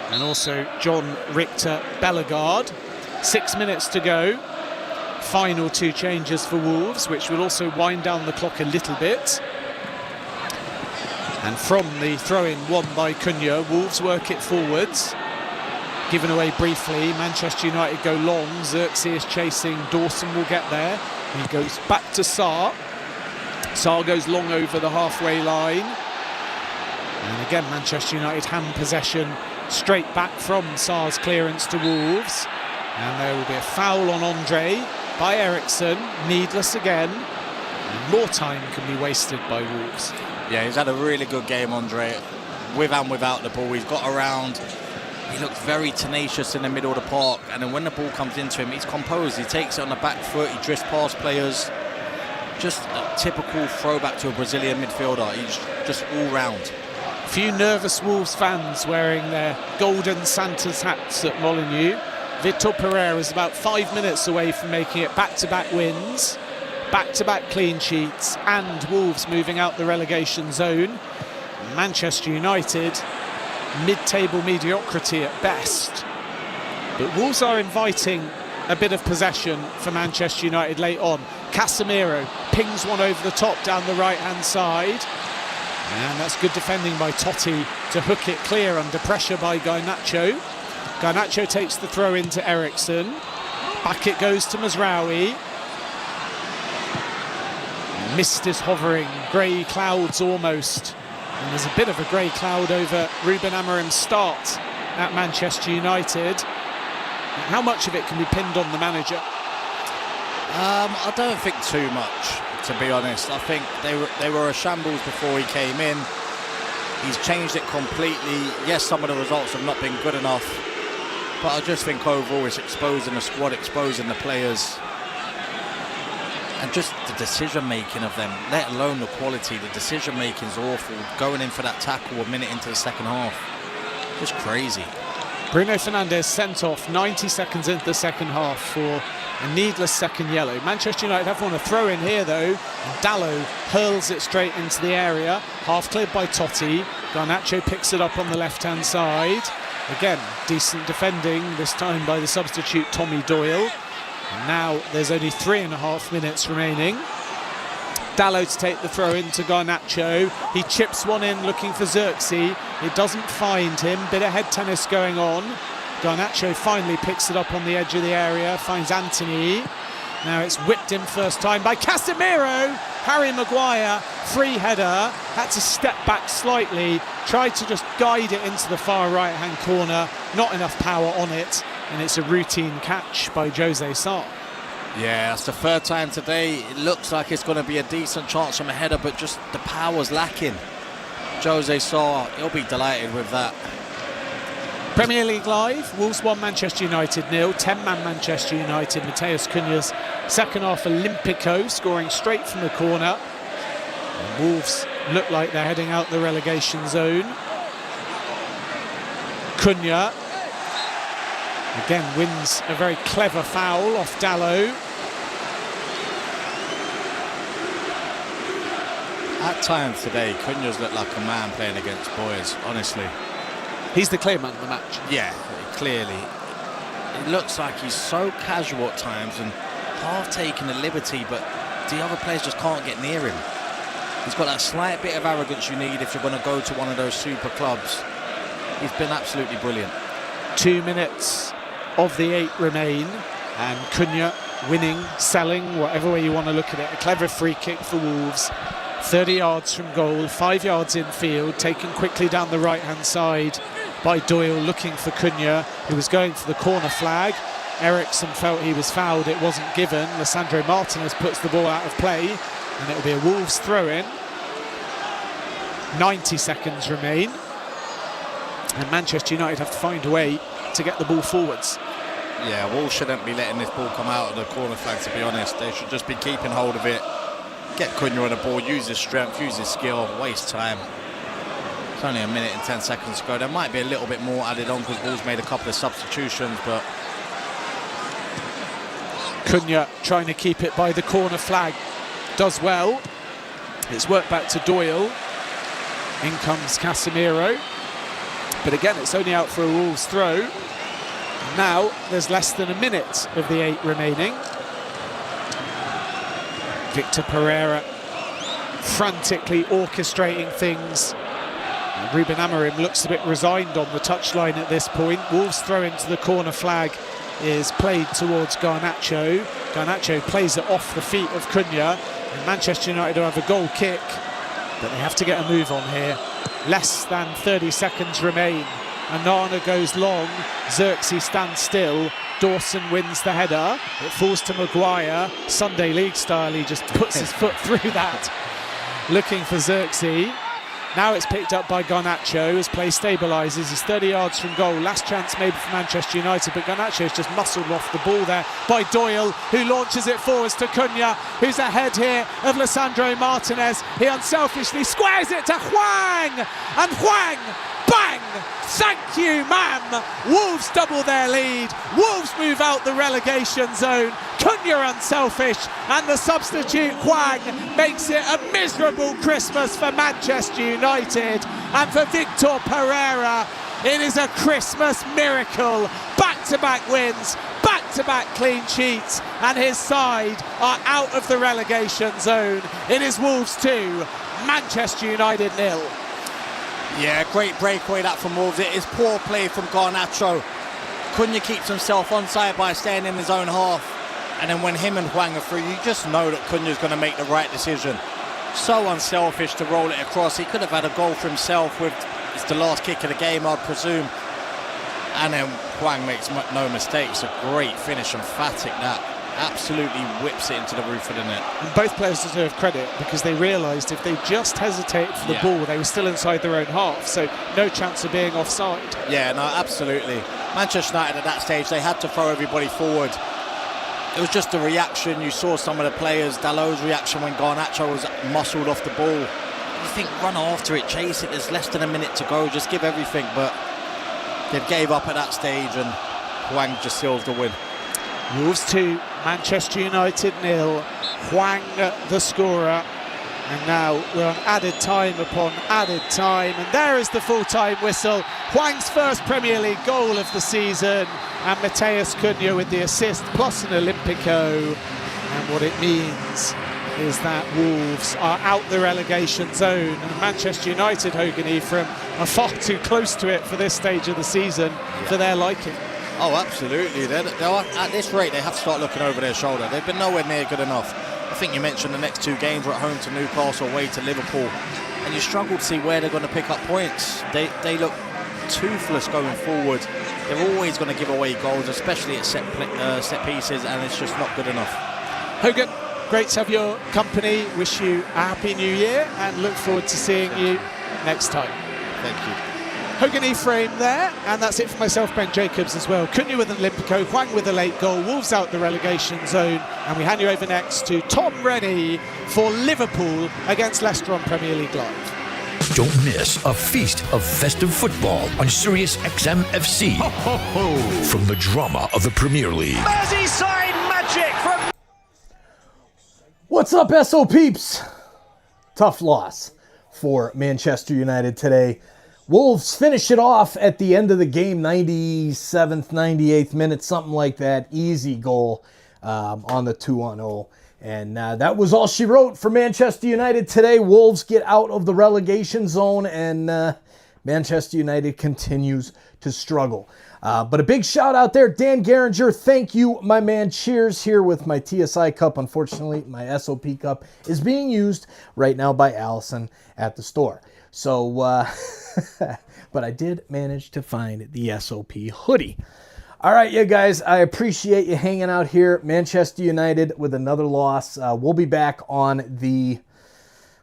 and also John Richter Bellegarde. 6 minutes to go. Final 2 changes for Wolves, which will also wind down the clock a little bit. And from the throw-in won by Cunha, Wolves work it forwards. Given away briefly, Manchester United go long. Xerxes is chasing, Dawson will get there. He goes back to Sarr. Sarr goes long over the halfway line. And again, Manchester United hand possession straight back from Sarr's clearance to Wolves. And there will be a foul on Andre by Eriksson, needless again. And more time can be wasted by Wolves. Yeah, he's had a really good game, Andre, with and without the ball. He's got around, he looks very tenacious in the middle of the park, and then when the ball comes into him, he's composed. He takes it on the back foot, he drifts past players. Just a typical throwback to a Brazilian midfielder. He's just all round. A few nervous Wolves fans wearing their golden Santa's hats at Molineux. Vitor Pereira is about 5 minutes away from making it back-to-back wins, back-to-back clean sheets, and Wolves moving out the relegation zone. Manchester United, mid-table mediocrity at best. But Wolves are inviting a bit of possession for Manchester United late on. Casemiro pings one over the top down the right-hand side. And that's good defending by Totti to hook it clear under pressure by Garnacho. Garnacho takes the throw into Eriksson. Back it goes to Mazraoui. Mist is hovering, grey clouds almost. And there's a bit of a grey cloud over Ruben Amorim's start at Manchester United. How much of it can be pinned on the manager? I don't think too much, to be honest. I think they were a shambles before he came in. He's changed it completely. Yes, some of the results have not been good enough, but I just think overall it's exposing the squad, exposing the players, and just the decision-making of them, let alone the quality. The decision-making is awful. Going in for that tackle a minute into the second half, just crazy. Bruno Fernandes sent off 90 seconds into the second half for a needless second yellow. Manchester United have won a throw in here though, and Dalot hurls it straight into the area, half cleared by Totti. Garnacho picks it up on the left-hand side. Again, decent defending, this time by the substitute Tommy Doyle. And now there's only 3.5 minutes remaining. Dalot to take the throw into Garnacho. He chips one in looking for Xerxes. It doesn't find him. Bit of head tennis going on. Garnacho finally picks it up on the edge of the area, finds Anthony. Now it's whipped in first time by Casemiro. Harry Maguire, free header, had to step back slightly, tried to just guide it into the far right-hand corner. Not enough power on it, and it's a routine catch by Jose Sarr. Yeah, that's the third time today. It looks like it's going to be a decent chance from a header, but just the power's lacking. Jose Sarr, he'll be delighted with that. Premier League Live, Wolves 1, Manchester United 0. 10-man Manchester United. Mateus Cunha's second half Olympico, scoring straight from the corner. And Wolves look like they're heading out the relegation zone. Cunha again wins a very clever foul off Dalot. At times today, Cunha's looked like a man playing against boys, honestly. He's the clear man of the match. Yeah, clearly. It looks like he's so casual at times and half taking a liberty, but the other players just can't get near him. He's got that slight bit of arrogance you need if you're going to go to one of those super clubs. He's been absolutely brilliant. 2 minutes of the 8 remain, and Cunha winning, selling, whatever way you want to look at it. A clever free kick for Wolves. 30 yards from goal, 5 yards infield, taken quickly down the right-hand side by Doyle, looking for Cunha, who was going for the corner flag. Eriksson felt he was fouled, it wasn't given. Lisandro Martinez puts the ball out of play, and it'll be a Wolves throw-in. 90 seconds remain, and Manchester United have to find a way to get the ball forwards. Yeah, Wolves shouldn't be letting this ball come out of the corner flag, to be honest. They should just be keeping hold of it. Get Cunha on the ball, use his strength, use his skill, waste time. It's only 1 minute and 10 seconds to go. There might be a little bit more added on because Wolves made a couple of substitutions, but... Cunha trying to keep it by the corner flag. Does well. It's worked back to Doyle. In comes Casemiro. But again, it's only out for a Wolves throw. Now there's less than 1 minute of the 8 remaining. Victor Pereira frantically orchestrating things. Ruben Amorim looks a bit resigned on the touchline at this point. Wolves throw into the corner flag is played towards Garnacho. Garnacho plays it off the feet of Cunha. And Manchester United will have a goal kick, but they have to get a move on here. Less than 30 seconds remain. Anana goes long, Xerxes stands still, Dawson wins the header, it falls to Maguire, Sunday League style, he just puts his foot through that, looking for Xerxes. Now it's picked up by Garnacho as play stabilises. He's 30 yards from goal. Last chance maybe for Manchester United, but Garnacho's just muscled off the ball there by Doyle, who launches it forwards to Cunha, who's ahead here of Lisandro Martinez. He unselfishly squares it to Hwang, and Hwang, bang! Thank you, ma'am! Wolves double their lead. Wolves move out the relegation zone. Cunha unselfish, and the substitute Hwang makes it a miserable Christmas for Manchester United. And for Victor Pereira, it is a Christmas miracle. Back-to-back wins, back-to-back clean sheets, and his side are out of the relegation zone. It is Wolves 2, Manchester United 0. Yeah, great breakaway that from Wolves. It is poor play from Garnacho. Cunha keeps himself onside by staying in his own half. And then when him and Hwang are through, you just know that Cunha's going to make the right decision. So unselfish to roll it across. He could have had a goal for himself with it's the last kick of the game, I'd presume. And then Hwang makes no mistakes. A great finish, emphatic that. Absolutely whips it into the roof of the net. And both players deserve credit because they realised if they just hesitated for the ball, they were still inside their own half, so no chance of being offside. Yeah, no, absolutely. Manchester United at that stage, they had to throw everybody forward. It was just a reaction. You saw some of the players, Dalot's reaction when Garnacho was muscled off the ball. You think, run after it, chase it, there's less than a minute to go, just give everything, but they gave up at that stage and Hwang just seals the win. Wolves 2, Manchester United 0. Hwang the scorer. And now we're on added time upon added time. And there is the full-time whistle. Hwang's first Premier League goal of the season. And Mateus Cunha with the assist plus an Olympico. And what it means is that Wolves are out the relegation zone. And Manchester United, Hogan Ephraim, are far too close to it for this stage of the season for their liking. Oh, absolutely. They're at this rate, they have to start looking over their shoulder. They've been nowhere near good enough. I think you mentioned the next 2 games were at home to Newcastle, away to Liverpool. And you struggle to see where they're going to pick up points. They look toothless going forward. They're always going to give away goals, especially at set pieces, and it's just not good enough. Hogan, great to have your company. Wish you a happy new year and look forward to seeing you next time. Thank you. Hogan Ephraim there, and that's it for myself, Ben Jacobs as well. Cunha with an Olympico, Hwang with a late goal, Wolves out the relegation zone, and we hand you over next to Tom Rennie for Liverpool against Leicester on Premier League Live. Don't miss a feast of festive football on Sirius XM FC. Ho, ho, ho. From the drama of the Premier League. Merseyside magic from... What's up, SO peeps? Tough loss for Manchester United today. Wolves finish it off at the end of the game, 97th, 98th minute, something like that. Easy goal on the 2-0. And that was all she wrote for Manchester United today. Wolves get out of the relegation zone, and Manchester United continues to struggle. But a big shout out there, Dan Garinger. Thank you, my man. Cheers here with my TSI cup. Unfortunately, my SOP cup is being used right now by Allison at the store. So, but I did manage to find the SOP hoodie. All right, you guys, I appreciate you hanging out here. Manchester United with another loss. We'll be back on the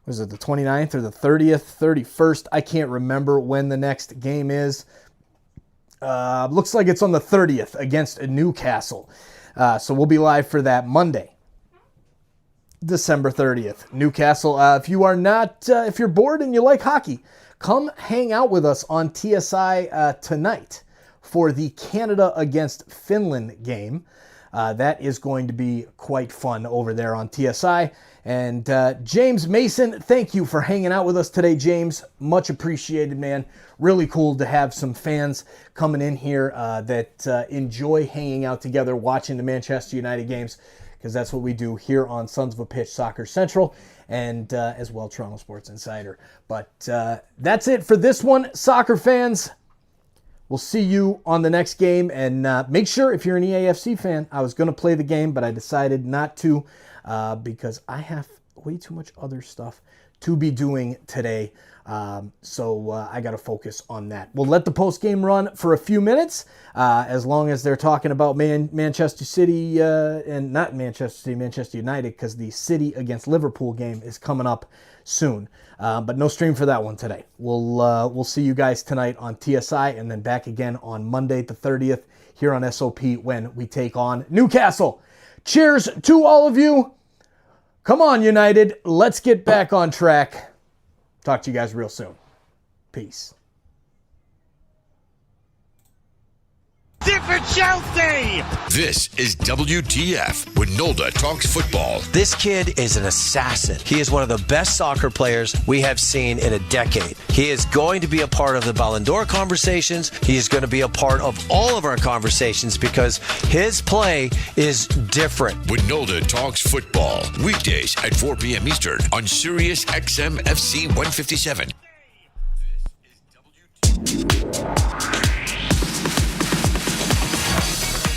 29th or the 30th, 31st? I can't remember when the next game is. Looks like it's on the 30th against Newcastle. So we'll be live for that Monday, December 30th. Newcastle. If you're bored and you like hockey, come hang out with us on TSI tonight for the Canada against Finland game. That is going to be quite fun over there on TSI. And James Mason, thank you for hanging out with us today, James. Much appreciated, man. Really cool to have some fans coming in here that enjoy hanging out together, watching the Manchester United games, because that's what we do here on Sons of a Pitch Soccer Central and as well Toronto Sports Insider. But that's it for this one, soccer fans. We'll see you on the next game. And make sure, if you're an EAFC fan, I was going to play the game, but I decided not to. Because I have way too much other stuff to be doing today. So I got to focus on that. We'll let the post-game run for a few minutes, as long as they're talking about Manchester City, and not Manchester City, Manchester United, because the City against Liverpool game is coming up soon. But no stream for that one today. We'll see you guys tonight on TSI, and then back again on Monday the 30th here on SOP when we take on Newcastle. Cheers to all of you. Come on, United. Let's get back on track. Talk to you guys real soon. Peace. Different Chelsea! This is WTF when Nolda talks football. This kid is an assassin. He is one of the best soccer players we have seen in a decade. He is going to be a part of the Ballon d'Or conversations. He is going to be a part of all of our conversations because his play is different. When Nolda talks football. Weekdays at 4 p.m. Eastern on Sirius XM FC 157.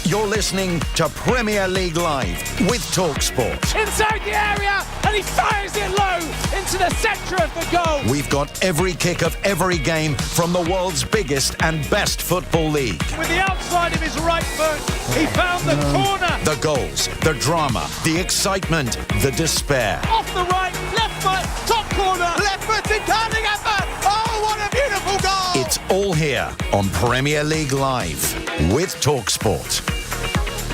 You're listening to Premier League Live with TalkSport. Inside the area, and he fires it low into the centre of the goal. We've got every kick of every game from the world's biggest and best football league. With the outside of his right foot, he found the corner. The goals, the drama, the excitement, the despair. Off the right, left foot, top corner. Left foot in turning effort. Oh, what a beautiful goal. It's all here on Premier League Live with TalkSport.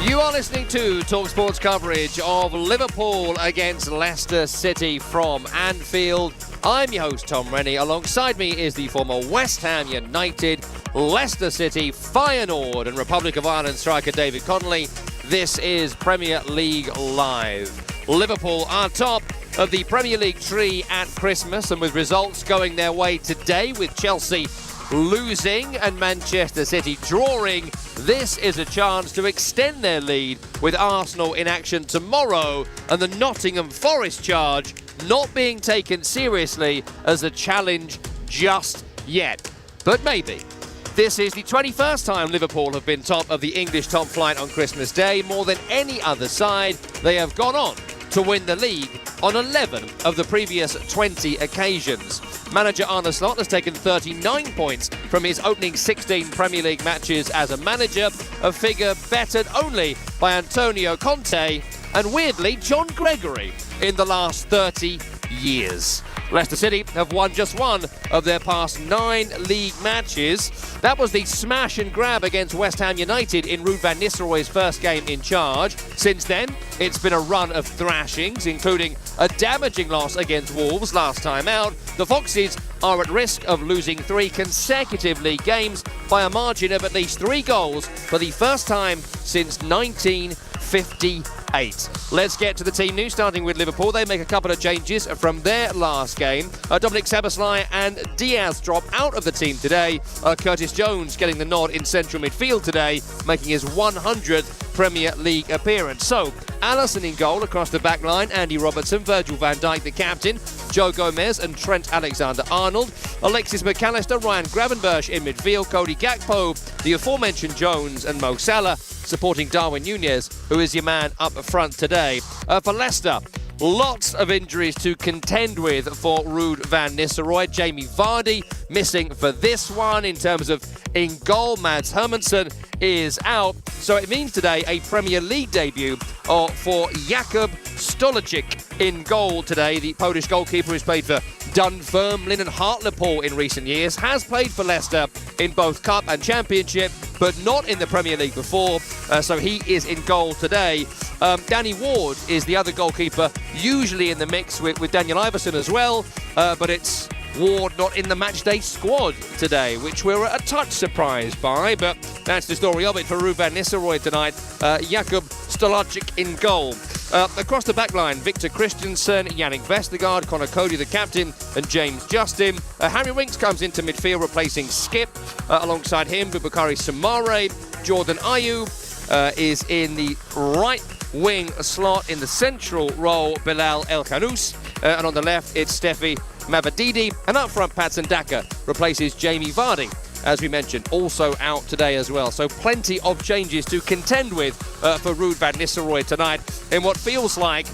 You are listening to TalkSport's coverage of Liverpool against Leicester City from Anfield. I'm your host, Tom Rennie. Alongside me is the former West Ham United, Leicester City, Feyenoord and Republic of Ireland striker David Connolly. This is Premier League Live. Liverpool are top of the Premier League tree at Christmas, and with results going their way today, with Chelsea losing and Manchester City drawing, this is a chance to extend their lead with Arsenal in action tomorrow and the Nottingham Forest charge not being taken seriously as a challenge just yet. But maybe. This is the 21st time Liverpool have been top of the English top flight on Christmas Day. More than any other side, they have gone on to win the league on 11 of the previous 20 occasions. Manager Arne Slot has taken 39 points from his opening 16 Premier League matches as a manager, a figure bettered only by Antonio Conte and, weirdly, John Gregory in the last 30 years. Leicester City have won just one of their past 9 league matches. That was the smash and grab against West Ham United in Ruud van Nistelrooy's first game in charge. Since then, it's been a run of thrashings, including a damaging loss against Wolves last time out. The Foxes are at risk of losing 3 consecutive league games by a margin of at least 3 goals for the first time since 1958. Let's get to the team news, starting with Liverpool. They make a couple of changes from their last game. Dominic Szoboszlai and Diaz drop out of the team today. Curtis Jones getting the nod in central midfield today, making his 100th Premier League appearance. So, Alisson in goal across the back line, Andy Robertson, Virgil van Dijk the captain, Joe Gomez and Trent Alexander-Arnold, Alexis McAllister, Ryan Gravenberch in midfield, Cody Gakpo, the aforementioned Jones and Mo Salah, supporting Darwin Núñez, who is your man up front today. For Leicester, lots of injuries to contend with for Ruud van Nistelrooy. Jamie Vardy missing for this one. In terms of in goal, Mads Hermansen is out. So it means today a Premier League debut for Jakub Stolacic in goal today. The Polish goalkeeper who's played for Dunfermline and Hartlepool in recent years, has played for Leicester in both Cup and Championship, but not in the Premier League before, so he is in goal today. Danny Ward is the other goalkeeper, usually in the mix with Daniel Iverson as well, but it's Ward not in the matchday squad today, which we're a touch surprised by, but that's the story of it for Ruud van Nistelrooy tonight. Jakub Stolacic in goal. Across the back line, Victor Christensen, Yannick Vestergaard, Connor Cody the captain, and James Justin. Harry Winks comes into midfield replacing Skip. Alongside him, Boubakary Soumaré. Jordan Ayew is in the right wing slot. In the central role, Bilal El Khanous. And on the left, it's Steffi Mavadidi. And up front, Patson Daka replaces Jamie Vardy, as we mentioned, also out today as well. So plenty of changes to contend with for Ruud van Nistelrooy tonight in what feels like,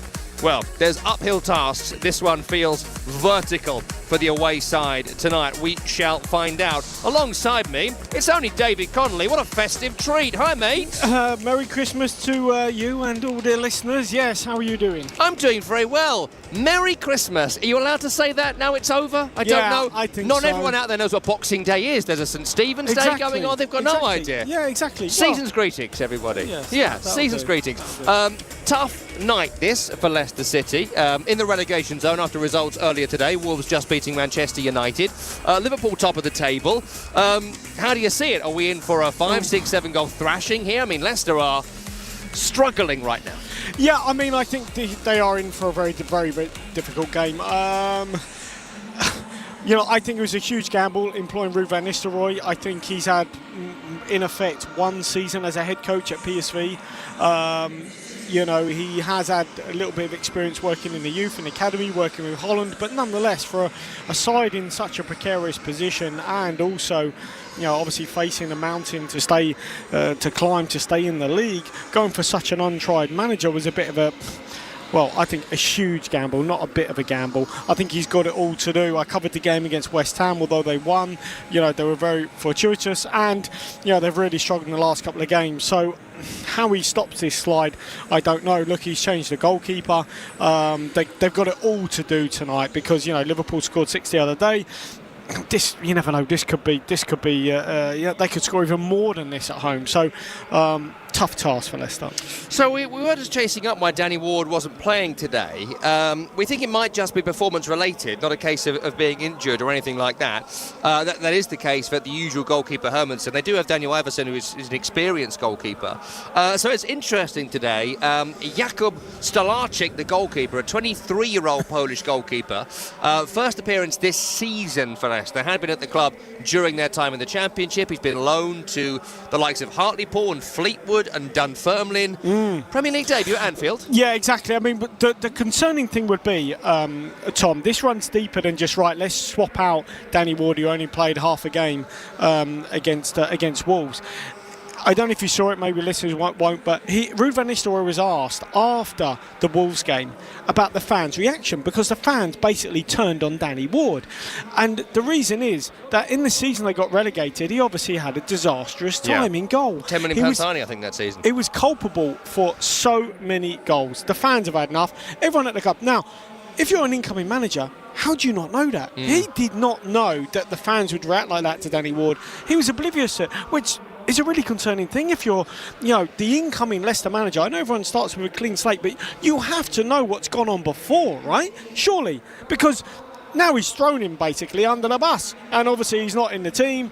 well, there's uphill tasks. This one feels vertical for the away side tonight. We shall find out. Alongside me, it's only David Connolly. What a festive treat. Hi, mate. Merry Christmas to you and all the listeners. Yes, how are you doing? I'm doing very well. Merry Christmas. Are you allowed to say that now it's over? I don't know. I think Not so. Everyone out there knows what Boxing Day is. There's a St. Stephen's Day going on. They've got no idea. Yeah, exactly. Season's greetings, everybody. Yes, season's greetings. Tough night this for Leicester City. In the relegation zone after results earlier today. Wolves just beating Manchester United. Liverpool top of the table. How do you see it? Are we in for a 5, 6, 7 goal thrashing here? I mean, Leicester are struggling right now. Yeah, I mean, I think they are in for a very, very, very difficult game. You know, I think it was a huge gamble employing Ruud van Nistelrooy. I think he's had, in effect, one season as a head coach at PSV. You know, he has had a little bit of experience working in the youth and academy, working with Holland, but nonetheless, for a side in such a precarious position, and also, you know, obviously facing a mountain to stay, to climb, to stay in the league, going for such an untried manager was a bit of a, well, I think a huge gamble, not a bit of a gamble. I think he's got it all to do. I covered the game against West Ham, although they won. You know, they were very fortuitous, and, you know, they've really struggled in the last couple of games. So how he stops this slide, I don't know. Look, he's changed the goalkeeper. They've got it all to do tonight because, you know, Liverpool scored 6 the other day. This, you never know. This could be. Yeah, they could score even more than this at home. So, tough task for Leicester. So we were just chasing up why Danny Ward wasn't playing today. We think it might just be performance related, not a case of being injured or anything like that. That is the case for the usual goalkeeper Hermansen. They do have Daniel Iverson, who is an experienced goalkeeper. So it's interesting today. Jakub Stolacic, the goalkeeper, a 23-year-old Polish goalkeeper, first appearance this season for Leicester. Had been at the club during their time in the Championship. He's been loaned to the likes of Hartlepool and Fleetwood and Dunfermline. Premier League debut at Anfield. Yeah, exactly. I mean, but the concerning thing would be, Tom, this runs deeper than just, right, let's swap out Danny Ward, who only played half a game against Wolves. I don't know if you saw it, maybe listeners won't, but Ruud van Nistelrooy was asked after the Wolves game about the fans' reaction, because the fans basically turned on Danny Ward. And the reason is that in the season they got relegated, he obviously had a disastrous time in goal. £10 million signing, I think, that season. He was culpable for so many goals. The fans have had enough. Everyone at the club. Now, if you're an incoming manager, how do you not know that? He did not know that the fans would react like that to Danny Ward. He was oblivious to it, which is a really concerning thing if you're, you know, the incoming Leicester manager. I know everyone starts with a clean slate, but you have to know what's gone on before, right? Surely. Because now he's thrown him basically under the bus. And obviously he's not in the team.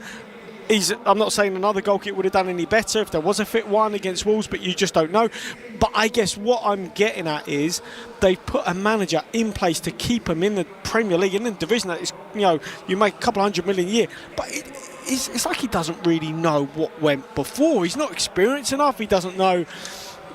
I'm not saying another goalkeeper would have done any better if there was a fit one against Wolves, but you just don't know. But I guess what I'm getting at is they've put a manager in place to keep him in the Premier League, in the division that is, you know, you make a couple $100 million a year. But it's like he doesn't really know what went before. He's not experienced enough. He doesn't know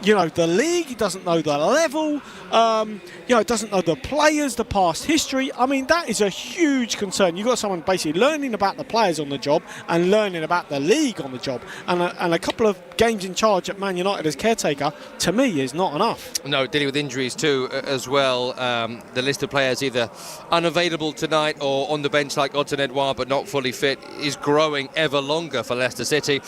the league. He doesn't know the level. Doesn't know the players, the past history. I mean, that is a huge concern. You've got someone basically learning about the players on the job and learning about the league on the job. And a couple of games in charge at Man United as caretaker, to me, is not enough. No, dealing with injuries too as well. The list of players either unavailable tonight or on the bench like Otton Edouard but not fully fit is growing ever longer for Leicester City.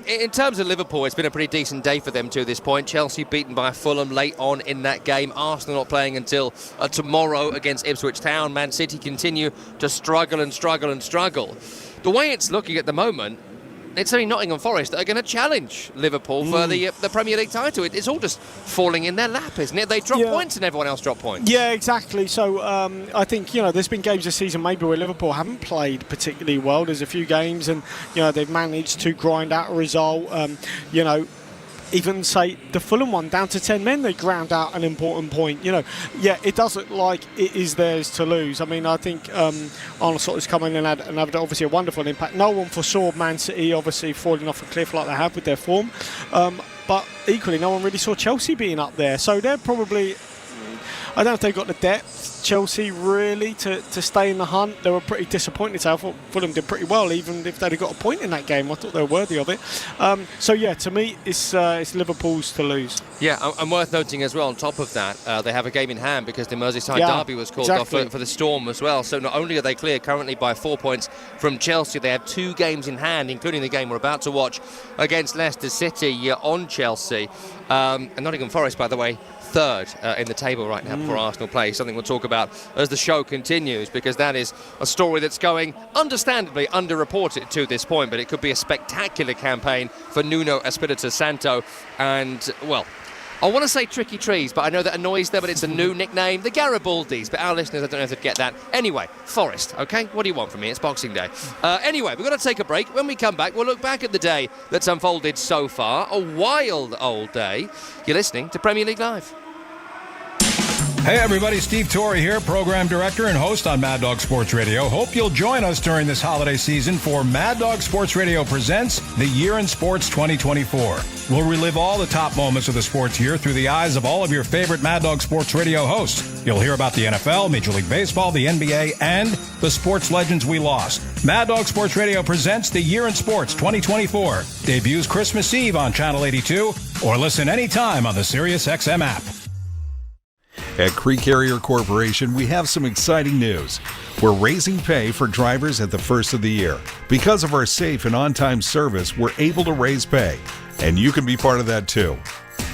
In terms of Liverpool, it's been a pretty decent day for them to this point. Chelsea beaten by Fulham late on in that game. Arsenal not playing until tomorrow against Ipswich Town. Man City continue to struggle. The way it's looking at the moment, it's only Nottingham Forest that are going to challenge Liverpool for the Premier League title. It's all just falling in their lap, isn't it? They drop points and everyone else drop points. Yeah, exactly. So I think, there's been games this season maybe where Liverpool haven't played particularly well. There's a few games and, they've managed to grind out a result. Even say the Fulham one, down to 10 men, they ground out an important point. It does look like it is theirs to lose. I mean, I think Arne Slot has come in and had obviously a wonderful impact. No one foresaw Man City obviously falling off a cliff like they have with their form. But equally, no one really saw Chelsea being up there. So they're probably, I don't know if they've got the depth, Chelsea, really, to stay in the hunt. They were pretty disappointed. So I thought Fulham did pretty well, even if they'd have got a point in that game. I thought they were worthy of it. To me, it's Liverpool's to lose. Yeah, and worth noting as well, on top of that, they have a game in hand because the Merseyside derby was called off for the Storm as well. So not only are they clear currently by 4 points from Chelsea, they have 2 games in hand, including the game we're about to watch against Leicester City on Chelsea. And Nottingham Forest, by the way, third in the table right now before Arsenal play. Something we'll talk about as the show continues, because that is a story that's going understandably underreported to this point, but it could be a spectacular campaign for Nuno Espirito Santo. And, well, I want to say Tricky Trees, but I know that annoys them, but it's a new nickname, the Garibaldis. But our listeners, I don't know if they'd get that. Anyway, Forest, okay? What do you want from me? It's Boxing Day. Anyway, we're going to take a break. When we come back, we'll look back at the day that's unfolded so far. A wild old day. You're listening to Premier League Live. Hey everybody, Steve Torrey here, program director and host on Mad Dog Sports Radio. Hope you'll join us during this holiday season for Mad Dog Sports Radio presents The Year in Sports 2024. We'll relive all the top moments of the sports year through the eyes of all of your favorite Mad Dog Sports Radio hosts. You'll hear about the NFL, Major League Baseball, the NBA, and the sports legends we lost. Mad Dog Sports Radio presents The Year in Sports 2024. Debuts Christmas Eve on Channel 82, or listen anytime on the SiriusXM app. At Creek Carrier Corporation, we have some exciting news. We're raising pay for drivers at the first of the year. Because of our safe and on-time service, we're able to raise pay, and you can be part of that too.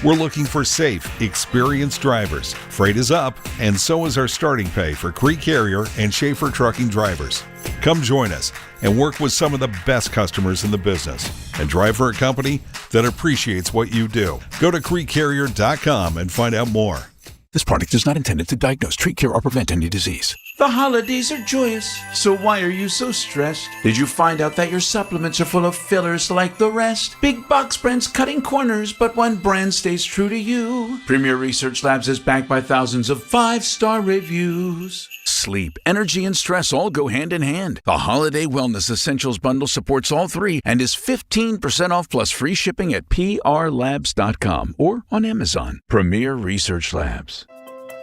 We're looking for safe, experienced drivers. Freight is up, and so is our starting pay for Creek Carrier and Schaefer Trucking drivers. Come join us and work with some of the best customers in the business and drive for a company that appreciates what you do. Go to creekcarrier.com and find out more. This product is not intended to diagnose, treat, cure, or prevent any disease. The holidays are joyous, so why are you so stressed? Did you find out that your supplements are full of fillers like the rest? Big box brands cutting corners, but one brand stays true to you. Premier Research Labs is backed by thousands of 5-star reviews. Sleep, energy, and stress all go hand in hand. The Holiday Wellness Essentials Bundle supports all three and is 15% off plus free shipping at prlabs.com or on Amazon. Premier Research Labs.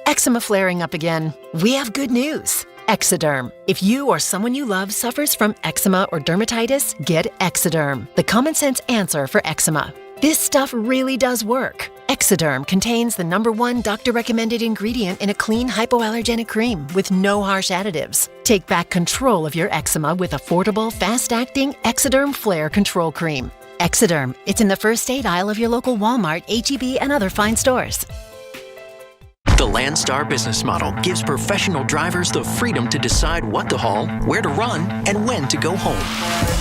Eczema flaring up again? We have good news. Exoderm. If you or someone you love suffers from eczema or dermatitis, get Exoderm, the common sense answer for eczema. This stuff really does work. Exoderm contains the #1 doctor-recommended ingredient in a clean hypoallergenic cream with no harsh additives. Take back control of your eczema with affordable, fast-acting Exoderm Flare Control Cream. Exoderm. It's in the first aid aisle of your local Walmart, H-E-B, and other fine stores. The Landstar business model gives professional drivers the freedom to decide what to haul, where to run, and when to go home.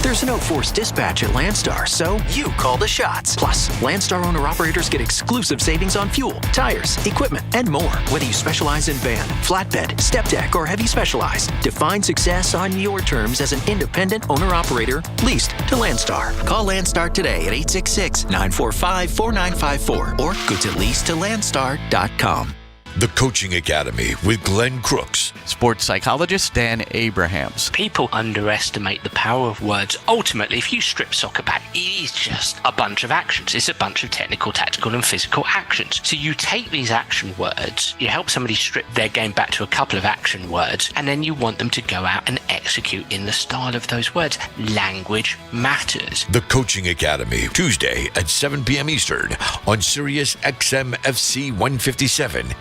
There's no forced dispatch at Landstar, so you call the shots. Plus, Landstar owner-operators get exclusive savings on fuel, tires, equipment, and more. Whether you specialize in van, flatbed, step deck, or heavy specialized, define success on your terms as an independent owner-operator leased to Landstar. Call Landstar today at 866-945-4954 or go to leasetolandstar.com. The Coaching Academy with Glenn Crooks. Sports psychologist Dan Abrahams. People underestimate the power of words. Ultimately, if you strip soccer back, it is just a bunch of actions. It's a bunch of technical, tactical and physical actions. So you take these action words, you help somebody strip their game back to a couple of action words, and then you want them to go out and execute in the style of those words. Language matters. The Coaching Academy, Tuesday at 7 p.m. Eastern on Sirius XM FC 157.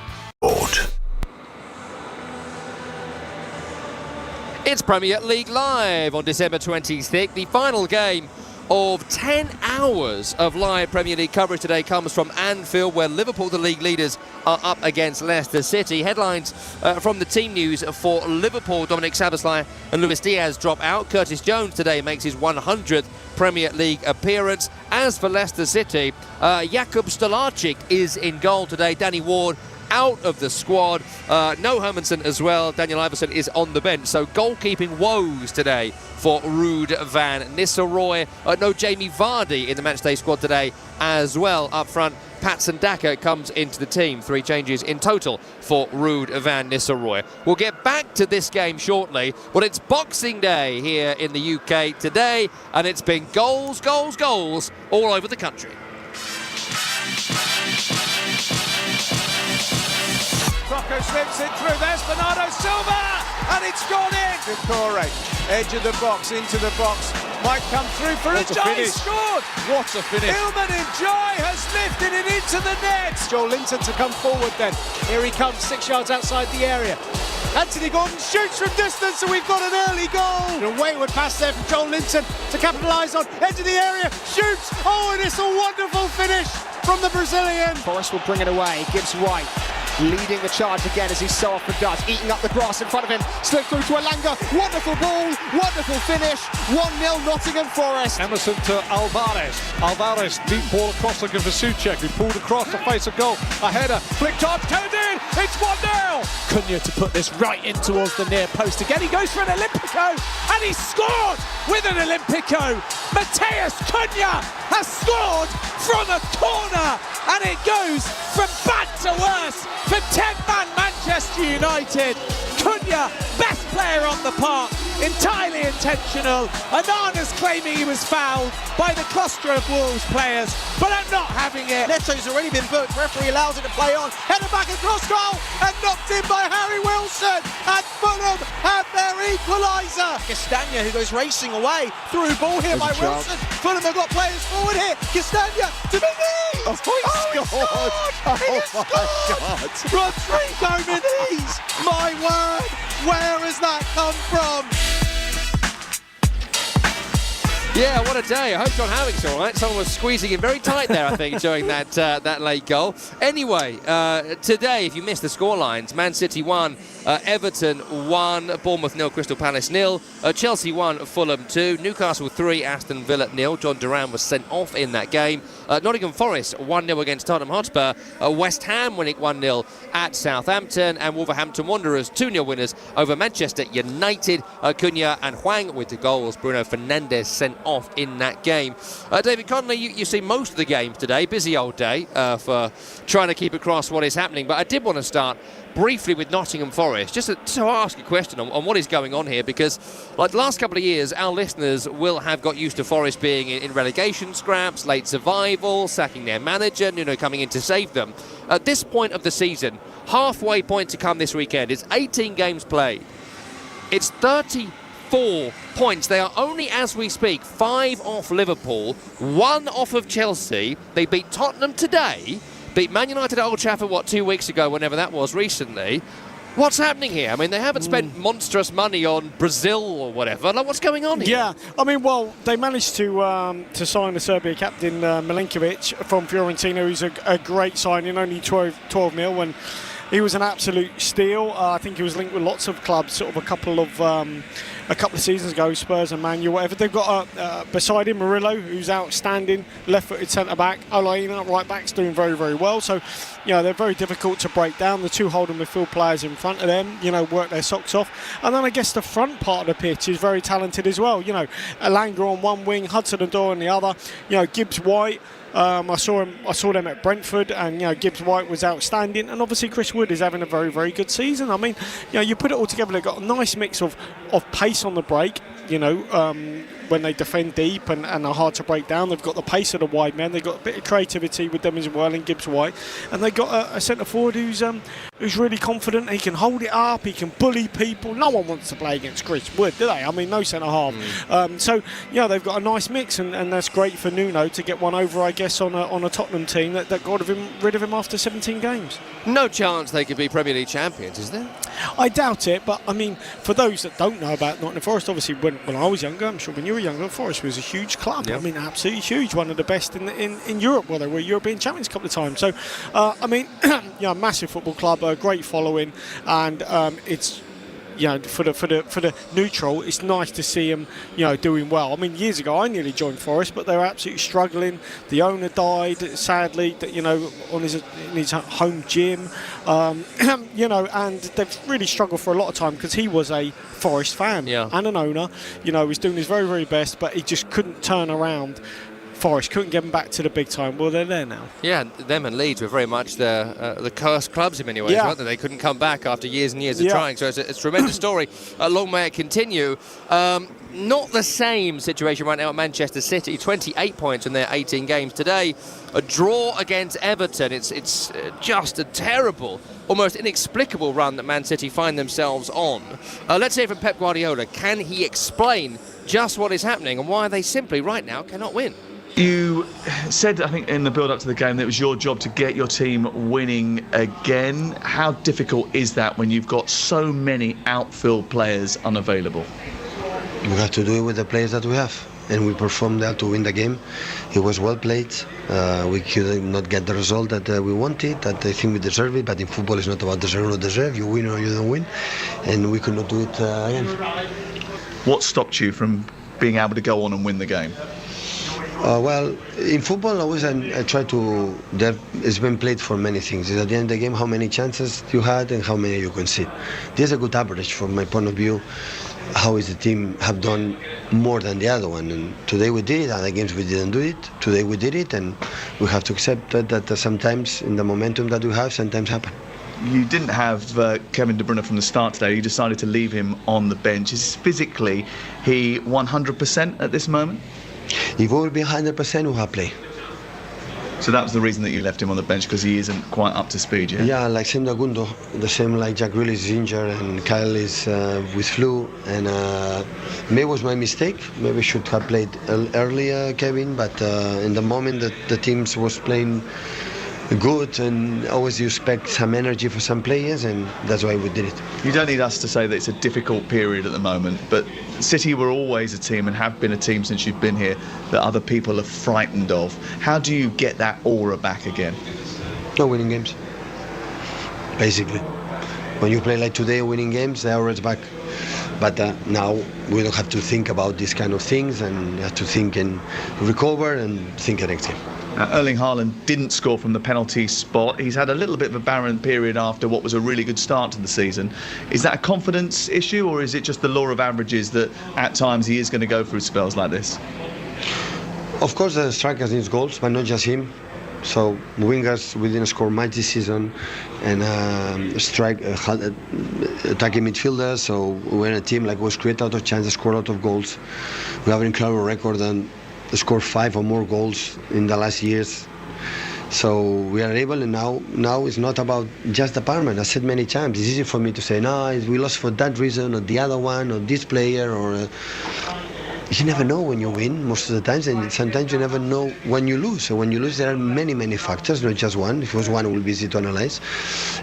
It's Premier League Live on December 26th. The final game of 10 hours of live Premier League coverage today comes from Anfield, where Liverpool, the league leaders, are up against Leicester City. Headlines from the team news for Liverpool: Dominic Szoboszlai and Luis Diaz drop out. Curtis Jones today makes his 100th Premier League appearance. As for Leicester City, Jakub Stolarczyk is in goal today. Danny Ward out of the squad. No Hermansen as well. Daniel Iverson is on the bench. So goalkeeping woes today for Ruud van Nistelrooy. No Jamie Vardy in the matchday squad today as well. Up front, Patson Daka comes into the team. 3 changes in total for Ruud van Nistelrooy. We'll get back to this game shortly, but it's Boxing Day here in the UK today, and it's been goals, goals, goals all over the country. Rocco slips it through. There's Bernardo Silva, and it's gone in. Decore, edge of the box, into the box. Might come through for Njai. He scored. What a finish. Ilman Njai has lifted it into the net. Joel Linton to come forward then. Here he comes, 6 yards outside the area. Anthony Gordon shoots from distance, and we've got an early goal. And a wayward pass there from Joel Linton to capitalise on. Edge of the area, shoots. Oh, and it's a wonderful finish from the Brazilian. Forrest will bring it away. Gibbs White leading the charge again, as he so often does, eating up the grass in front of him, slid through to Elanga, wonderful ball, wonderful finish, 1-0 Nottingham Forest. Emerson to Alvarez, deep ball across looking for Souček, who pulled across the face of goal, a header, flicked on, turned in, it's 1-0! Cunha to put this right in towards the near post again. He goes for an Olympico, and he scored with an Olympico. Mateus Cunha has scored from a corner, and it goes from bad to worse for 10-man Manchester United. Cunha, best player on the park, entirely intentional. Onana's claiming he was fouled by the cluster of Wolves players, but I'm not having it. Neto's already been booked, referee allows it to play on. Header back across goal, and knocked in by Harry Wilson. And Fulham have their equaliser. Castagna, who goes racing away, through ball here by Wilson. Fulham have got players forward here. Castagna to Muniz. Oh, he scored! Oh my God! Rodrigo Muniz! My word! Where has that come from? Yeah, what a day. I hope John Howick's all right. Someone was squeezing him very tight there, I think, during that late goal. Anyway, today, if you missed the scorelines, Man City 1, Everton 1, Bournemouth 0, Crystal Palace 0, Chelsea 1, Fulham 2, Newcastle 3, Aston Villa 0. John Duran was sent off in that game. Nottingham Forest 1-0 against Tottenham Hotspur. West Ham winning 1-0 at Southampton, and Wolverhampton Wanderers 2-0 winners over Manchester United. Cunha and Hwang with the goals. Bruno Fernandes sent off in that game. David Connolly, you see most of the games today. Busy old day for trying to keep across what is happening, but I did want to start briefly with Nottingham Forest, just to ask a question on what is going on here, because like the last couple of years, our listeners will have got used to Forest being in relegation scraps, late survival, sacking their manager, coming in to save them. At this point of the season, halfway point to come this weekend, it's 18 games played. It's 34 points. They are only, as we speak, 5 off Liverpool, 1 off of Chelsea. They beat Tottenham today, beat Man United at Old Trafford, 2 weeks ago, whenever that was, recently. What's happening here? I mean, they haven't spent monstrous money on Brazil or whatever. Like, what's going on here? Yeah, I mean, well, they managed to sign the Serbia captain Milinkovic from Fiorentina, who's a great signing, only 12 mil, and he was an absolute steal. I think he was linked with lots of clubs, sort of a couple of a couple of seasons ago, Spurs and Man U, whatever. They've got beside him Murillo, who's outstanding, left-footed centre-back. Olaina, right-back's doing very, very well. So, they're very difficult to break down. The two holding midfield players in front of them, work their socks off. And then I guess the front part of the pitch is very talented as well. Elanga on one wing, Hudson-Odoi on the other. Gibbs-White. I saw them at Brentford, and Gibbs-White was outstanding, and obviously Chris Wood is having a very, very good season. I mean, you put it all together, they've got a nice mix of pace on the break, when they defend deep and are hard to break down. They've got the pace of the wide men. They've got a bit of creativity with them as well in Gibbs-White, and they've got a centre forward who's really confident. He can hold it up. He can bully people. No one wants to play against Chris Wood, do they? I mean, no centre half. So they've got a nice mix, and that's great for Nuno to get one over, I guess, on a Tottenham team that got rid of him after 17 games. No chance they could be Premier League champions, is there? I doubt it, but I mean, for those that don't know about Nottingham Forest, obviously when I was younger, I'm sure when you were younger, Forest was a huge club. Yep. I mean, absolutely huge, one of the best in Europe. Well, they were European champions a couple of times. So, I mean, massive football club, a great following, and it's. For the neutral, it's nice to see them, doing well. I mean, years ago I nearly joined Forest, but they were absolutely struggling. The owner died, sadly, on his home gym, and they've really struggled for a lot of time because he was a Forest fan and an owner. He was doing his very, very best, but he just couldn't turn around. Forest couldn't get them back to the big time. Well, they're there now. Yeah, them and Leeds were very much the cursed clubs in many ways, weren't they? They couldn't come back after years and years of trying. So it's a tremendous story. Long may it continue. Not the same situation right now at Manchester City. 28 points in their 18 games today. A draw against Everton. It's just a terrible, almost inexplicable run that Man City find themselves on. Let's hear from Pep Guardiola. Can he explain just what is happening and why they simply right now cannot win? You said, I think, in the build-up to the game that it was your job to get your team winning again. How difficult is that when you've got so many outfield players unavailable? We have to do it with the players that we have, and we performed that to win the game. It was well played. We could not get the result that we wanted, that I think we deserve it, but in football it's not about deserve or not deserve. You win or you don't win, and we could not do it again. What stopped you from being able to go on and win the game? Well, in football, always I try to. It's been played for many things. It's at the end of the game how many chances you had and how many you concede. There's a good average from my point of view. How is the team have done more than the other one? And today we did it, and against we didn't do it. Today we did it, and we have to accept that sometimes in the momentum that we have, sometimes happen. You didn't have Kevin De Bruyne from the start today. You decided to leave him on the bench. Is physically he 100% at this moment? If we would be 100%, we'll have play. So that was the reason that you left him on the bench, because he isn't quite up to speed yet? Yeah, like same Gundo, the same like Jack Grealish is injured and Kyle is with flu, and maybe it was my mistake. Maybe I should have played earlier, Kevin, but in the moment that the teams was playing good, and always you expect some energy for some players, and that's why we did it. You don't need us to say that it's a difficult period at the moment, but City were always a team and have been a team since you've been here that other people are frightened of. How do you get that aura back again? No, winning games, basically. When you play like today, winning games, the aura is back. But now we don't have to think about these kind of things, and have to think and recover and think the next game. Erling Haaland didn't score from the penalty spot. He's had a little bit of a barren period after what was a really good start to the season. Is that a confidence issue, or is it just the law of averages that at times he is going to go through spells like this? Of course the strikers need goals, but not just him. So wingers, we didn't score much this season, and attacking midfielders. So we're in a team like was create out of chances, score out of goals. We have an incredible record and scored 5 or more goals in the last years. So we are able, and now it's not about just the department. I said many times, it's easy for me to say, no, we lost for that reason, or the other one, or this player, or you never know when you win most of the times, and sometimes you never know when you lose. So when you lose, there are many factors, not just one. If it was one, it would be easy to analyze,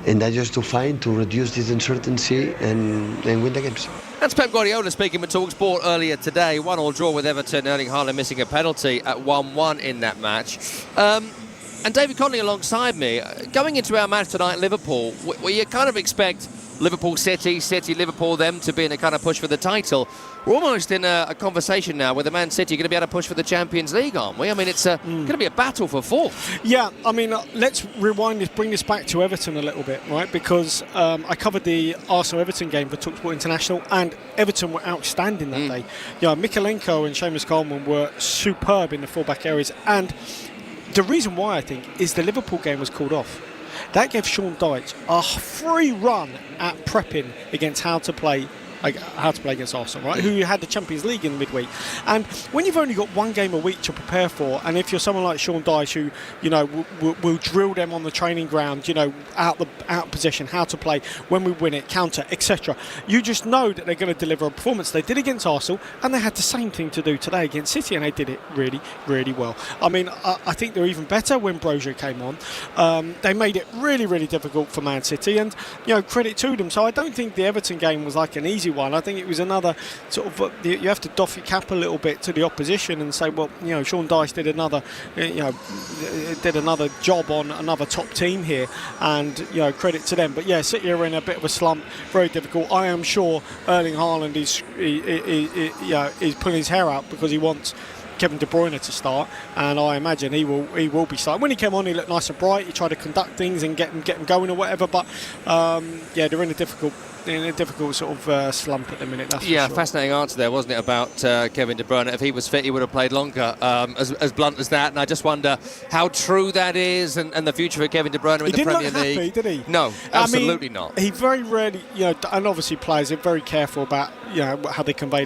and that's just to reduce this uncertainty and win the games. That's Pep Guardiola speaking with TalkSport earlier today. 1-1 draw with Everton, Erling Haaland missing a penalty at 1-1 in that match. And David Conley alongside me. Going into our match tonight, Liverpool, where you kind of expect Liverpool City, Liverpool them to be in a kind of push for the title. We're almost in a conversation now with the Man City going to be able to push for the Champions League, aren't we? I mean, it's going to be a battle for fourth. Yeah, I mean, let's rewind this, bring this back to Everton a little bit, right? Because I covered the Arsenal-Everton game for TalkSport International, and Everton were outstanding that day. Yeah, Mikalenko and Seamus Coleman were superb in the full-back areas, and the reason why, I think, is the Liverpool game was called off. That gave Sean Dyche a free run at prepping against how to play against Arsenal, right? Who had the Champions League in midweek. And when you've only got one game a week to prepare for, and if you're someone like Sean Dyche, who, you know, will drill them on the training ground, you know, out position, how to play, when we win it, counter, etc. You just know that they're going to deliver a performance. They did against Arsenal, and they had the same thing to do today against City, and they did it really, really well. I mean, I think they're even better when Brozier came on. They made it really, really difficult for Man City, and, you know, credit to them. So I don't think the Everton game was like an easy one. I think it was another sort of you have to doff your cap a little bit to the opposition and say, well, you know, Sean Dyche did another job on another top team here, and, you know, credit to them. But yeah, City are in a bit of a slump, very difficult. I am sure Erling Haaland is pulling his hair out because he wants Kevin De Bruyne to start, and I imagine he will be starting. When he came on, he looked nice and bright. He tried to conduct things and get them going or whatever. But yeah, they're in a difficult sort of slump at the minute. That's for sure. Fascinating answer there, wasn't it, about Kevin De Bruyne? If he was fit, he would have played longer. As blunt as that, and I just wonder how true that is, and the future for Kevin De Bruyne in the Premier League. He didn't look happy, did he? No, absolutely I mean, not. He very rarely, you know, and obviously players are very careful about, you know, how they convey